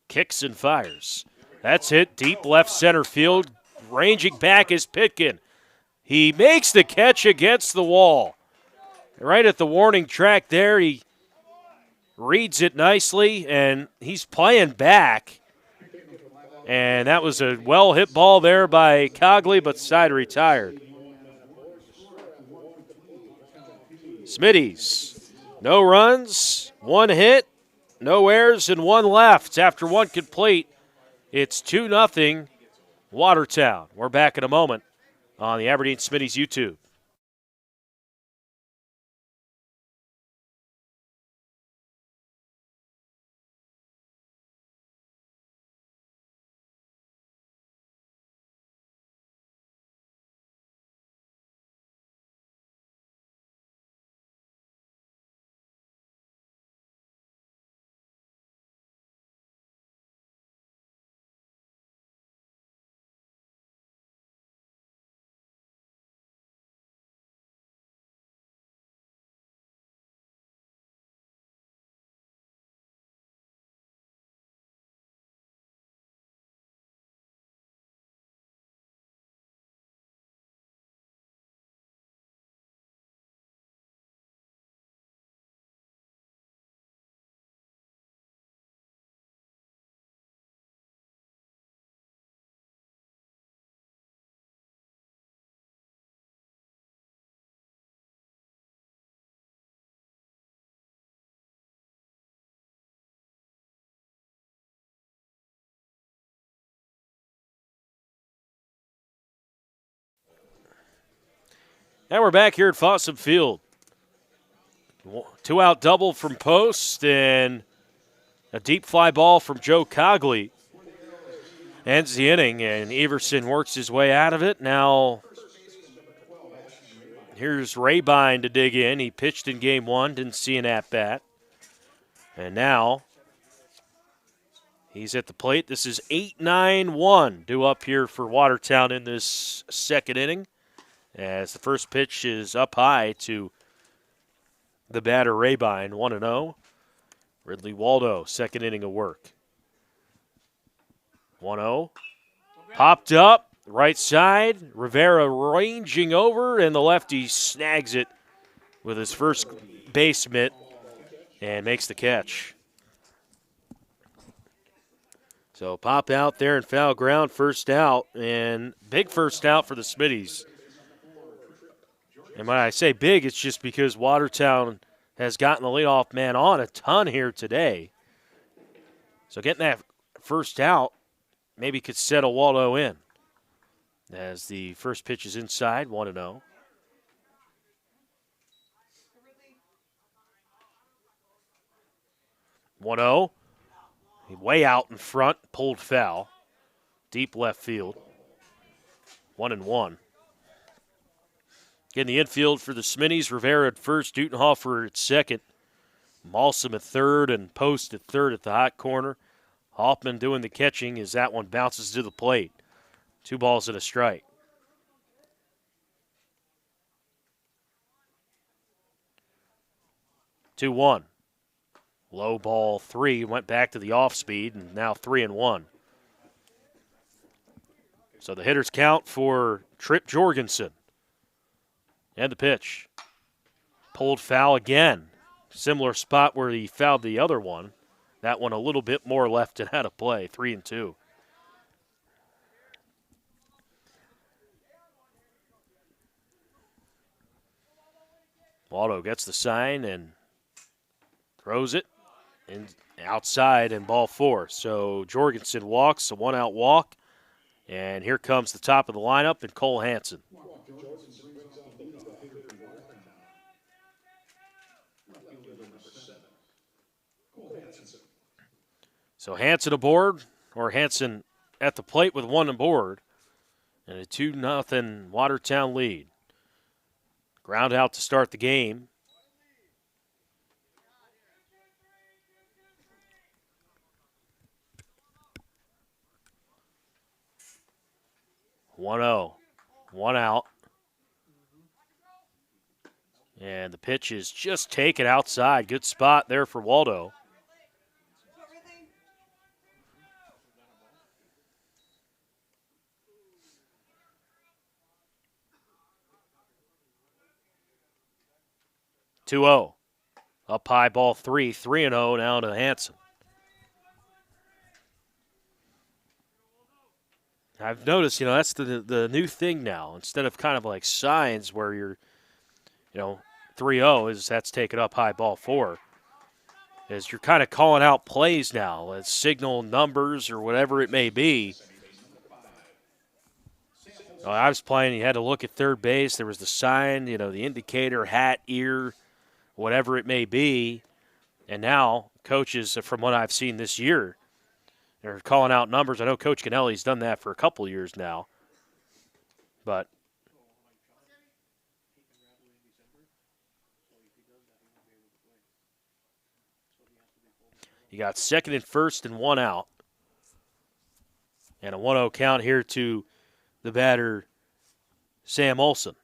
kicks and fires. That's hit deep left center field. Ranging back is Pitkin. He makes the catch against the wall. Right at the warning track there, he reads it nicely, and he's playing back. And that was a well-hit ball there by Cogley, but side retired. Smitties, no runs, 1 hit, no errors, and 1 left. After 1 complete, it's 2-0 Watertown. We're back in a moment on the Aberdeen Smitties YouTube. And we're back here at Fossum Field. 2-out double from Post and a deep fly ball from Joe Cogley ends the inning, and Everson works his way out of it. Now here's Rabine to dig in. He pitched in game one, didn't see an at-bat. And now he's at the plate. This is 8-9-1 due up here for Watertown in this second inning, as the first pitch is up high to the batter Rabine, 1-0. Ridley Waldo, second inning of work. 1-0. Popped up, right side. Rivera ranging over, and the lefty snags it with his first base mitt and makes the catch. So pop out there and foul ground, first out, and big first out for the Smitties. And when I say big, it's just because Watertown has gotten the leadoff man on a ton here today. So getting that first out maybe could settle Waldo in. As the first pitch is inside, 1-0. Way out in front, pulled foul. Deep left field. 1-1. In the infield for the Smitties, Rivera at first, Dutenhofer at second, Malsum at third, and Post at third at the hot corner. Hoffman doing the catching as that one bounces to the plate. 2 balls and a strike. Two one. Low ball 3, went back to the off speed, and now 3-1. So the hitters count for Trip Jorgensen. And the pitch. Pulled foul again. Similar spot where he fouled the other one. That one a little bit more left and out of play. 3-2. Waldo gets the sign and throws it and outside and ball 4. So Jorgensen walks, a 1-out walk. And here comes the top of the lineup and Cole Hansen. So Hansen aboard, or Hansen at the plate with 1 aboard, and a 2-0 Watertown lead. Ground out to start the game. One out. And the pitch is just taken outside. Good spot there for Waldo. Two-0. Up high, ball 3. 3-0 now to Hansen. I've noticed, that's the new thing now. Instead of kind of like signs where you're, 3-0 is that's taken up high, ball 4. Is you're kind of calling out plays now. It's signal numbers or whatever it may be. I was playing, you had to look at third base. There was the sign, the indicator, hat, ear, whatever it may be. And now coaches, from what I've seen this year, they're calling out numbers. I know Coach Kennelly's done that for a couple of years now. But you got second and first and 1 out. And a 1-0 count here to the batter, Sam Olson.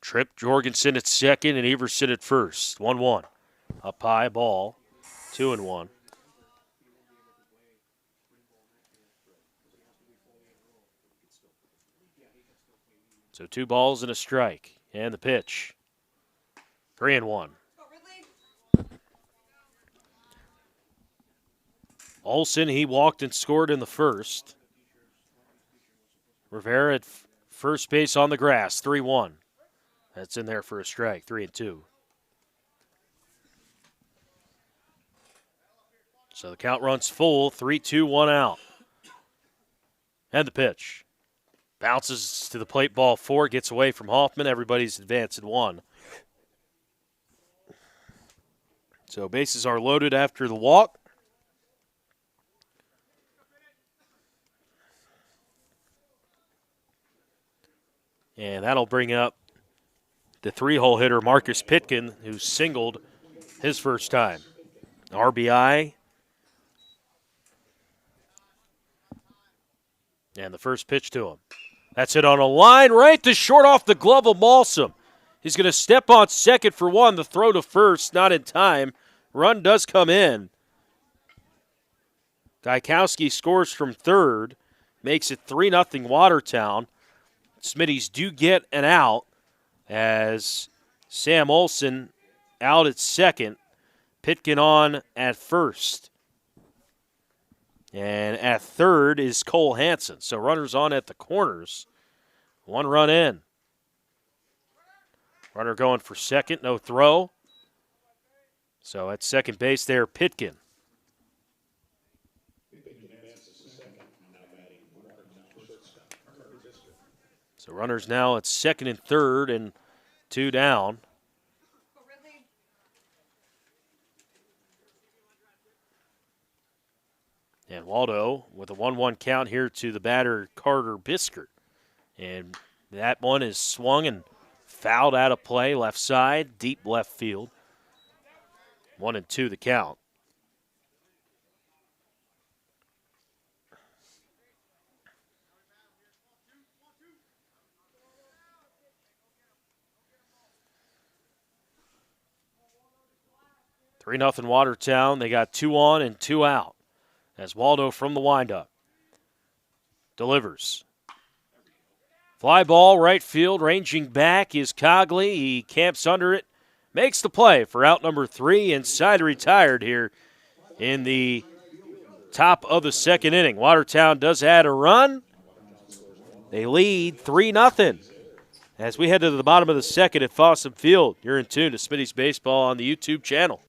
Trip Jorgensen at second and Everson at first. 1-1. Up high, ball 2-1. So 2 balls and a strike. And the pitch. 3-1. Olson, he walked and scored in the first. Rivera at first base on the grass, 3-1. That's in there for a strike, 3-2. So the count runs full, 3-2-1 out. And the pitch. Bounces to the plate, ball 4, gets away from Hoffman. Everybody's advanced at 1. So bases are loaded after the walk. And that'll bring up the 3-hole hitter, Marcus Pitkin, who singled his first time. RBI. And the first pitch to him. That's it on a line right to short off the glove of Malsum. He's going to step on second for 1. The throw to first, not in time. Run does come in. Dykowski scores from third. Makes it 3-0 Watertown. Smitties do get an out as Sam Olson out at second. Pitkin on at first. And at third is Cole Hansen. So runners on at the corners. 1 run in. Runner going for second, no throw. So at second base there, Pitkin. So runners now at second and third and 2 down. And Waldo with a 1-1 count here to the batter, Carter Biskert. And that one is swung and fouled out of play, left side, deep left field. 1-2 the count. Three 0 Watertown. They got 2 on and 2 out. As Waldo from the windup delivers. Fly ball, right field, ranging back is Cogley. He camps under it, makes the play for out number 3, inside retired here in the top of the second inning. Watertown does add a run. They lead 3-0. As we head to the bottom of the second at Fossum Field, you're in tune to Smitty's Baseball on the YouTube channel.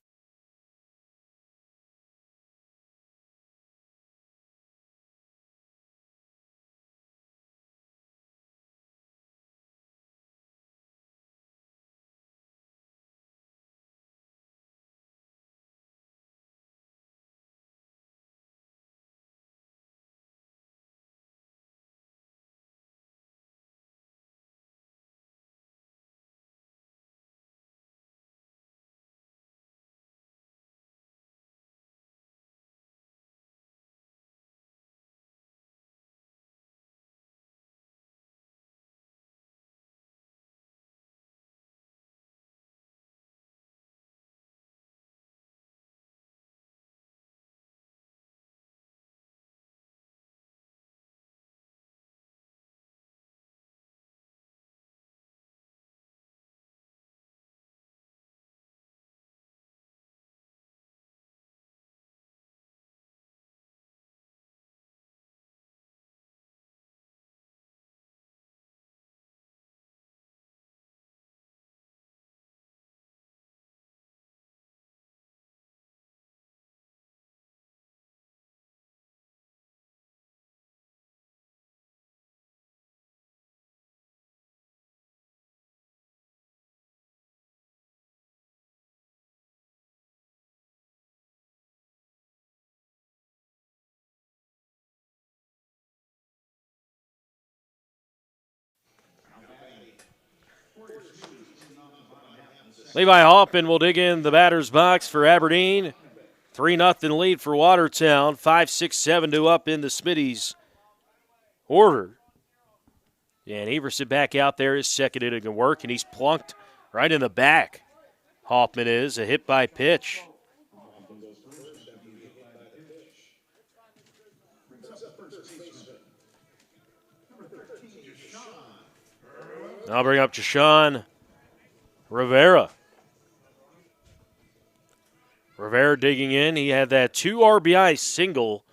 Levi Hoffman will dig in the batter's box for Aberdeen. 3-0 lead for Watertown. 5-6-7 up in the Smitties order. And Everson back out there, his second inning of work, and he's plunked right in the back. Hoffman is a hit by pitch. I'll bring up Jashawn Rivera. Rivera digging in. He had that 2 RBI single,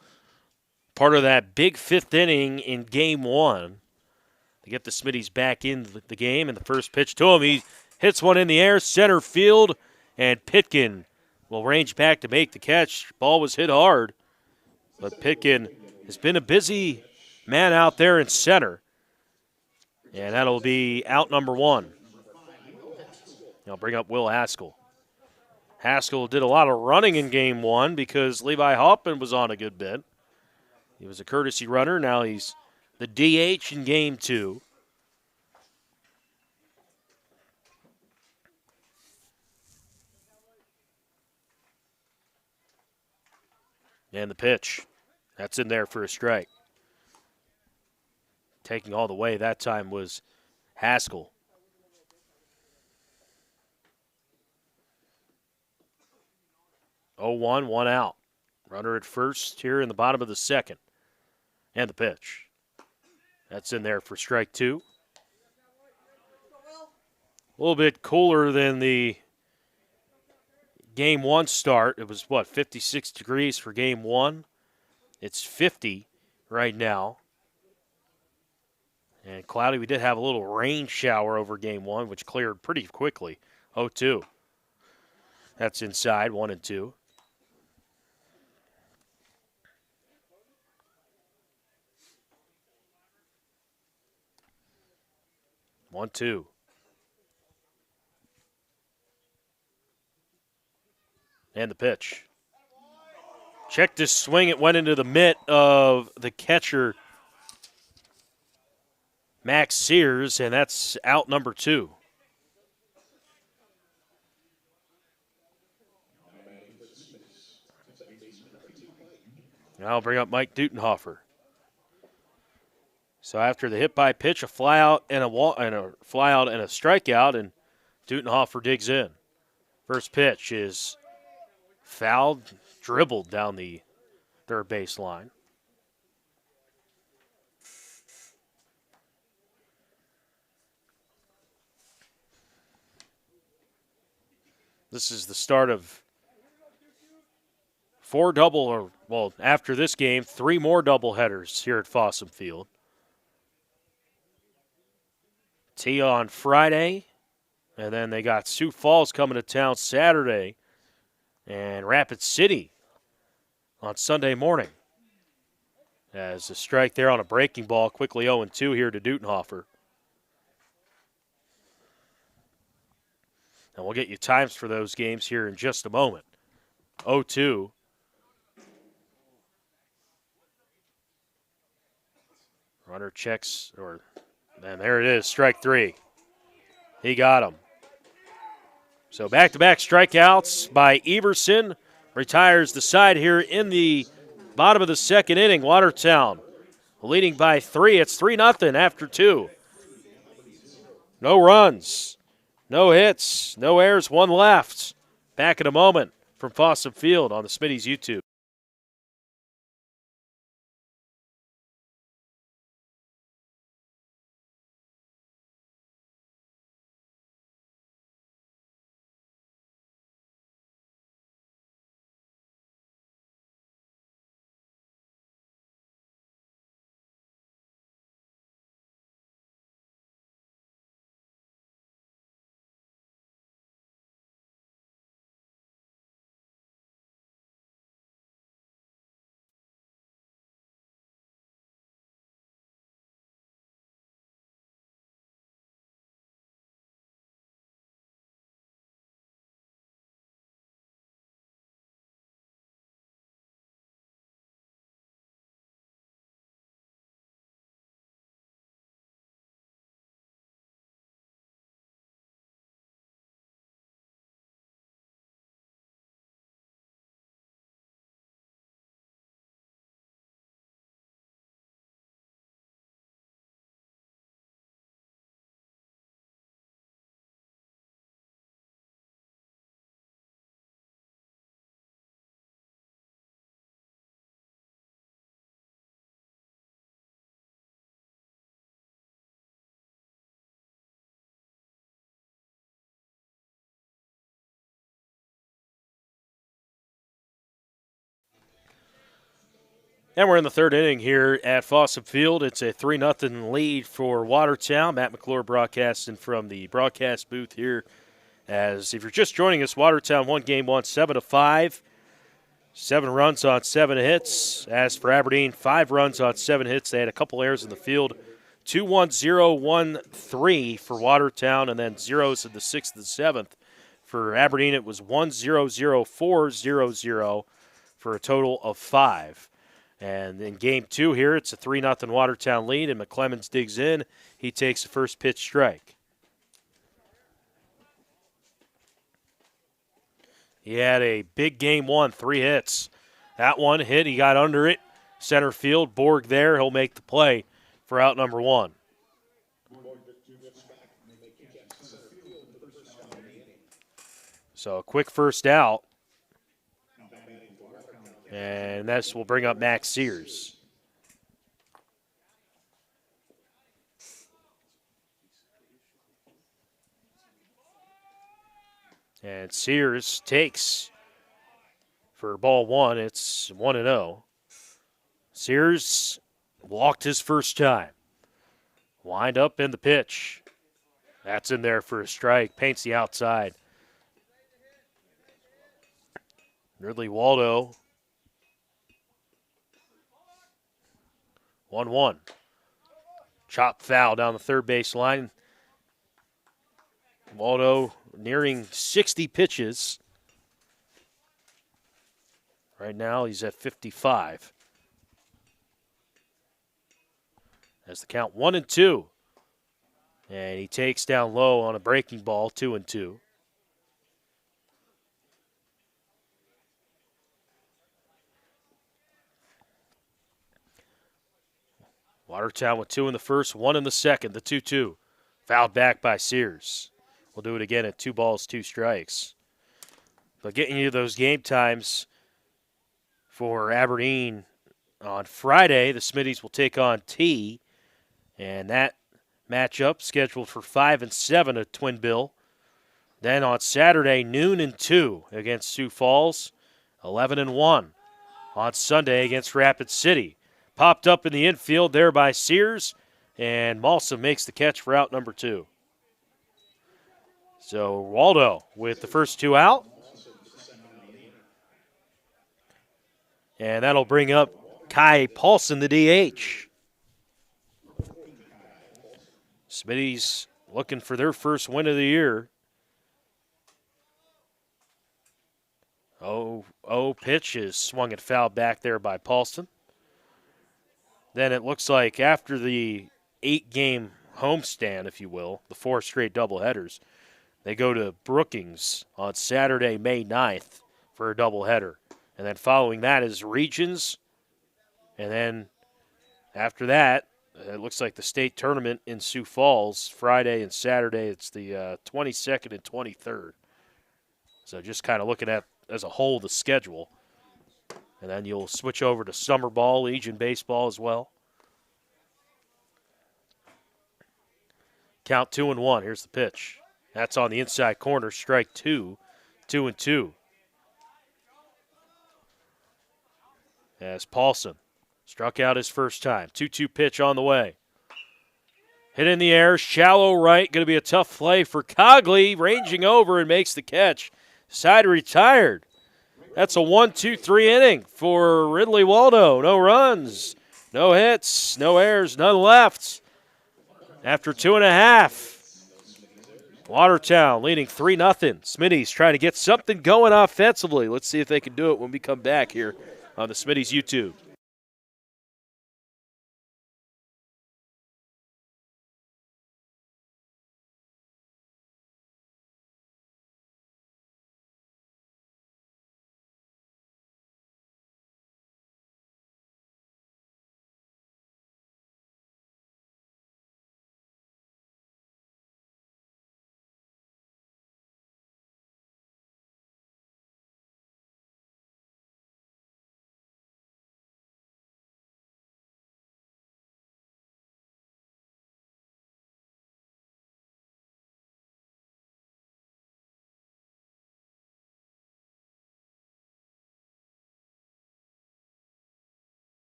part of that big 5th inning in Game 1. To get the Smitties back in the game, and the first pitch to him, he hits one in the air, center field, and Pitkin will range back to make the catch. Ball was hit hard, but Pitkin has been a busy man out there in center. And that'll be out number 1. I'll bring up Will Haskell. Haskell did a lot of running in game 1 because Levi Hoffman was on a good bit. He was a courtesy runner. Now he's the DH in game 2. And the pitch. That's in there for a strike. Taking all the way that time was Haskell. Oh, 1, 1 out. Runner at first here in the bottom of the second. And the pitch. That's in there for strike 2. A little bit cooler than the game 1 start. It was, 56 degrees for game 1. It's 50 right now. And cloudy, we did have a little rain shower over game 1, which cleared pretty quickly. 0-2. That's inside, 1 and 2. One, 2. And the pitch. Check this swing. It went into the mitt of the catcher, Max Sears, and that's out number 2. Now I'll bring up Mike Dutenhofer. So after the hit by pitch, a fly out and a strikeout, and Dutenhofer digs in. First pitch is fouled, dribbled down the third base line. This is the start of after this game, 3 more doubleheaders here at Fossum Field. Tee on Friday, and then they got Sioux Falls coming to town Saturday, and Rapid City on Sunday morning. As a strike there on a breaking ball, quickly 0-2 here to Dutenhofer. And we'll get you times for those games here in just a moment. 0-2. Runner checks, and there it is, strike 3. He got him. So back-to-back strikeouts by Everson. Retires the side here in the bottom of the second inning. Watertown leading by 3. It's 3-0 after 2. No runs, no hits, no errors, 1 left. Back in a moment from Fossum Field on the Smitties YouTube. And we're in the third inning here at Fossum Field. It's a 3-0 lead for Watertown. Matt McClure broadcasting from the broadcast booth here As if you're just joining us, Watertown won game one 7-5. 7 runs on 7 hits. As for Aberdeen, 5 runs on 7 hits. They had a couple errors in the field. 2-1-0-1-3 for Watertown, and then zeros in the 6th and 7th. For Aberdeen, it was 1-0-0-4-0-0 for a total of 5. And in game 2 here, it's a 3-0 Watertown lead, and McClemens digs in. He takes the first pitch strike. He had a big game 1, 3 hits. That one hit, he got under it. Center field, Borg there. He'll make the play for out number 1. So a quick first out. And this will bring up Max Sears. And Sears takes for ball 1. It's 1-0. Sears walked his first time. Wind up in the pitch. That's in there for a strike. Paints the outside. Ridley Waldo. 1-1. Chop foul down the third base line. Waldo nearing 60 pitches. Right now he's at 55. As the count 1-2. And he takes down low on a breaking ball, 2-2. Watertown with 2 in the first, 1 in the second, the 2-2. Fouled back by Sears. We'll do it again at 2 balls, 2 strikes. But getting you those game times for Aberdeen on Friday, the Smitties will take on T. And that matchup scheduled for 5 and 7 at Twin Bill. Then on Saturday, noon and 2 against Sioux Falls, 11 and 1 on Sunday against Rapid City. Popped up in the infield there by Sears, and Malsa makes the catch for out number 2. So Waldo with the first 2 out. And that'll bring up Kai Paulson, the DH. Smitties looking for their first win of the year. Pitch is swung and fouled back there by Paulson. Then it looks like after the 8-game homestand, if you will, the 4 straight doubleheaders, they go to Brookings on Saturday, May 9th for a doubleheader. And then following that is Regions. And then after that, it looks like the state tournament in Sioux Falls, Friday and Saturday. It's the 22nd and 23rd. So just kind of looking at, as a whole, the schedule. And then you'll switch over to summer ball, Legion baseball as well. Count 2-1. Here's the pitch. That's on the inside corner. Strike 2. 2-2. As Paulson struck out his first time. 2-2 pitch on the way. Hit in the air. Shallow right. Going to be a tough play for Cogley. Ranging over and makes the catch. Side retired. That's a 1-2-3 inning for Ridley Waldo. No runs, no hits, no errors, none left. After 2.5, Watertown leading 3-0. Smitties trying to get something going offensively. Let's see if they can do it when we come back here on the Smitties YouTube.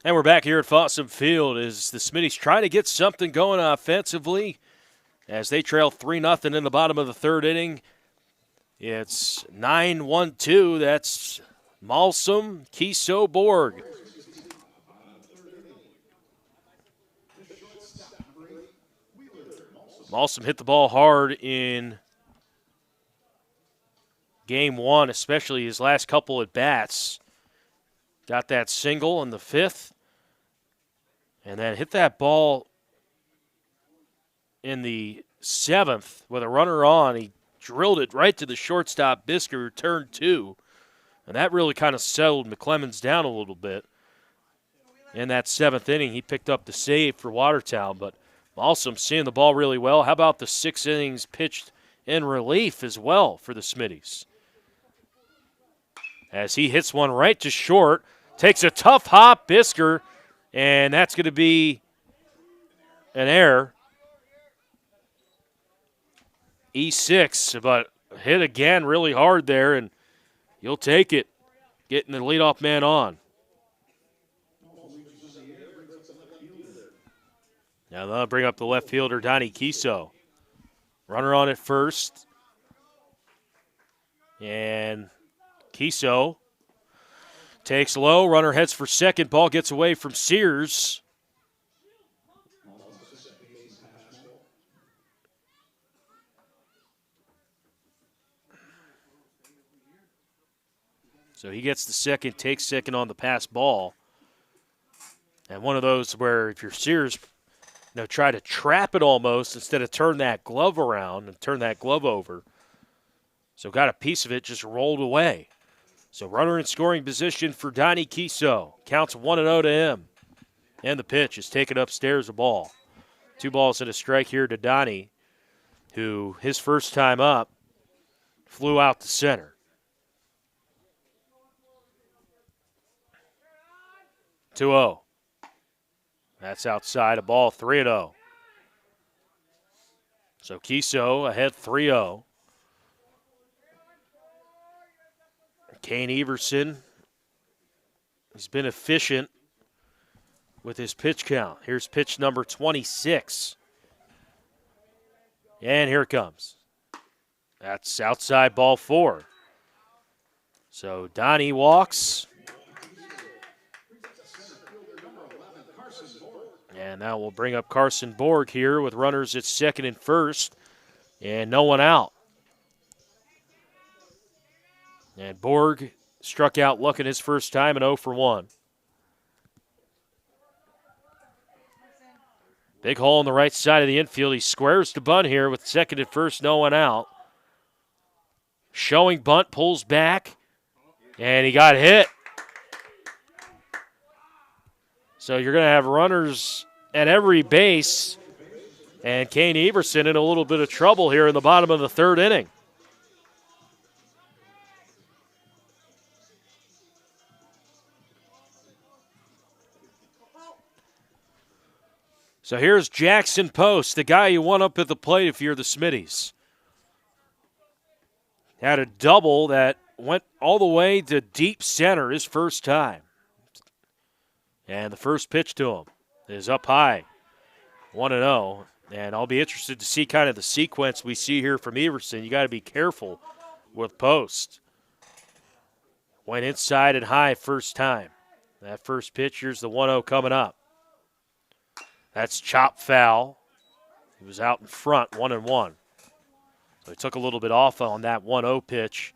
And we're back here at Fossum Field as the Smitties try to get something going offensively as they trail 3-0 in the bottom of the third inning. It's 9-1-2. That's Malsum, Kiso, Borg. Malsum hit the ball hard in game one, especially his last couple at bats. Got that single in the fifth, and then hit that ball in the seventh with a runner on. He drilled it right to the shortstop, Bisker, turn two, and that really kind of settled McClemens down a little bit. In that seventh inning, he picked up the save for Watertown, but Malsum seeing the ball really well. How about the 6 innings pitched in relief as well for the Smitties? As he hits one right to short, takes a tough hop, Bisker, and that's going to be an error. E6, but hit again really hard there, and you'll take it, getting the leadoff man on. Now they'll bring up the left fielder, Donnie Kiso. Runner on at first. And Kiso takes low. Runner heads for second. Ball gets away from Sears. So he gets the second, takes second on the pass ball. And one of those where if you're Sears, try to trap it almost instead of turn that glove around and turn that glove over. So got a piece of it just rolled away. So runner in scoring position for Donnie Kiso. Counts 1-0 to him. And the pitch is taken upstairs a ball. 2 balls and a strike here to Donnie, who his first time up flew out to center. 2-0. That's outside, a ball, 3-0. So Kiso ahead 3-0. Kane Everson, he's been efficient with his pitch count. Here's pitch number 26. And here it comes. That's outside, ball 4. So Donnie walks. And now we'll bring up Carson Borg here with runners at second and first, and no one out. And Borg struck out Lucken his first time and 0 for 1. Big hole on the right side of the infield. He squares to bunt here with second and first, no one out. Showing bunt, pulls back, and he got hit. So you're going to have runners at every base, and Kane Everson in a little bit of trouble here in the bottom of the third inning. So here's Jackson Post, the guy you want up at the plate if you're the Smitties. Had a double that went all the way to deep center his first time. And the first pitch to him is up high, 1-0. And I'll be interested to see kind of the sequence we see here from Everson. You got to be careful with Post. Went inside and high first time. That first pitch, here's the 1-0 coming up. That's chop foul. He was out in front, 1-1. So he took a little bit off on that 1-0 pitch.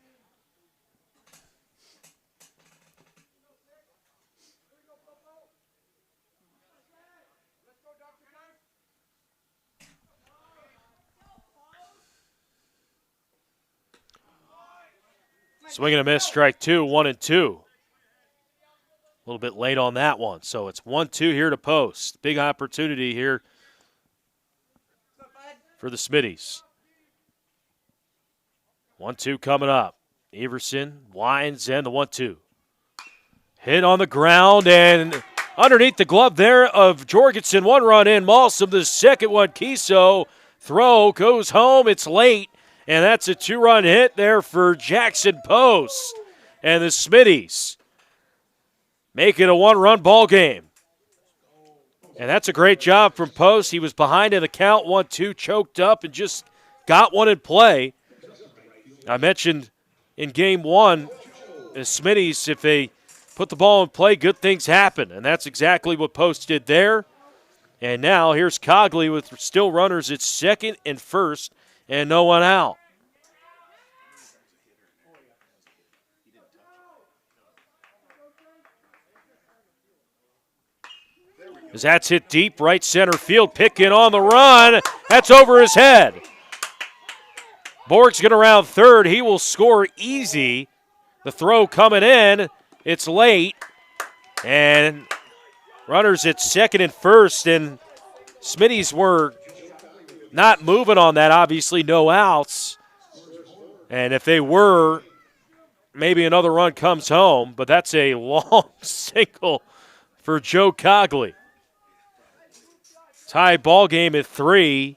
Swing and a miss, strike 2, 1-2. A little bit late on that one. So it's 1-2 here to Post. Big opportunity here for the Smitties. 1-2 coming up. Everson winds and the 1-2. Hit on the ground and underneath the glove there of Jorgensen. 1 run in. Malsum, the second one. Kiso throw goes home. It's late. And that's a 2-run hit there for Jackson Post. And the Smitties make it a 1-run ball game. And that's a great job from Post. He was behind in the count, 1-2, choked up, and just got one in play. I mentioned in game one, the Smitties, if they put the ball in play, good things happen. And that's exactly what Post did there. And now here's Cogley with still runners at second and first and no one out. As that's hit deep right center field, picking on the run. That's over his head. Borg's going to round third. He will score easy. The throw coming in. It's late. And runners at second and first. And Smitties were not moving on that, obviously, no outs. And if they were, maybe another run comes home. But that's a long single for Joe Cogley. Tie ball game at 3.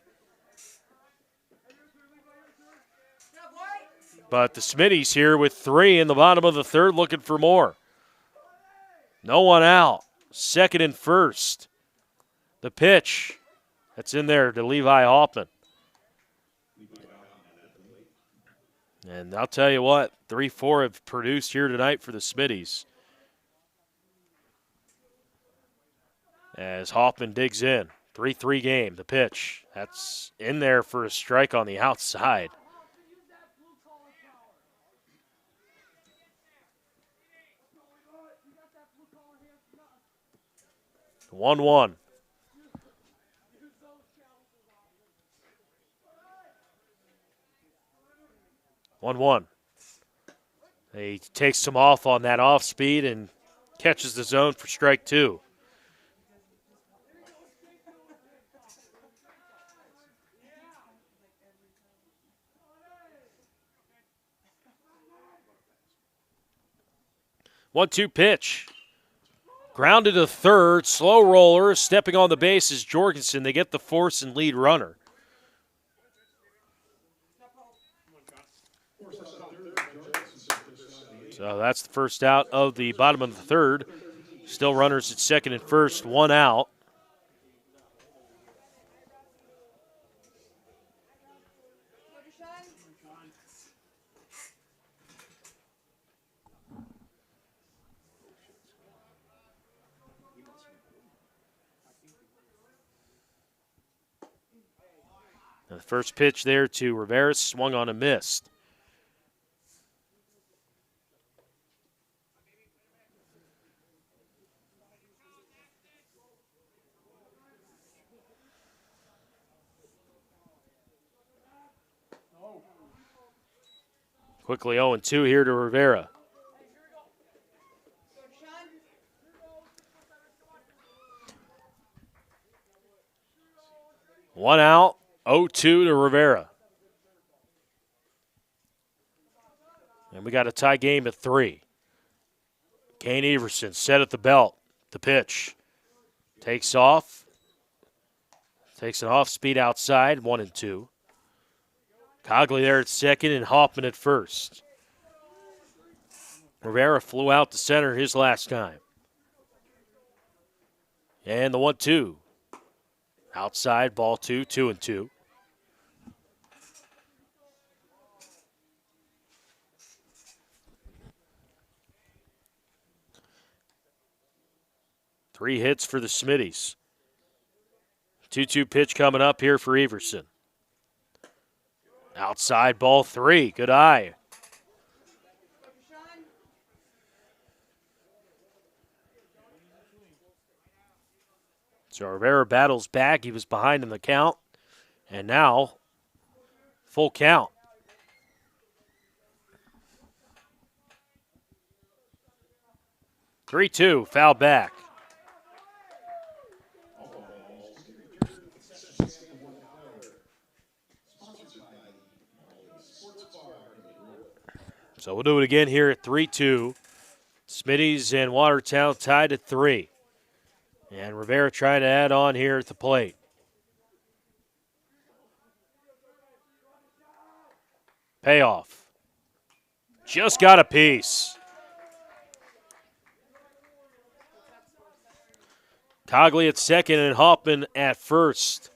But the Smitties here with 3 in the bottom of the third looking for more. No one out. Second and first. The pitch. That's in there to Levi Hoffman. And I'll tell you what, 3-4 have produced here tonight for the Smitties. As Hoffman digs in. 3-3 game, the pitch. That's in there for a strike on the outside. One. 1-1. He takes some off on that off speed and catches the zone for strike 2. One-two pitch. Grounded to third. Slow roller. Stepping on the base is Jorgensen. They get the force and lead runner. So that's the first out of the bottom of the third. Still runners at second and first. One out. And the first pitch there to Rivera, swung on and missed. Quickly 0-2 here to Rivera. One out, 0-2 to Rivera. And we got a tie game at 3. Kane Everson set at the belt. The pitch. Takes off. Takes an off-speed outside, 1-2. Cogley there at second and Hoffman at first. Rivera flew out to center his last time. And the 1-2. Outside, ball 2, 2-2. Three hits for the Smitties. 2-2 pitch coming up here for Everson. Outside, ball 3. Good eye. So Rivera battles back. He was behind in the count. And now, full count. Three-two, foul back. So we'll do it again here at 3-2. Smitties and Watertown tied at 3. And Rivera trying to add on here at the plate. Payoff. Just got a piece. Cogley at second and Hoffman at first.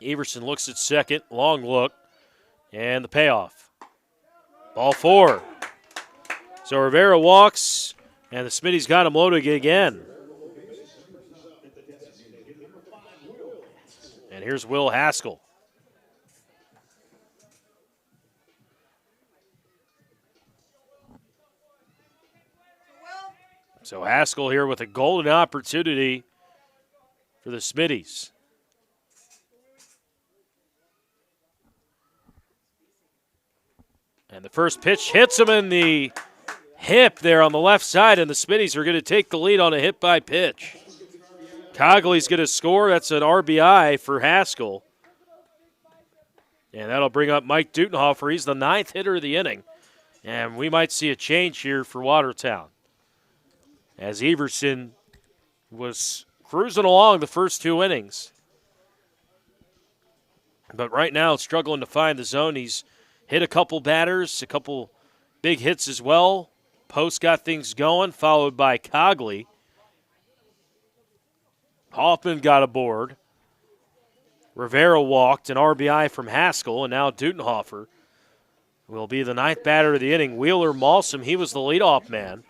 Everson looks at second, long look, and the payoff. Ball 4. So Rivera walks, and the Smitties got him loaded again. And here's Will Haskell. So Haskell here with a golden opportunity for the Smitties. And the first pitch hits him in the hip there on the left side, and the Smitties are going to take the lead on a hit-by-pitch. Cogley's going to score. That's an RBI for Haskell. And that'll bring up Mike Dutenhofer. He's the 9th hitter of the inning. And we might see a change here for Watertown, as Everson was cruising along the first 2 innings. But right now, struggling to find the zone. He's hit a couple batters, a couple big hits as well. Post got things going, followed by Cogley. Hoffman got aboard. Rivera walked, an RBI from Haskell, and now Dutenhofer will be the 9th batter of the inning. Wheeler Malsom, he was the leadoff man.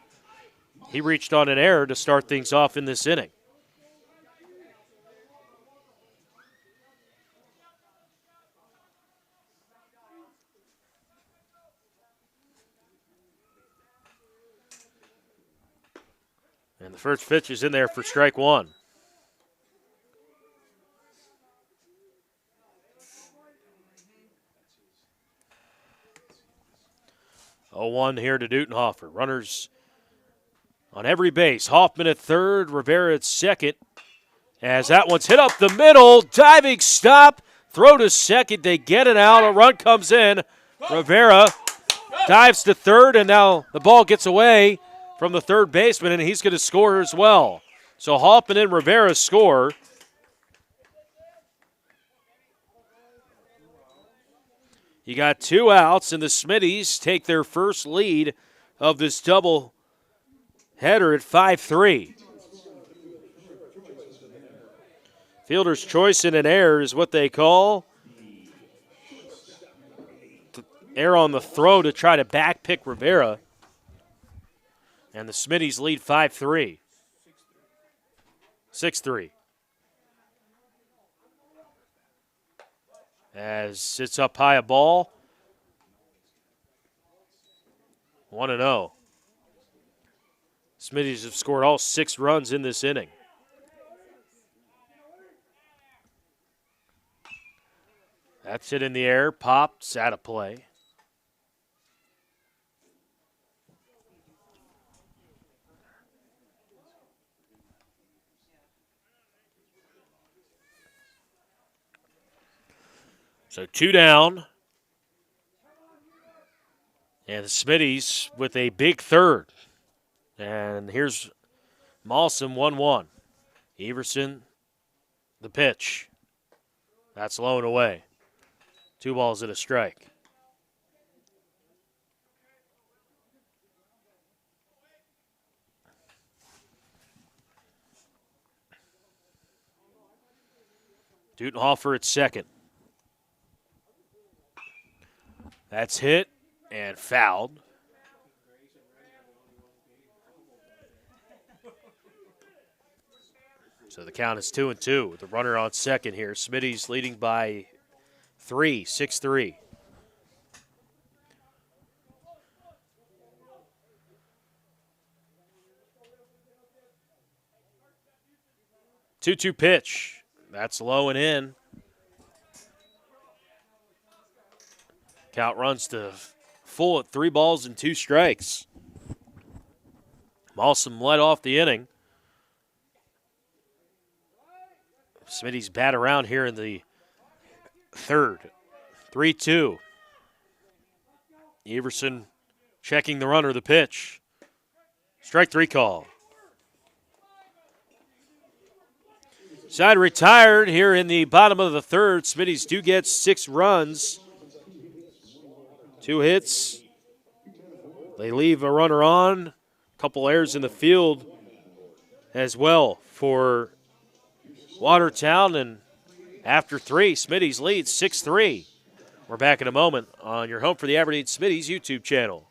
He reached on an error to start things off in this inning. And the first pitch is in there for strike 1. Oh, 1 here to Dutenhofer. Runners on every base. Hoffman at third, Rivera at second. As that one's hit up the middle, diving stop, throw to second. They get it out. A run comes in. Rivera dives to third, and now the ball gets away from the third baseman, and he's going to score as well. So Hoffman and Rivera score. You got 2 outs, and the Smitties take their first lead of this double header at 5-3. Fielder's choice in an error is what they call. Error on the throw to try to backpick Rivera. And the Smitties lead 5-3. 6-3. As it's up high a ball. 1-0. Smitties have scored all 6 runs in this inning. That's it in the air. Pops out of play. So 2 down. And the Smitties with a big third. And here's Malsom, 1-1. Everson, the pitch. That's low and away. 2 balls and a strike. Dutenhofer at second. That's hit and fouled. So the count is 2-2 with the runner on second here. Smitty's leading by 3, 6-3. Two-two pitch. That's low and in. Count runs to full at 3 balls and 2 strikes. Malsom led off the inning. Smitty's bat around here in the third. 3-2. Everson checking the runner, the pitch. Strike 3 call. Side retired here in the bottom of the third. Smitties do get 6 runs. 2 hits. They leave a runner on. A couple errors in the field as well for Watertown. And after 3, Smitties leads 6-3. We're back in a moment on your home for the Aberdeen Smitties YouTube channel.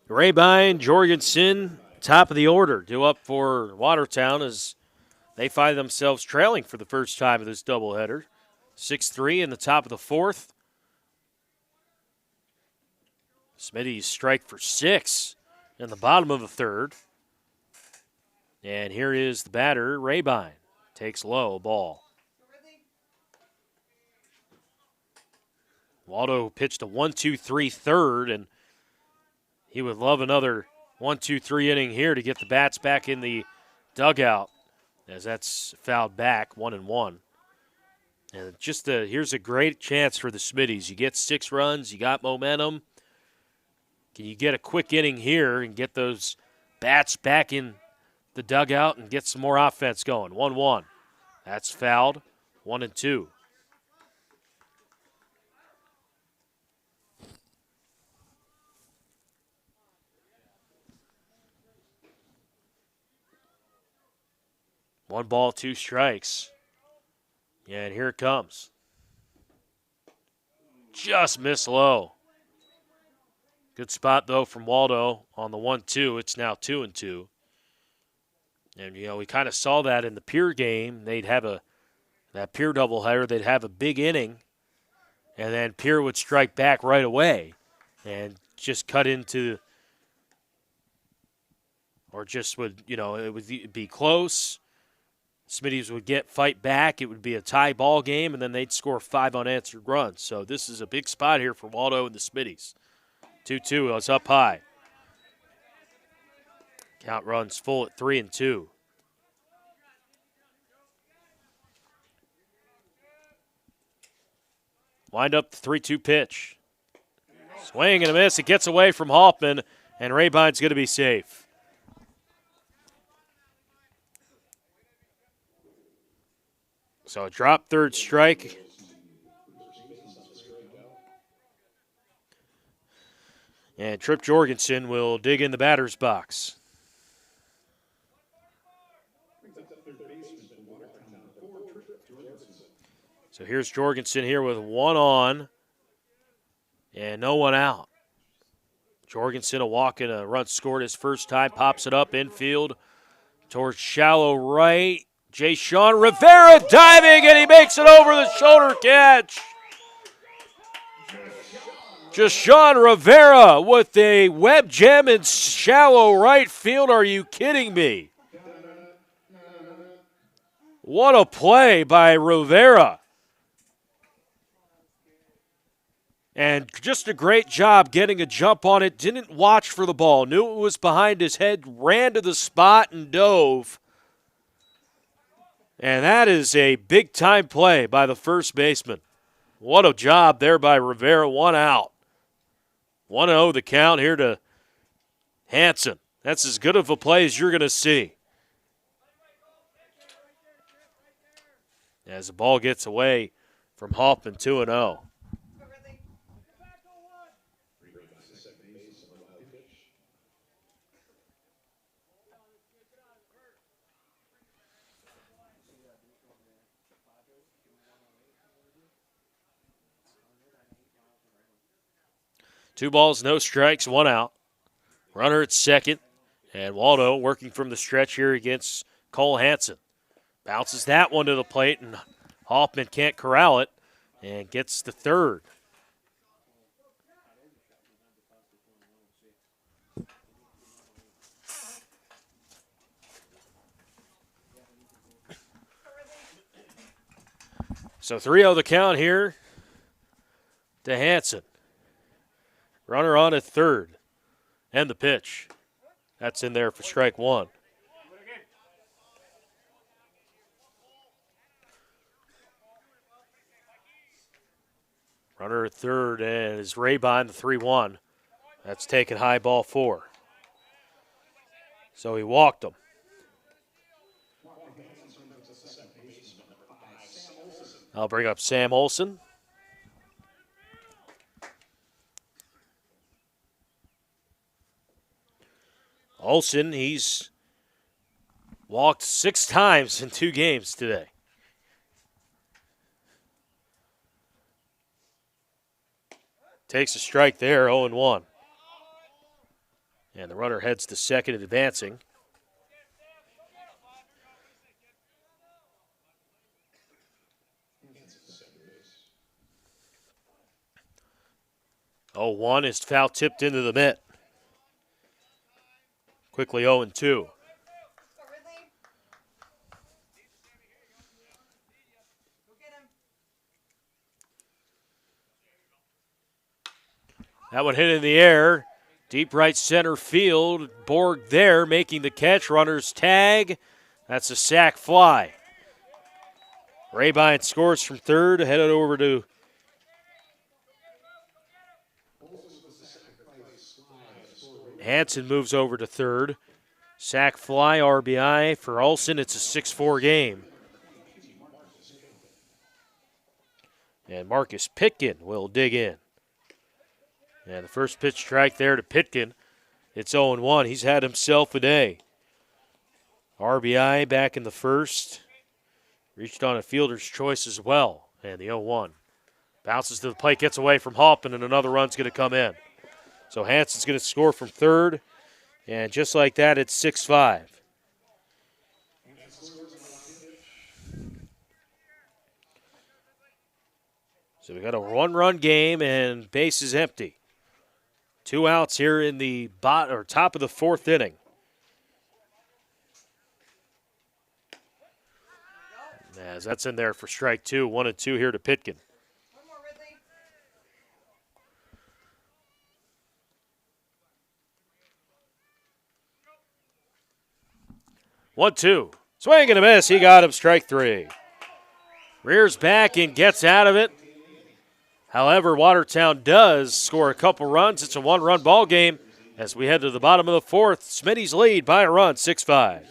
Rabine, Jorgensen, top of the order, due up for Watertown as they find themselves trailing for the first time of this doubleheader. 6-3 in the top of the fourth. Smitty's strike for 6 in the bottom of the third. And here is the batter, Rabine. Takes low, ball. Waldo pitched a 1-2-3 third, and he would love another 1-2-3 inning here to get the bats back in the dugout, as that's fouled back, 1-1. And just here's a great chance for the Smitties. You get 6 runs, you got momentum. Can you get a quick inning here and get those bats back in the dugout and get some more offense going? 1-1. That's fouled. 1-2. One ball, 2 strikes. Yeah, and here it comes. Just missed low. Good spot, though, from Waldo on the 1-2. It's now 2-2. And, we kind of saw that in the Pier game. They'd have that Pier doubleheader, they'd have a big inning, and then Pier would strike back right away and just cut into, or just would, it would be close. Smitties would fight back. It would be a tie ball game, and then they'd score 5 unanswered runs. So this is a big spot here for Waldo and the Smitties. 2-2, it's up high. Count runs full at 3-2. Wind up the 3-2 pitch. Swing and a miss. It gets away from Hoffman, and Rabine's going to be safe. So a drop, third strike. And Trip Jorgensen will dig in the batter's box. So here's Jorgensen here with 1 on and no one out. Jorgensen a walk and a run scored his first time, pops it up infield towards shallow right. Jay-Sean Rivera diving, and he makes it over the shoulder catch. Jay-Sean Rivera with a web gem in shallow right field. Are you kidding me? What a play by Rivera. And just a great job getting a jump on it. Didn't watch for the ball. Knew it was behind his head. Ran to the spot and dove. And that is a big-time play by the first baseman. What a job there by Rivera. 1 out. 1-0 the count here to Hansen. That's as good of a play as you're going to see. As the ball gets away from Hoffman, 2-0. Two balls, no strikes, one out. Runner at second, and Waldo working from the stretch here against Cole Hansen. Bounces that one to the plate, and Hoffman can't corral it and gets the third. So 3-0 the count here to Hansen. Runner on at third. And the pitch. That's in there for strike one. Runner at third, and is Ray behind the 3-1. That's taken high, ball 4. So he walked him. I'll bring up Sam Olson. Olson, he's walked 6 times in 2 games today. Takes a strike there, 0-1. And the runner heads to second and advancing. Oh, 1 is foul tipped into the mitt. Quickly 0-2. That one hit in the air. Deep right center field. Borg there making the catch. Runners tag. That's a sac fly. Rabine scores from third. Headed over to Hansen, moves over to third. Sac fly, RBI for Olson. It's a 6-4 game. And Marcus Pitkin will dig in. And the first pitch strike there to Pitkin. It's 0-1. He's had himself a day. RBI back in the first. Reached on a fielder's choice as well. And the 0-1. Bounces to the plate, gets away from Hoffman, and another run's going to come in. So Hansen's going to score from third. And just like that, it's 6-5. So we got a 1-run game, and base is empty. 2 outs here in the top of the 4th inning. As that's in there for strike 2. 1-2 here to Pitkin. 1-2. Swing and a miss. He got him, strike 3. Rears back and gets out of it. However, Watertown does score a couple runs. It's a 1-run ball game as we head to the bottom of the 4th. Smitties lead by a run, 6-5.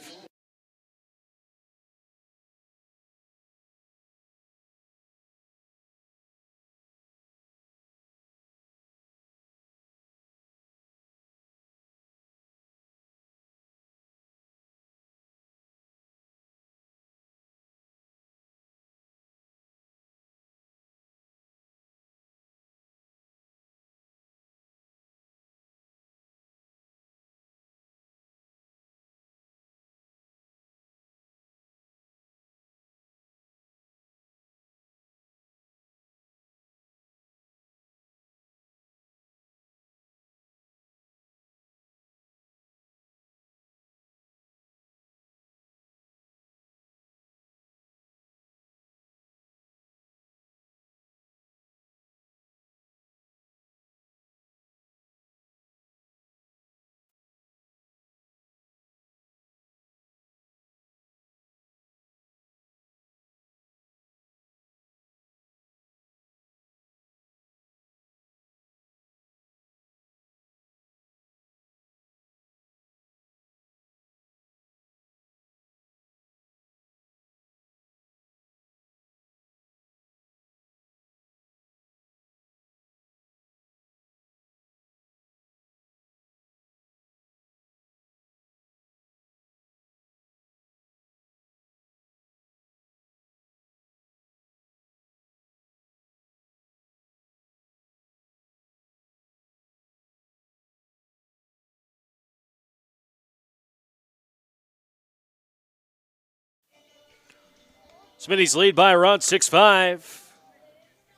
Smitties lead by a run, 6-5.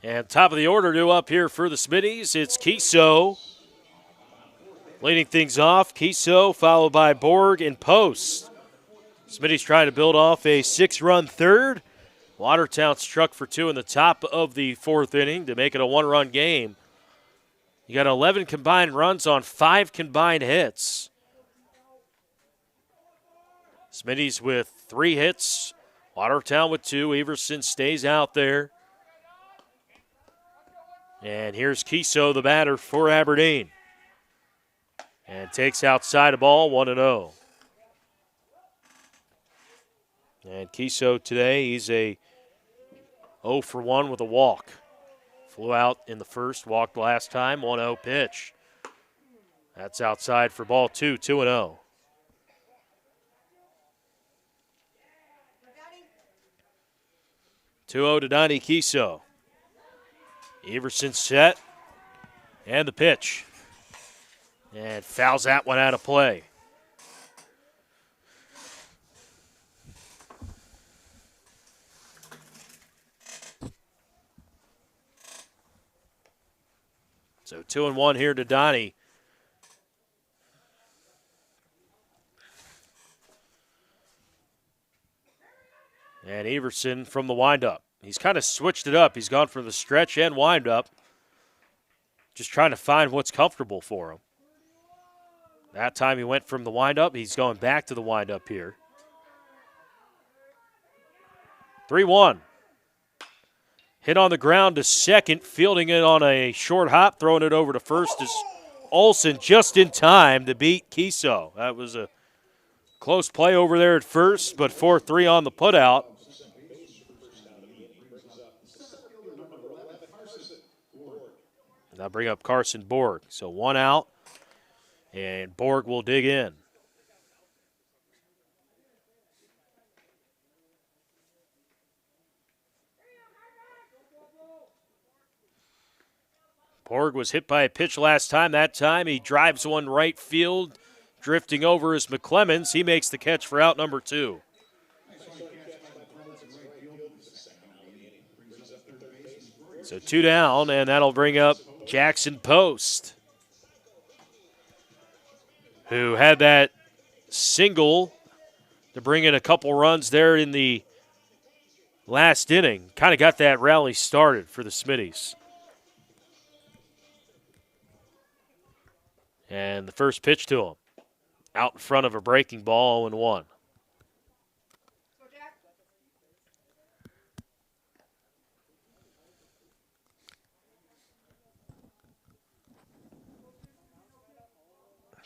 And top of the order due up here for the Smitties, it's Kiso. Leading things off, Kiso followed by Borg and Post. Smitty's trying to build off a 6-run third. Watertown struck for 2 in the top of the 4th inning to make it a 1-run game. You got 11 combined runs on 5 combined hits. Smitty's with 3 hits. Watertown with 2. Everson stays out there. And here's Kiso, the batter for Aberdeen. And takes outside a ball, 1-0. And Kiso today, he's a 0 for 1 with a walk. Flew out in the first, walked last time, 1-0 pitch. That's outside for ball 2, 2-0. To Donnie Kiso. Everson set. And the pitch. And fouls that one out of play. So 2-1 here to Donnie. And Everson from the windup. He's kind of switched it up. He's gone from the stretch and windup. Just trying to find what's comfortable for him. That time he went from the windup. He's going back to the windup here. 3-1. Hit on the ground to second, fielding it on a short hop, throwing it over to first is Olsen just in time to beat Kiso. That was a close play over there at first, but 4-3 on the putout. Now bring up Carson Borg. So 1 out, and Borg will dig in. Borg was hit by a pitch last time. That time he drives one right field, drifting over is McClemens. He makes the catch for out number 2. So 2 down, and that'll bring up Jackson Post, who had that single to bring in a couple runs there in the last inning. Kind of got that rally started for the Smitties. And the first pitch to him, out in front of a breaking ball, 0-1.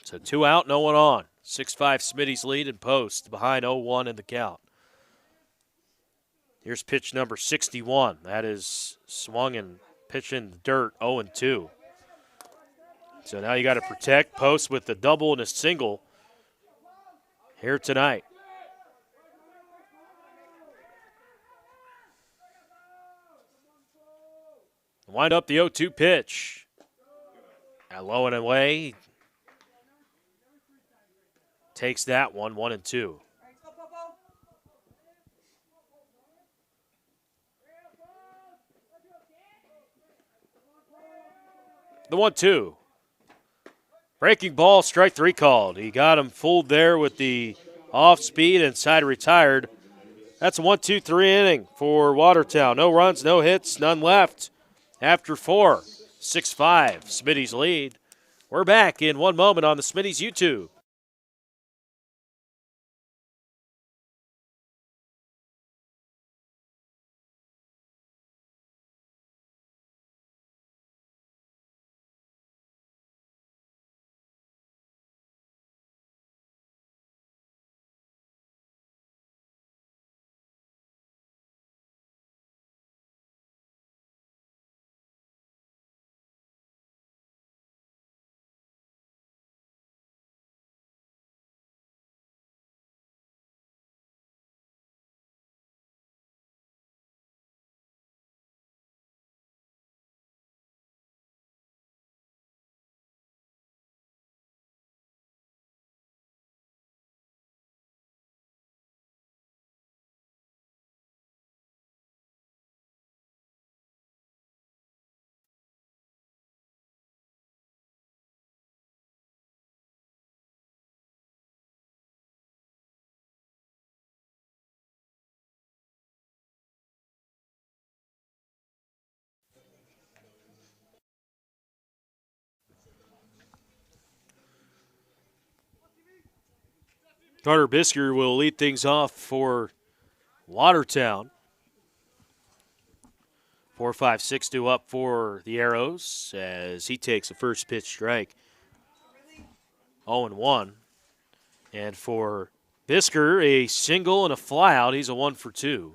So 2 out, no one on. 6-5 Smitty's lead and Post behind 0-1 in the count. Here's pitch number 61. That is swung and pitched in the dirt, 0-2. So now you got to protect Post with the double and a single here tonight. Wind up the 0-2 pitch. Low and away. Takes that one, 1-2. The 1-2. Breaking ball, strike 3 called. He got him fooled there with the off speed and side retired. That's a 1-2-3 inning for Watertown. No runs, no hits, none left after 4. 6-5, Smitty's lead. We're back in 1 moment on the Smitties YouTube. Carter Bisker will lead things off for Watertown. 4-5-6-2 up for the Arrows as he takes a first pitch strike. 0-1. And for Bisker, a single and a flyout. He's a 1-for-2.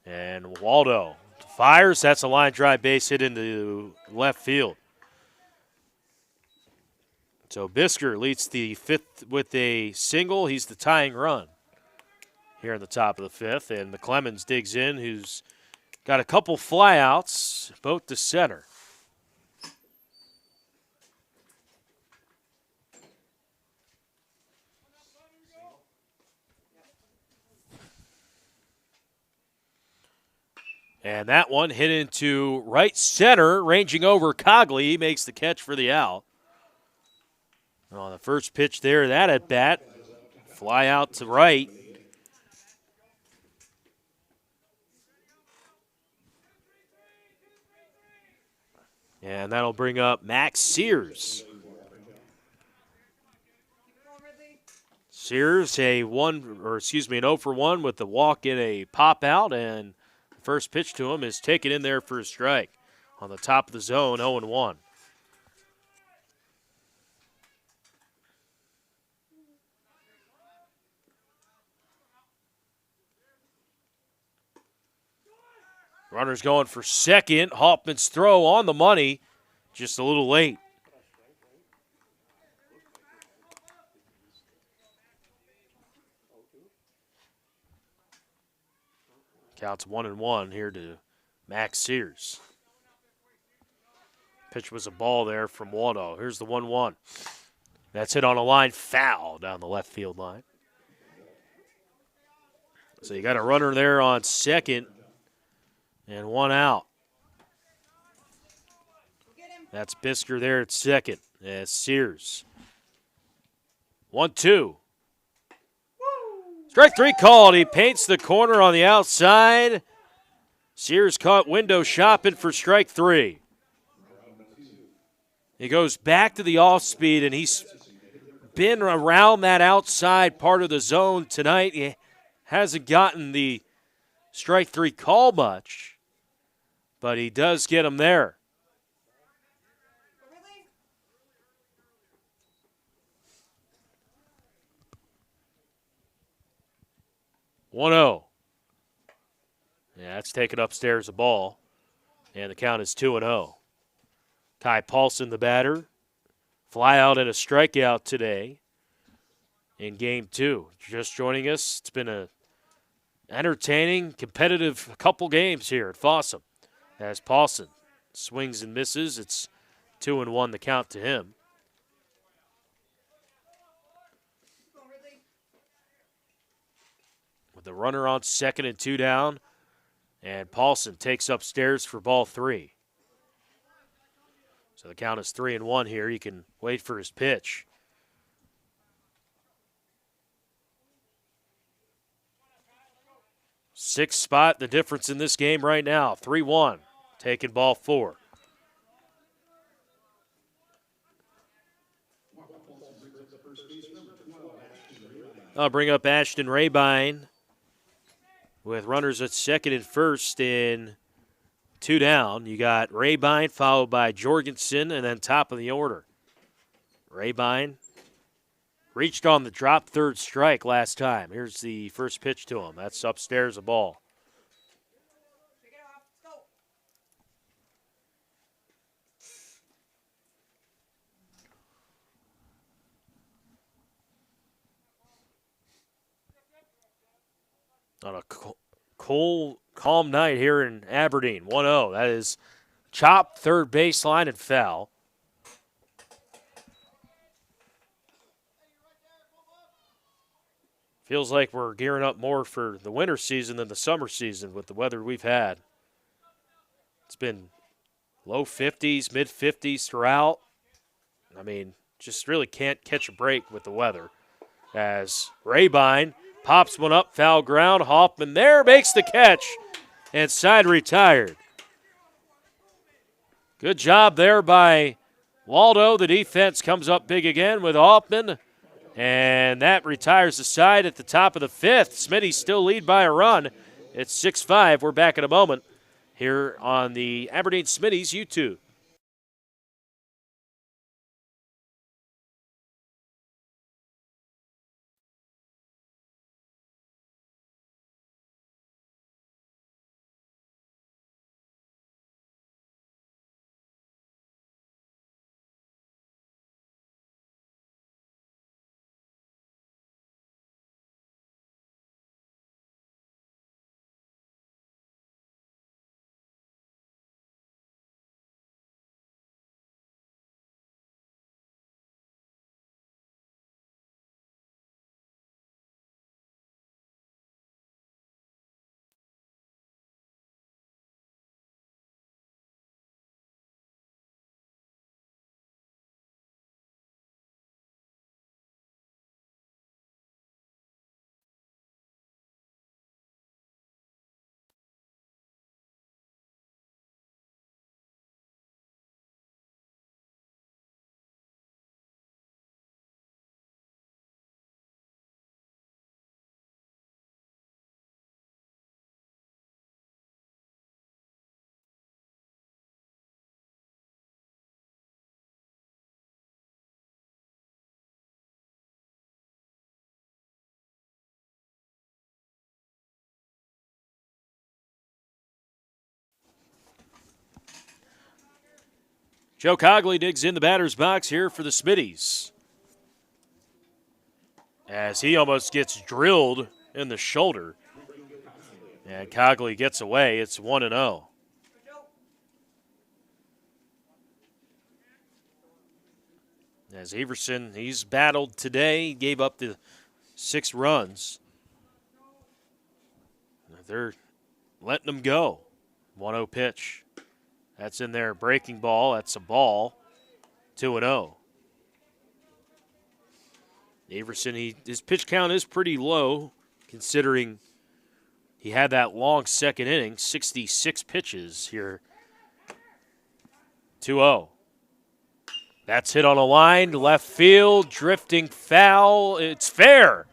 And Waldo fires. That's a line drive base hit into left field. So Bisker leads the fifth with a single. He's the tying run here in the top of the fifth. And McClemens digs in, who's got a couple flyouts, both to center. And that one hit into right center, ranging over Cogley. He makes the catch for the out. On the first pitch there, that at bat, fly out to right. And that'll bring up Max Sears. Sears, an 0-for-1 with the walk in a pop out, and the first pitch to him is taken in there for a strike. On the top of the zone, 0-1. Runners going for second. Hoffman's throw on the money, just a little late. Counts 1-1 here to Max Sears. Pitch was a ball there from Waldo. Here's the 1-1. That's hit on a line foul down the left field line. So you got a runner there on second. And one out. That's Bisker there at second. As Sears. 1-2. Strike three called. He paints the corner on the outside. Sears caught window shopping for strike three. He goes back to the off speed, and he's been around that outside part of the zone tonight. He hasn't gotten the strike three call much. But he does get him there. One-0. Yeah, that's taken upstairs a ball. And the count is 2-0. Ty Paulson, the batter. Fly out and a strikeout today in game two. Just joining us. It's been a entertaining, competitive couple games here at Fossum. As Paulson swings and misses, it's 2-1 the count to him. With the runner on second and two down, and Paulson takes upstairs for ball three. So the count is 3-1 here. You can wait for his pitch. Sixth spot, the difference in this game right now, 3-1. Taking ball four. I'll bring up Ashton Rabine with runners at second and first in two down. You got Rabine followed by Jorgensen and then top of the order. Rabine reached on the drop third strike last time. Here's the first pitch to him. That's upstairs a ball. On a cool, calm night here in Aberdeen. 1-0. That is chop, third baseline, and foul. Feels like we're gearing up more for the winter season than the summer season with the weather we've had. It's been low 50s, mid 50s throughout. I mean, just really can't catch a break with the weather. As Rabine pops one up, foul ground. Hoffman there makes the catch, and side retired. Good job there by Waldo. The defense comes up big again with Hoffman And that retires the side at the top of the fifth. Smitty still lead by a run. It's 6-5. We're back in a moment here on the Aberdeen Smitties YouTube. Joe Cogley digs in the batter's box here for the Smitties, as he almost gets drilled in the shoulder. And Cogley gets away. It's 1-0. As Everson, he's battled today. He gave up the 6 runs. They're letting him go. 1-0 pitch. That's in there. Breaking ball. That's a ball. 2-0. Everson, his pitch count is pretty low considering he had that long second inning, 66 pitches here. 2-0. That's hit on a line, left field, drifting foul. It's fair.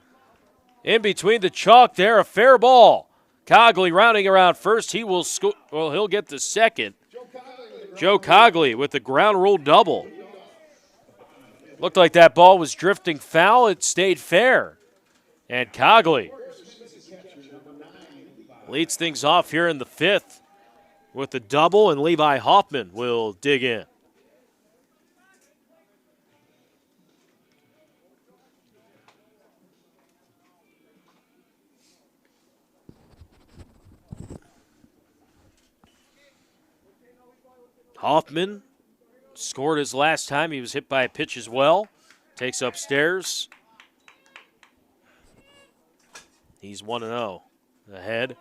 In between the chalk there, a fair ball. Cogley rounding around first. He will score. Well, he'll get the second. Joe Cogley with the ground rule double. Looked like that ball was drifting foul. It stayed fair. And Cogley leads things off here in the fifth with the double, and Levi Hoffman will dig in. Hoffman scored his last time. He was hit by a pitch as well. Takes upstairs. He's 1-0 ahead.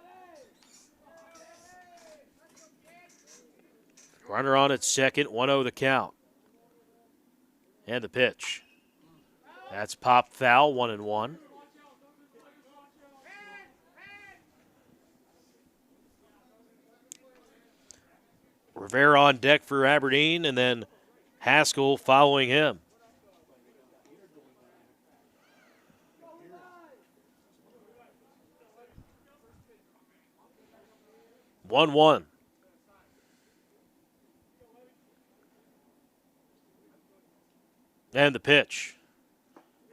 Runner on at second, 1-0 the count. And the pitch. That's popped foul, 1-1. Rivera on deck for Aberdeen, and then Haskell following him. One. And the pitch.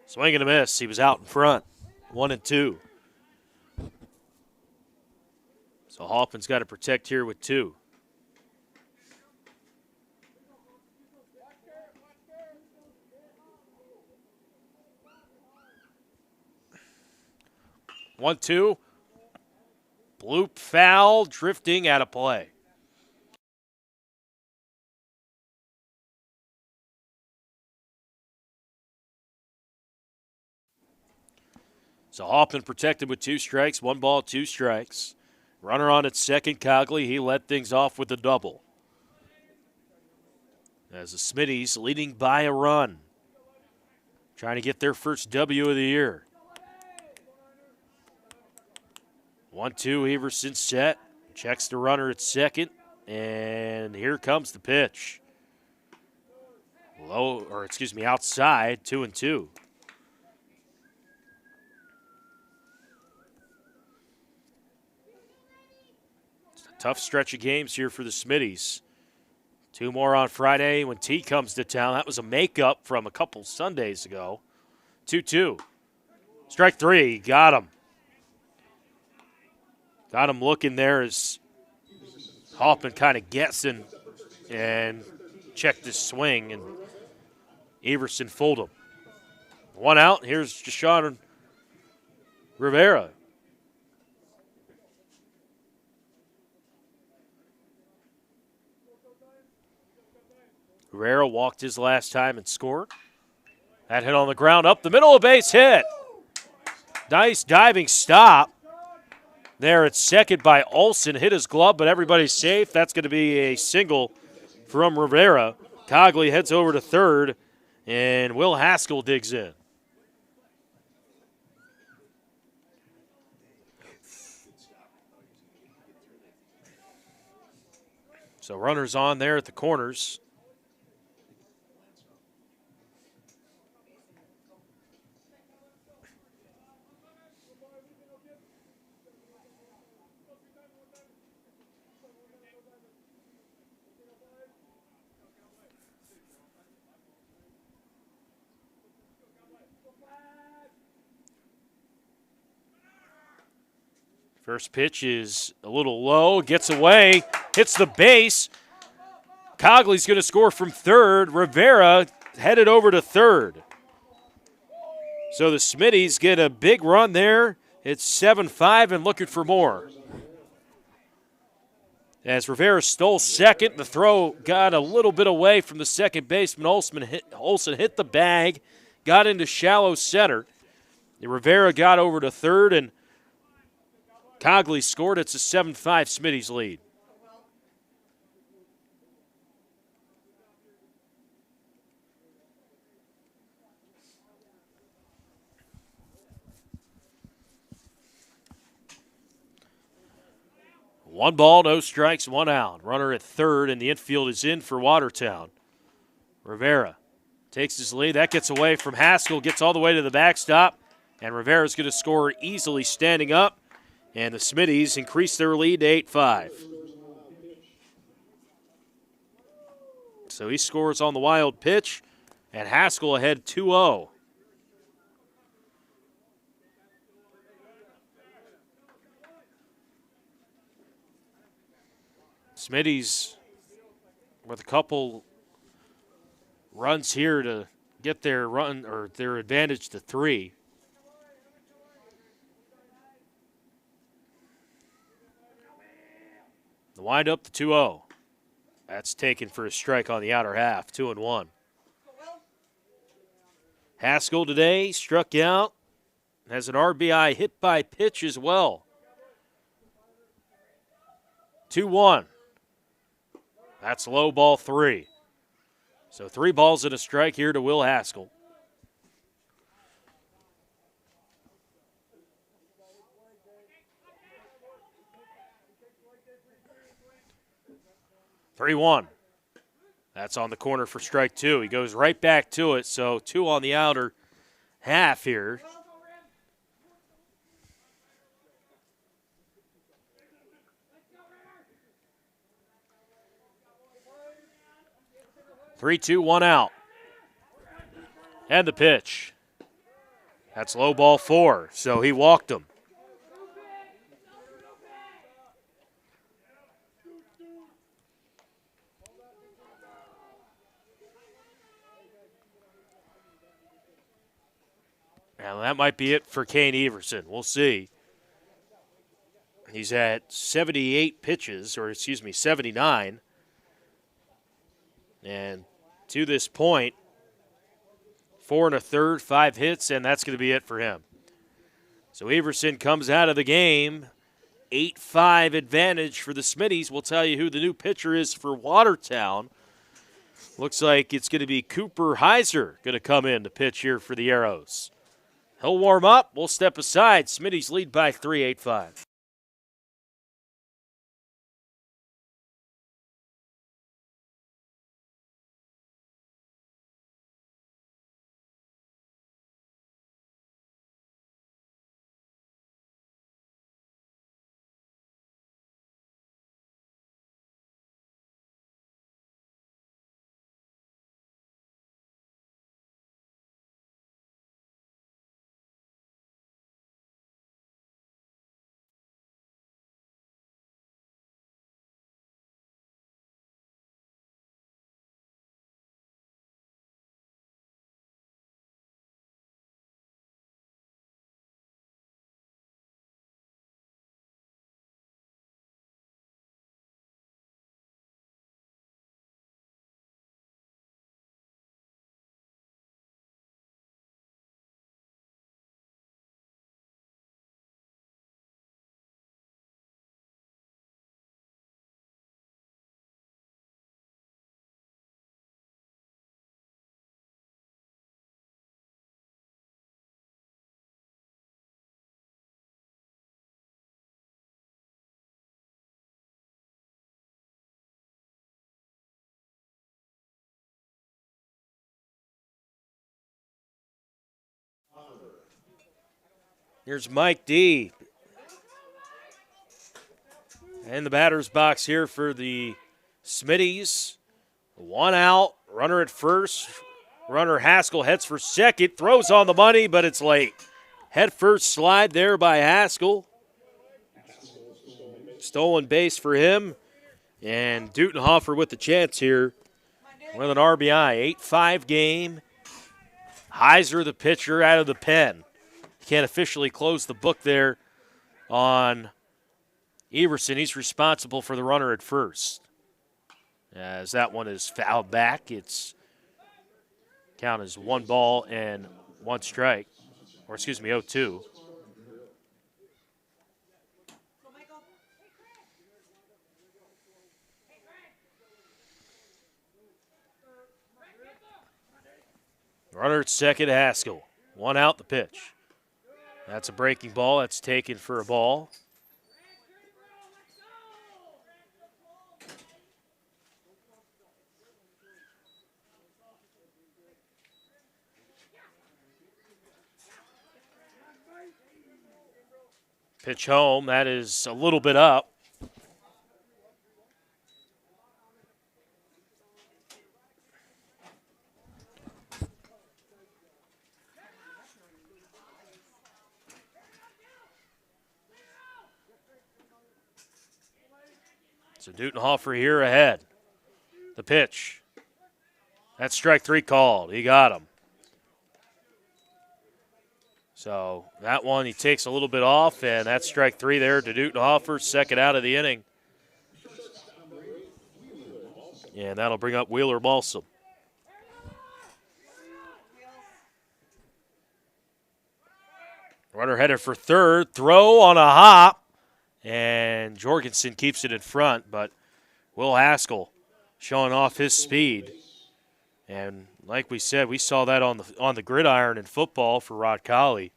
Swing and a miss. He was out in front. 1-2. So Hoffman's got to protect here with 2. One, 2. Bloop foul, drifting out of play. So Hoffman protected with 2 strikes, 1 ball, 2 strikes. Runner on at second, Cogley. He led things off with a double. As the Smitties leading by a run. Trying to get their first W of the year. 1-2, Everson set. Checks the runner at second. And here comes the pitch. Outside, 2-2. Tough stretch of games here for the Smitties. 2 more on Friday when T comes to town. That was a makeup from a couple Sundays ago. 2-2. Strike 3. Got him. Got him looking there as Hoffman kind of guessing and checked his swing, and Everson fooled him. 1 out. Here's Deshaun Rivera. Rivera walked his last time and scored. That hit on the ground up the middle of base hit. Nice diving stop there at second by Olsen. Hit his glove, but everybody's safe. That's going to be a single from Rivera. Cogley heads over to third, and Will Haskell digs in. So runners on there at the corners. First pitch is a little low, gets away, hits the base. Cogley's going to score from third. Rivera headed over to third. So the Smitties get a big run there. It's 7-5 and looking for more. As Rivera stole second, the throw got a little bit away from the second baseman. Olsen hit the bag, got into shallow center. Rivera got over to third, and Cogley scored. It's a 7-5 Smitties lead. One ball, no strikes, 1 out. Runner at third, and the infield is in for Watertown. Rivera takes his lead. That gets away from Haskell, gets all the way to the backstop, and Rivera's going to score easily standing up. And the Smitties increase their lead to 8-5. So he scores on the wild pitch, and Haskell ahead 2-0. Smitties with a couple runs here to get their run or their advantage to 3. The windup, the 2-0. That's taken for a strike on the outer half, 2-1. Haskell today struck out, has an RBI hit by pitch as well. 2-1. That's low ball 3. So 3 balls and a strike here to Will Haskell. Three-one. That's on the corner for strike 2. He goes right back to it, so 2 on the outer half here. Three, 2, 1 out. And the pitch. That's low ball 4, so he walked him. Now that might be it for Kane Everson. We'll see. He's at 78 pitches, or 79. And to this point, 4 1/3, 5 hits, and that's going to be it for him. So Everson comes out of the game. 8-5 advantage for the Smitties. We'll tell you who the new pitcher is for Watertown. Looks like it's going to be Cooper Heiser going to come in to pitch here for the Arrows. He'll warm up. We'll step aside. Smitties lead by 3, 8-5. Here's Mike D. In the batter's box here for the Smitties. One out, runner at first. Runner Haskell heads for second, throws on the money, but it's late. Head first slide there by Haskell. Stolen base for him. And Dutenhofer with the chance here with an RBI. 8-5 game. Heiser, the pitcher, out of the pen. He can't officially close the book there on Everson. He's responsible for the runner at first. As that one is fouled back, it's count as 1 ball and 1 strike. Or excuse me, 0-2. Runner at second, Haskell. 1 out, the pitch. That's a breaking ball. That's taken for a ball. Pitch home. That is a little bit up. So Dutenhofer here ahead. The pitch. That's strike 3 called. He got him. So that one he takes a little bit off, and that's strike 3 there to Dutenhofer, second out of the inning. And that'll bring up Wheeler Balsam. Runner headed for third, throw on a hop, and Jorgensen keeps it in front, but Will Haskell showing off his speed. And like we said, we saw that on the gridiron in football for Rod Colley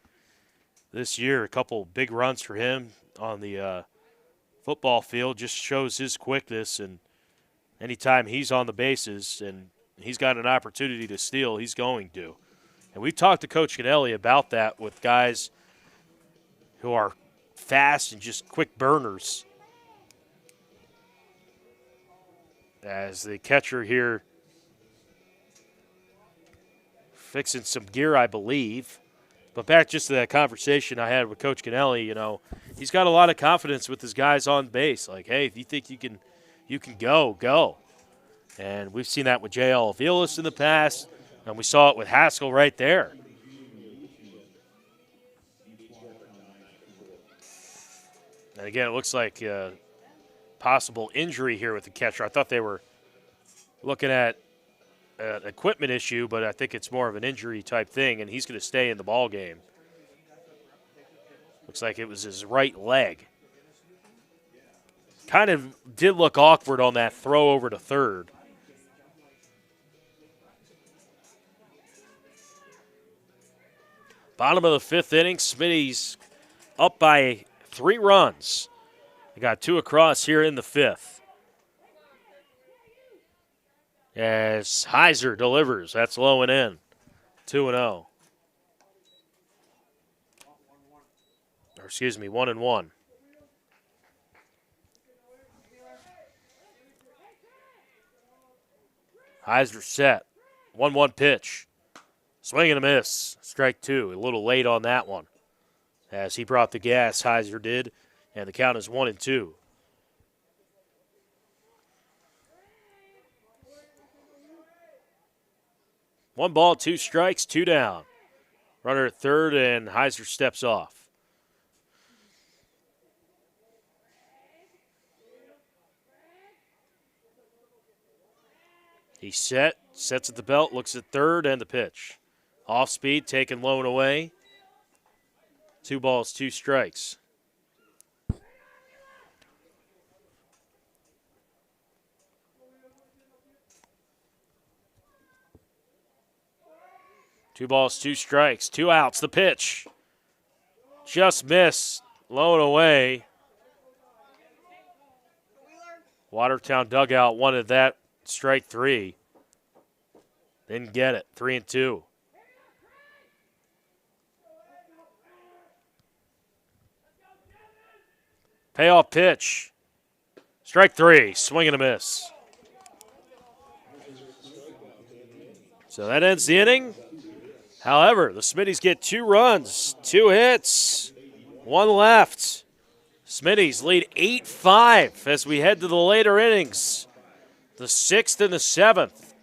this year. A couple big runs for him on the football field. Just shows his quickness, and anytime he's on the bases and he's got an opportunity to steal, he's going to. And we've talked to Coach Cannelli about that with guys who are fast and just quick burners. As the catcher here fixing some gear, I believe. But back just to that conversation I had with Coach Cannelli, you know, he's got a lot of confidence with his guys on base. Like, hey, if you think you can go. And we've seen that with J.L. Aviles in the past, and we saw it with Haskell right there. And again, it looks like a possible injury here with the catcher. I thought they were looking at an equipment issue, but I think it's more of an injury type thing, and he's going to stay in the ball game. Looks like it was his right leg. Kind of did look awkward on that throw over to third. Bottom of the 5th inning, Smitty's up by 3 runs. They got 2 across here in the 5th. As Heiser delivers, that's low and in. 2-0. Or excuse me, 1-1. Heiser set. 1-1 pitch. Swing and a miss. Strike 2. A little late on that one. As he brought the gas, Heiser did. And the count is 1-2. One ball, 2 strikes, 2 down. Runner at third, and Heiser steps off. He's sets at the belt, looks at third, and the pitch. Off speed, taken low and away. 2 balls, 2 strikes. Two balls, 2 strikes, 2 outs. The pitch. Just missed. Low and away. Watertown dugout wanted that. Strike 3. Didn't get it. 3-2. Payoff pitch. Strike 3. Swing and a miss. So that ends the inning. However, the Smitties get 2 runs, 2 hits, 1 left. Smitties lead 8-5 as we head to the later innings. The 6th and the 7th.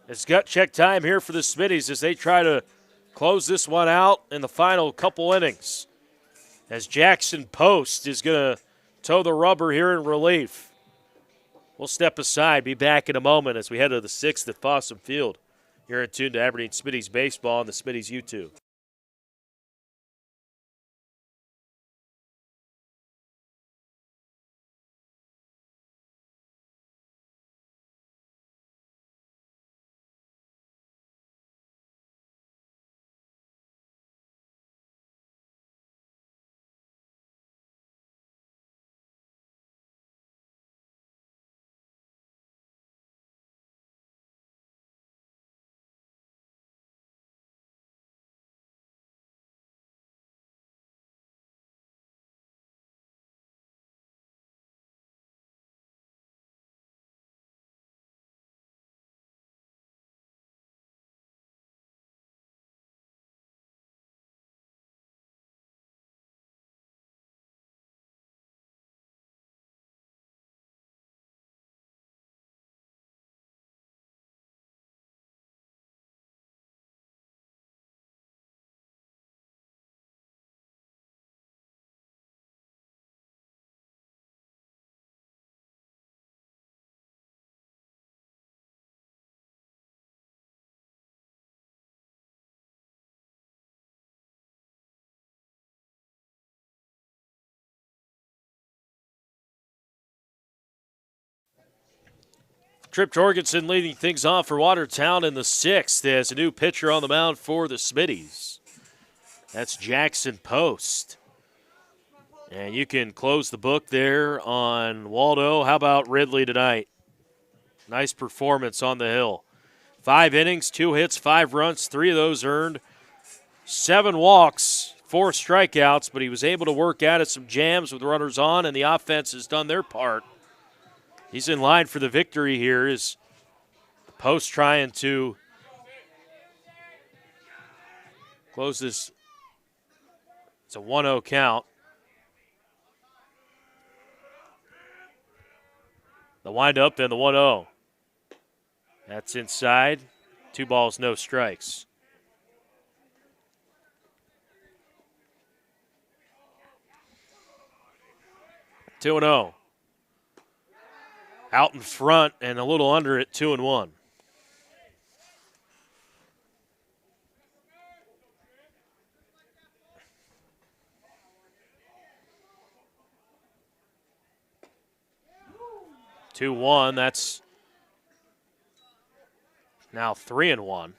It's gut check time here for the Smitties as they try to close this one out in the final couple innings. As Jackson Post is going to toe the rubber here in relief. We'll step aside, be back in a moment as we head to the 6th at Fossum Field. You're in tune to Aberdeen Smitties Baseball on the Smitties YouTube. Trip Jorgensen leading things off for Watertown in the 6th as a new pitcher on the mound for the Smitties. That's Jackson Post. And you can close the book there on Waldo. How about Ridley tonight? Nice performance on the hill. 5 innings, 2 hits, 5 runs, 3 of those earned. 7 walks, 4 strikeouts, but he was able to work out at some jams with runners on, and the offense has done their part. He's in line for the victory here. Is Post trying to close this. It's a 1-0 count. The windup and the 1-0. That's inside. 2 balls, no strikes. Two and 0. Out in front and a little under it, 2-1. That's now 3-1.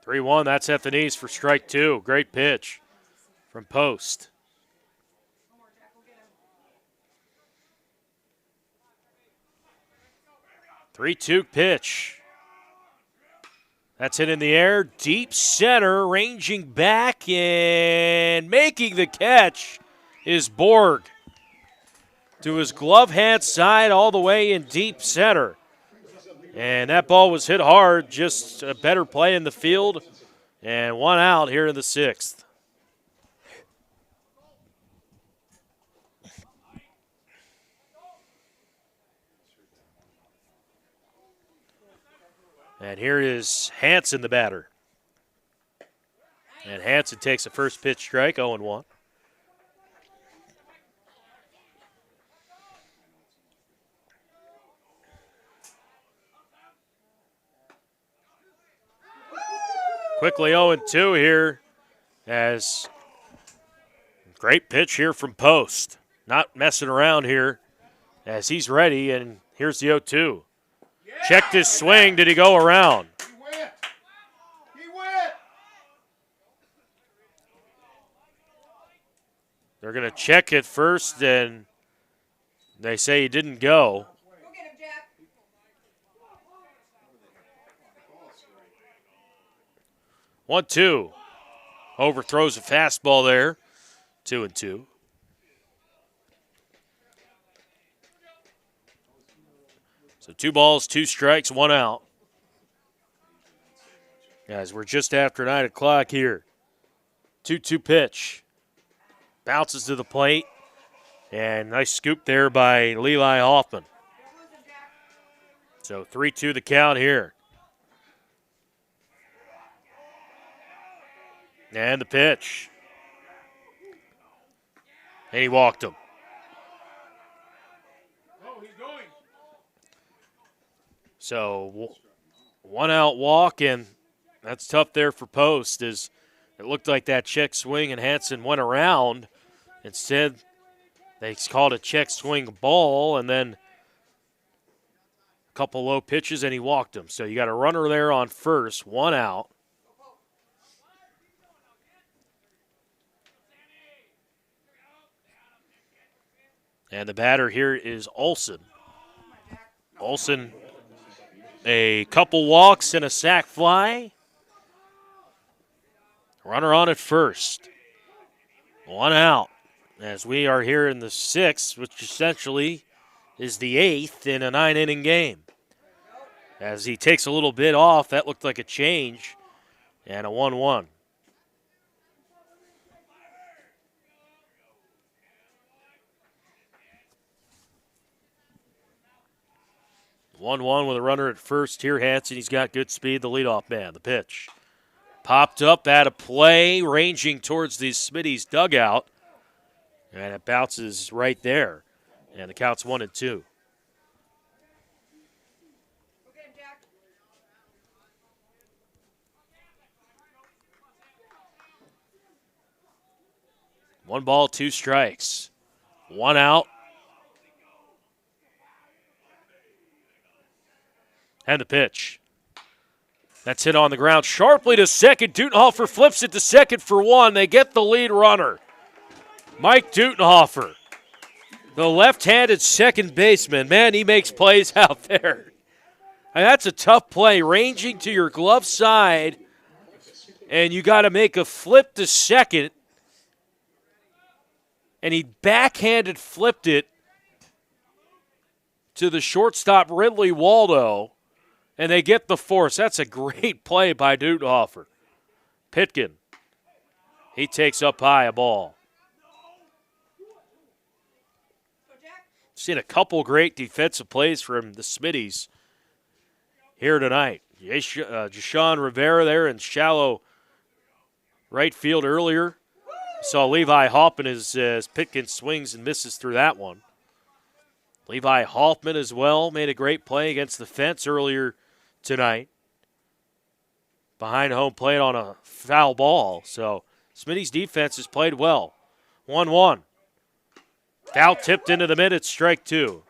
3-1, that's at the knees for strike 2. Great pitch from Post. Three-two pitch. That's hit in the air, deep center, ranging back and making the catch is Borg. To his glove hand side all the way in deep center. And that ball was hit hard, just a better play in the field, and 1 out here in the 6th. And here is Hansen, the batter. And Hansen takes a first pitch strike, 0-1. Quickly 0-2 here as great pitch here from Post. Not messing around here as he's ready, and here's the 0-2. Checked his swing. Did he go around? He went. They're going to check it first, and they say he didn't go. 1-2. Overthrows a fastball there. 2-2. So 2 balls, 2 strikes, 1 out. Guys, we're just after 9 o'clock here. 2-2 pitch. Bounces to the plate. And nice scoop there by Levi Hoffman. So 3-2 the count here. And the pitch. And he walked him. So 1 out walk, and that's tough there for Post, as it looked like that check swing and Hansen went around. Instead, they called a check swing ball, and then a couple low pitches, and he walked him. So you got a runner there on first, 1 out. And the batter here is Olson. Olson, a couple walks and a sac fly. Runner on at first. 1 out. As we are here in the 6th, which essentially is the 8th in a 9-inning game. As he takes a little bit off, that looked like a change, and a 1-1. With a runner at first here, Hansen. He's got good speed, the leadoff man. The pitch. Popped up out of play, ranging towards the Smitties dugout. And it bounces right there. And the count's 1-2. One ball, 2 strikes. 1 out. And the pitch. That's hit on the ground sharply to second. Dutenhofer flips it to second for 1. They get the lead runner. Mike Dutenhofer, the left-handed second baseman. Man, he makes plays out there. And that's a tough play, ranging to your glove side, and you got to make a flip to second. And he backhanded flipped it to the shortstop, Ridley Waldo, and they get the force. That's a great play by Dutenhofer. Pitkin, he takes up high a ball. Seen a couple great defensive plays from the Smitties here tonight. Jashawn Rivera there in shallow right field earlier. Saw Levi Hoffman as Pitkin swings and misses through that one. Levi Hoffman as well made a great play against the fence earlier tonight. Behind home plate on a foul ball. So Smitty's defense has played well. 1-1. Foul tipped into the mid, it's strike 2.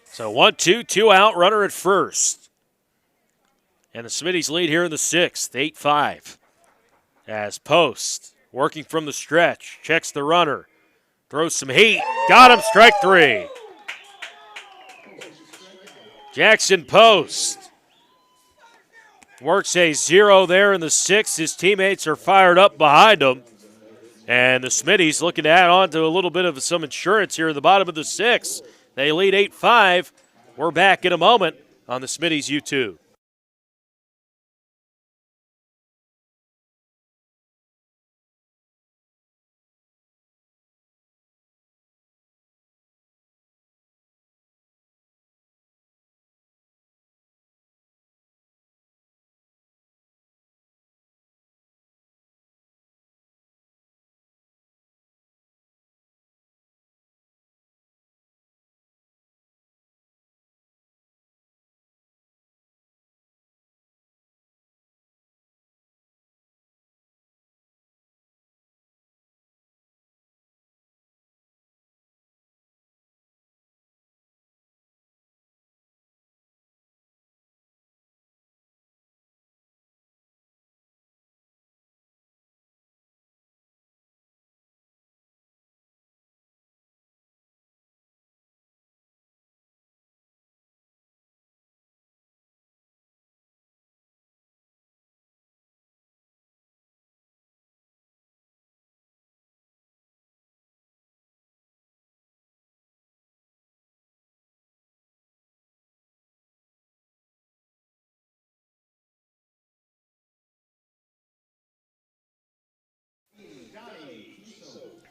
So 1-2, 2 out, runner at first. And the Smitties lead here in the 6th, 8-5. As Post, working from the stretch, checks the runner, throws some heat, got him, strike 3. Jackson Post works a 0 there in the 6th. His teammates are fired up behind him. And the Smitties looking to add on to a little bit of some insurance here at the bottom of the 6th. They lead 8-5. We're back in a moment on the Smitties U2.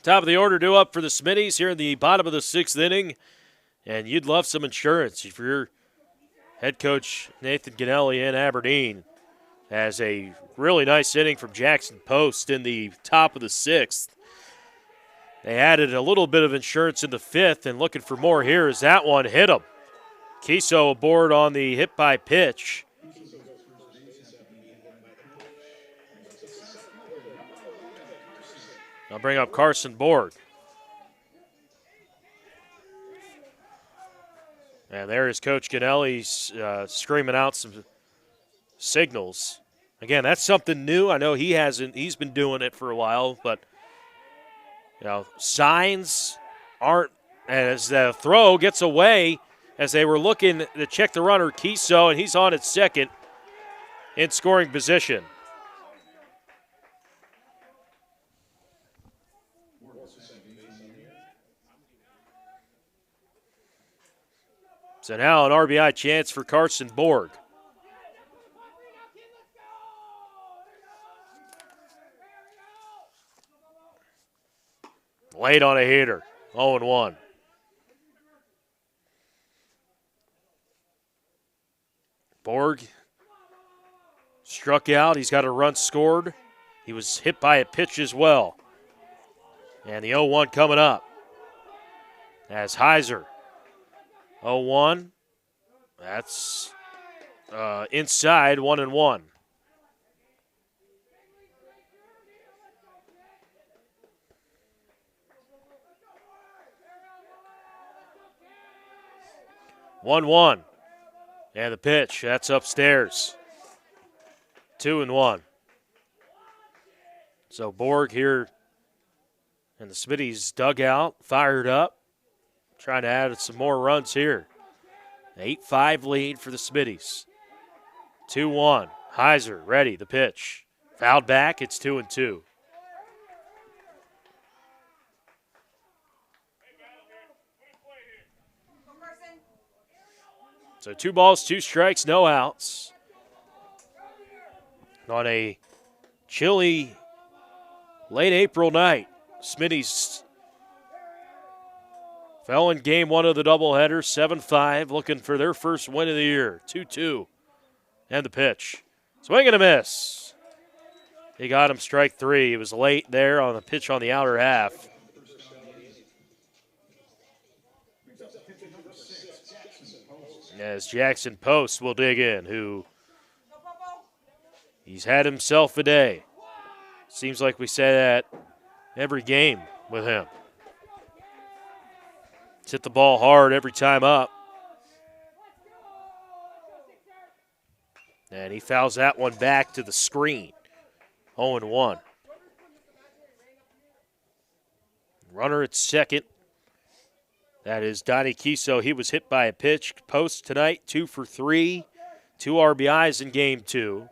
Top of the order due up for the Smitties here in the bottom of the 6th inning. And you'd love some insurance if your head coach Nathan Ganelli in Aberdeen has a really nice inning from Jackson Post in the top of the 6th. They added a little bit of insurance in the 5th, and looking for more here as that one hit him. Kiso aboard on the hit by pitch. I'll bring up Carson Borg. And there is Coach Ganelli's screaming out some signals. Again, that's something new. I know he's been doing it for a while, but signs aren't, as the throw gets away as they were looking to check the runner, Kiso, and he's on at second in scoring position. So now an RBI chance for Carson Borg. Late on a hitter, 0-1. Borg struck out. He's got a run scored. He was hit by a pitch as well. And the 0-1 coming up as Heiser. 0-1. That's inside, 1-1. One, and the pitch, that's upstairs. 2-1. So Borg here in the Smitties dugout, fired up, trying to add some more runs here. 8-5 lead for the Smitties. 2-1. Heiser ready, the pitch. Fouled back, it's 2-2. So 2 balls, 2 strikes, no outs. On a chilly late April night, Smitties fell in game 1 of the doubleheader, 7-5, looking for their first win of the year. 2-2. And the pitch. Swing and a miss. He got him strike 3. It was late there on the pitch on the outer half. As Jackson Post will dig in, who he's had himself a day. Seems like we say that every game with him. He's hit the ball hard every time up. And he fouls that one back to the screen. 0-1. Runner at second. That is Donnie Kiso. He was hit by a pitch. Post tonight, 2 for 3. 2 RBIs in game 2.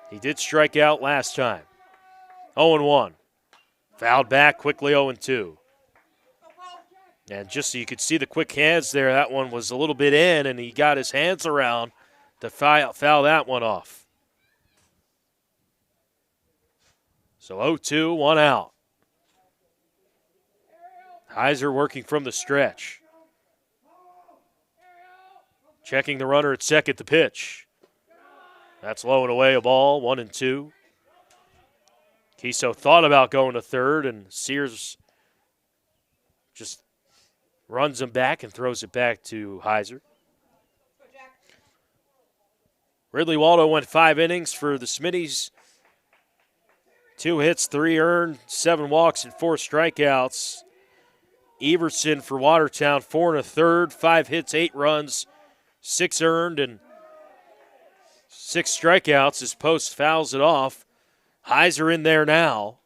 He did strike out last time. 0-1. Fouled back quickly, 0-2. And just so you could see the quick hands there, that one was a little bit in, and he got his hands around to foul that one off. So 0-2, 1 out. Heiser working from the stretch. Checking the runner at second, the pitch. That's low and away, a ball, 1-2. Kiso thought about going to third, and Sears just runs him back and throws it back to Heiser. Ridley Waldo went 5 innings for the Smitties. 2 hits, 3 earned, 7 walks, and 4 strikeouts. Everson for Watertown, 4 1/3, 5 hits, 8 runs, 6 earned, and 6 strikeouts as Post fouls it off. Heiser in there now.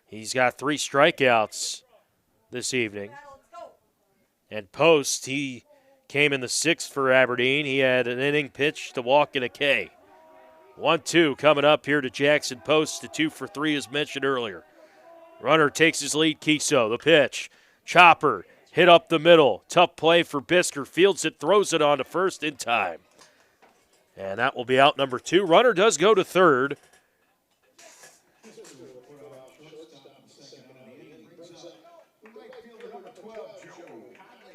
He's got 3 strikeouts this evening. And Post, he came in the 6th for Aberdeen. He had an inning pitch, to walk, and a K. 1-2 coming up here to Jackson Post, the 2 for 3 as mentioned earlier. Runner takes his lead, Kiso, the pitch. Chopper, hit up the middle. Tough play for Bisker. Fields it, throws it on to first in time. And that will be out number 2. Runner does go to third.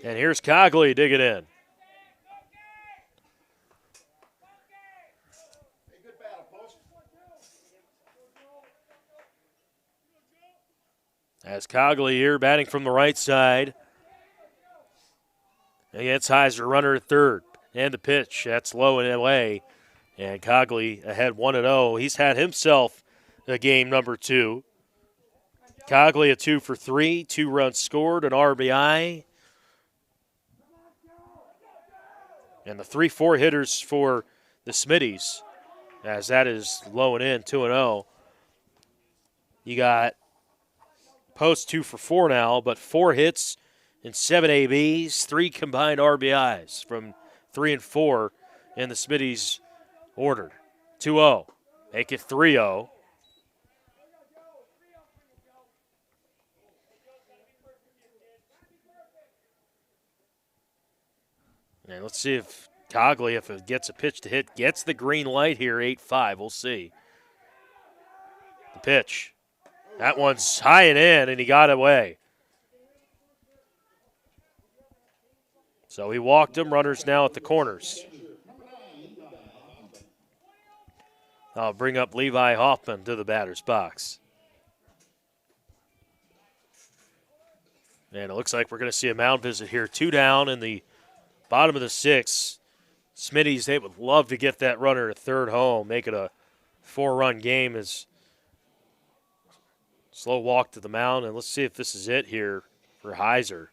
And here's Cogley digging in. As Cogley here batting from the right side. Against Heiser, runner at third. And the pitch, that's low and away. And Cogley ahead 1-0. He's had himself a game number 2. Cogley a 2 for 3, 2 runs scored, an RBI. And the 3-4 hitters for the Smitties, as that is low and in, 2-0. You got Post 2 for 4 now, but 4 hits and 7 ABs, 3 combined RBIs from 3 and 4 in the Smitties order. 2-0. Make it 3-0. And let's see if Cogley, if it gets a pitch to hit, gets the green light here, 8-5. We'll see. The pitch. That one's high and in, and he got away. So he walked him. Runners now at the corners. I'll bring up Levi Hoffman to the batter's box. And it looks like we're going to see a mound visit here. 2 down in the bottom of the 6th. Smitties, they would love to get that runner at third home, make it a 4-run game. As slow walk to the mound, and let's see if this is it here for Heiser,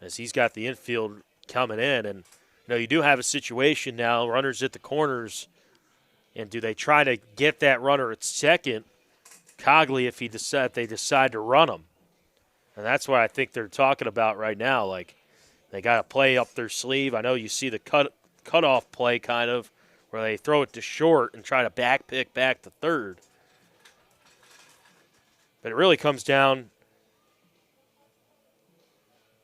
as he's got the infield coming in. And you do have a situation now, runners at the corners, and do they try to get that runner at second? Cogley, if they decide to run him, and that's what I think they're talking about right now. Like, they got to play up their sleeve. I know you see the cutoff play kind of where they throw it to short and try to pick back to third. But it really comes down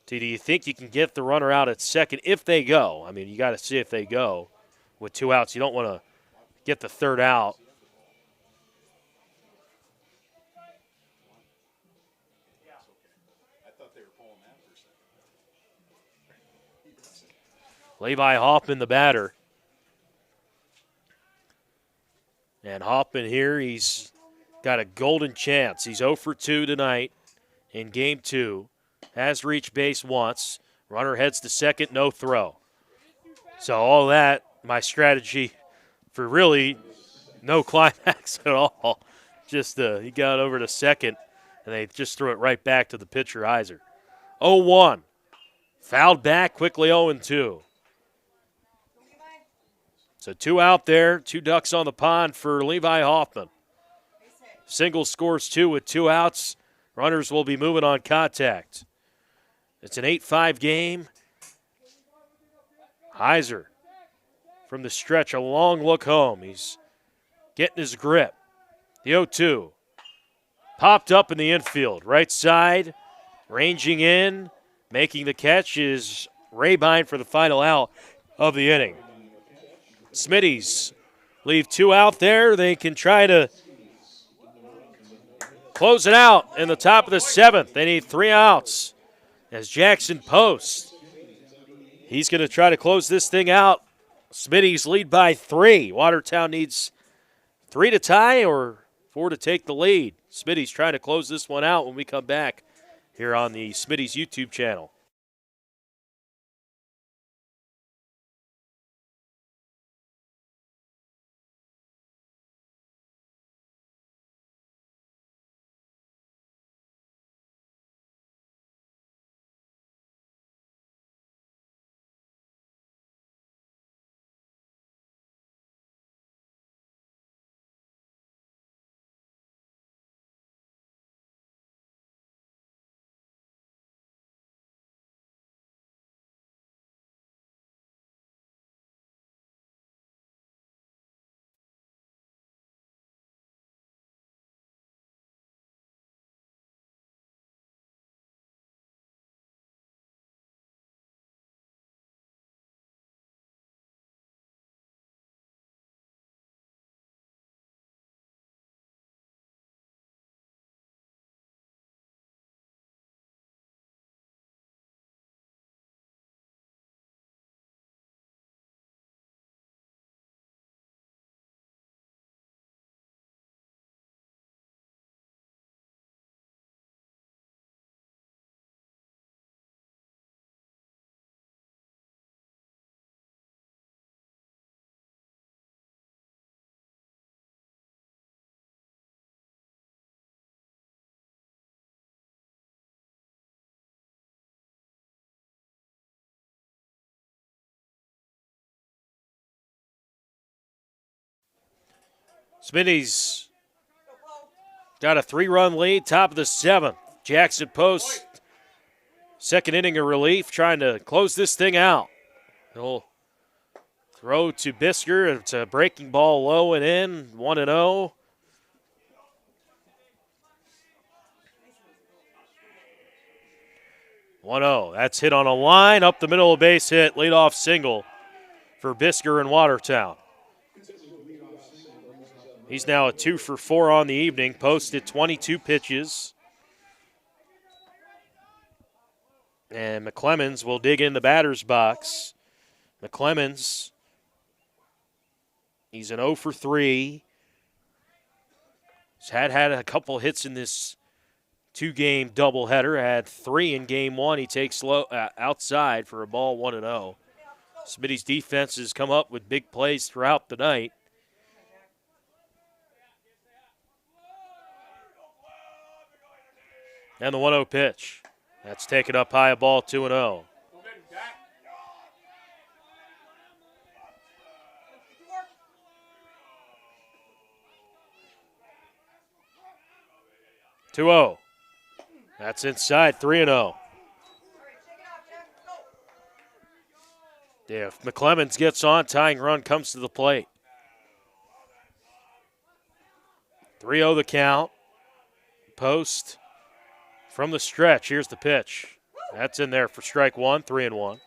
to, do you think you can get the runner out at second if they go? I mean, you got to see if they go with 2 outs. You don't want to get the third out. Levi Hoffman, the batter. And Hoffman here, he's got a golden chance. He's 0 for 2 tonight in game 2. Has reached base once. Runner heads to second, no throw. So all that, my strategy for really no climax at all. Just he got over to second, and they just threw it right back to the pitcher, Heiser. 0-1. Fouled back, quickly 0-2. So 2 out there, 2 ducks on the pond for Levi Hoffman. Single scores 2 with 2 outs. Runners will be moving on contact. It's an 8-5 game. Heiser from the stretch, a long look home. He's getting his grip. The 0-2. Popped up in the infield. Right side, ranging in, making the catch is Rabine for the final out of the inning. Smitties leave 2 out there. They can try to close it out in the top of the 7th. They need 3 outs as Jackson Post. He's going to try to close this thing out. Smitties lead by 3. Watertown needs 3 to tie or 4 to take the lead. Smitties trying to close this one out when we come back here on the Smitties YouTube channel. Smitties got a 3-run lead, top of the 7th. Jackson Post, second inning of relief, trying to close this thing out. He'll throw to Bisker. It's a breaking ball low and in, 1-0. That's hit on a line, up the middle of base hit, leadoff single for Bisker in Watertown. He's now a 2 for 4 on the evening, posted 22 pitches. And McClemens will dig in the batter's box. McClemens, he's an 0 for 3. He's had a couple hits in this 2-game doubleheader. Had 3 in game 1. He takes outside for a ball, 1-0. Smitty's defense has come up with big plays throughout the night. And the 1-0 pitch. That's taken up high, a ball, 2-0. That's inside, 3-0. Yeah, if McClemens gets on, tying run comes to the plate. 3-0 the count. Post from the stretch. Here's the pitch. That's in there for strike 1, 3-1.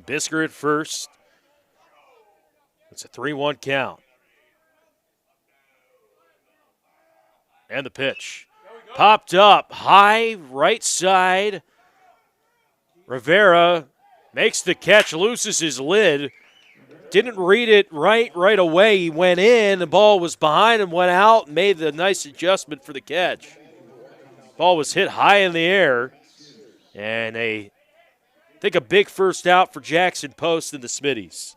Bisker at first. It's a 3-1 count. And the pitch. Popped up high, right side. Rivera makes the catch, loses his lid. Didn't read it right away. He went in, the ball was behind him, went out, and made the nice adjustment for the catch. Ball was hit high in the air. And I think a big first out for Jackson Post and the Smitties.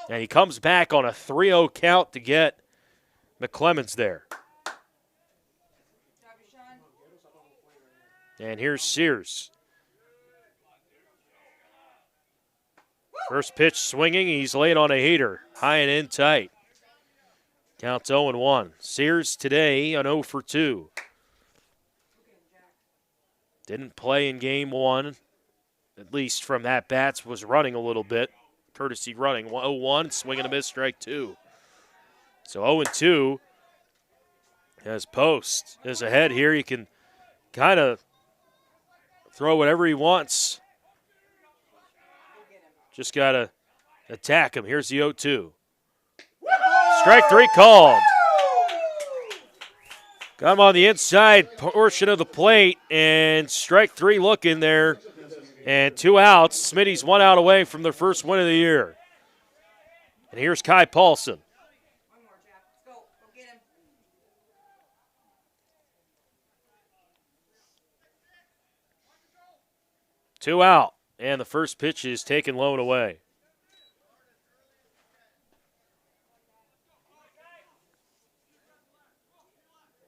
And he comes back on a 3-0 count to get McClemens there. And here's Sears. First pitch swinging. He's laid on a heater. High and in tight. Counts 0-1. Sears today an 0 for 2. Didn't play in game 1. At least from that bats was running a little bit. Courtesy running. 0-1. Swing and a miss, strike 2. So 0-2. As Post is ahead here. He can kind of throw whatever he wants. Just got to attack him. Here's the 0-2. Strike 3 called. Got him on the inside portion of the plate, and strike 3 looking there. And 2 outs. Smitty's 1 out away from their first win of the year. And here's Kai Paulson. Two out. And the first pitch is taken low and away.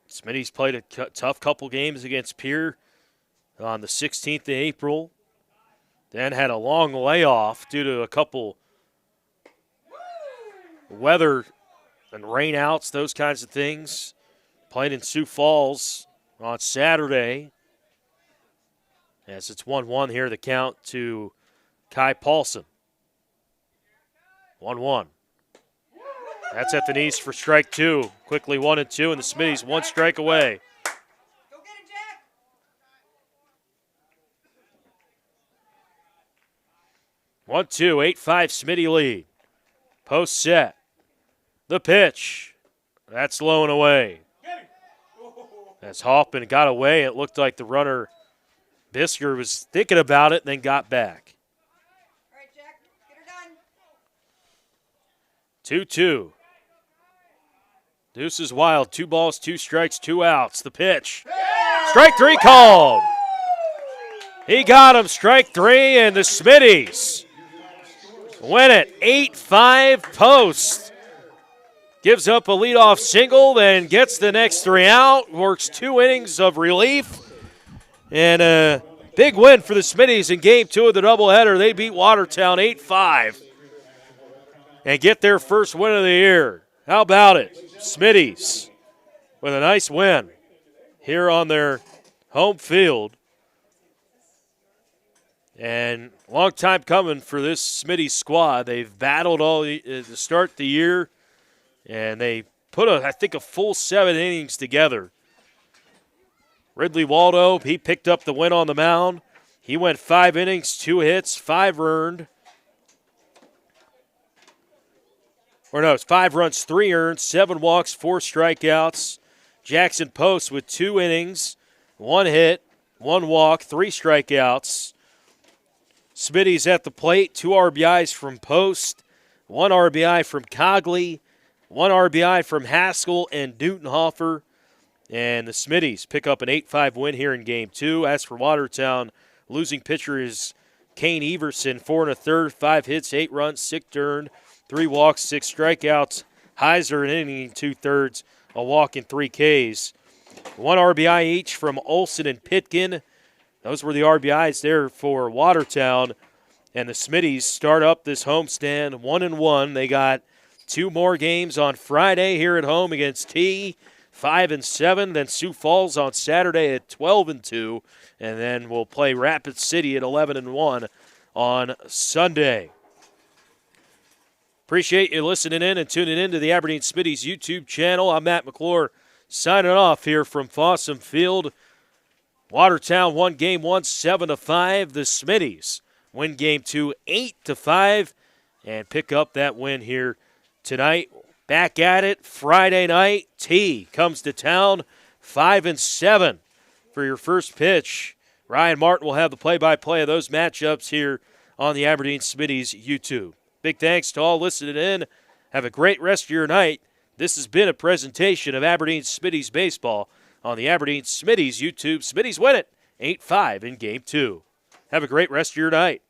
Smitty's played a tough couple games against Pierre on the 16th of April. Then had a long layoff due to a couple weather and rainouts, those kinds of things. Played in Sioux Falls on Saturday. As it's 1-1 here, the count to Kai Paulson. 1-1. That's at the knees for strike 2. Quickly 1-2, and the Smitties 1 strike away. Go get it, Jack. 1-2, 8-5 Smitty lead. Post set. The pitch. That's low and away. As Hoffman got away, it looked like the runner Bisker was thinking about it and then got back. All right, Jack, get her done. 2-2. Deuce is wild. 2 balls, 2 strikes, 2 outs. The pitch. Strike 3 called. He got him. Strike 3, and the Smitties win it. 8-5 Post. Gives up a leadoff single, then gets the next 3 out. Works 2 innings of relief. And Big win for the Smitties in Game 2 of the doubleheader. They beat Watertown 8-5 and get their first win of the year. How about it? Smitties with a nice win here on their home field. And long time coming for this Smitty squad. They've battled all to start the year, and they put, I think, a full 7 innings together. Ridley Waldo, he picked up the win on the mound. He went 5 innings, 2 hits, 5 earned. Or no, it's 5 runs, 3 earned, 7 walks, 4 strikeouts. Jackson Post with 2 innings, 1 hit, 1 walk, 3 strikeouts. Smitty's at the plate, 2 RBIs from Post, 1 RBI from Cogley, 1 RBI from Haskell and Dutenhofer. And the Smitties pick up an 8-5 win here in Game 2. As for Watertown, losing pitcher is Kane Everson, 4 1/3, 5 hits, 8 runs, 6 earned, 3 walks, 6 strikeouts. Heiser, an inning 2/3, a walk and 3 Ks. 1 RBI each from Olson and Pitkin. Those were the RBIs there for Watertown. And the Smitties start up this homestand 1-1. They got 2 more games on Friday here at home against T, 5-7. Then Sioux Falls on Saturday at 12-2. And then we'll play Rapid City at 11-1 on Sunday. Appreciate you listening in and tuning in to the Aberdeen Smitties YouTube channel. I'm Matt McClure signing off here from Fossum Field. Watertown won Game 1 7-5. The Smitties win Game 2 8-5 and pick up that win here tonight. Back at it Friday night. T comes to town 5-7 for your first pitch. Ryan Martin will have the play-by-play of those matchups here on the Aberdeen Smitties YouTube. Big thanks to all listening in. Have a great rest of your night. This has been a presentation of Aberdeen Smitties Baseball on the Aberdeen Smitties YouTube. Smitties win it 8-5 in Game 2. Have a great rest of your night.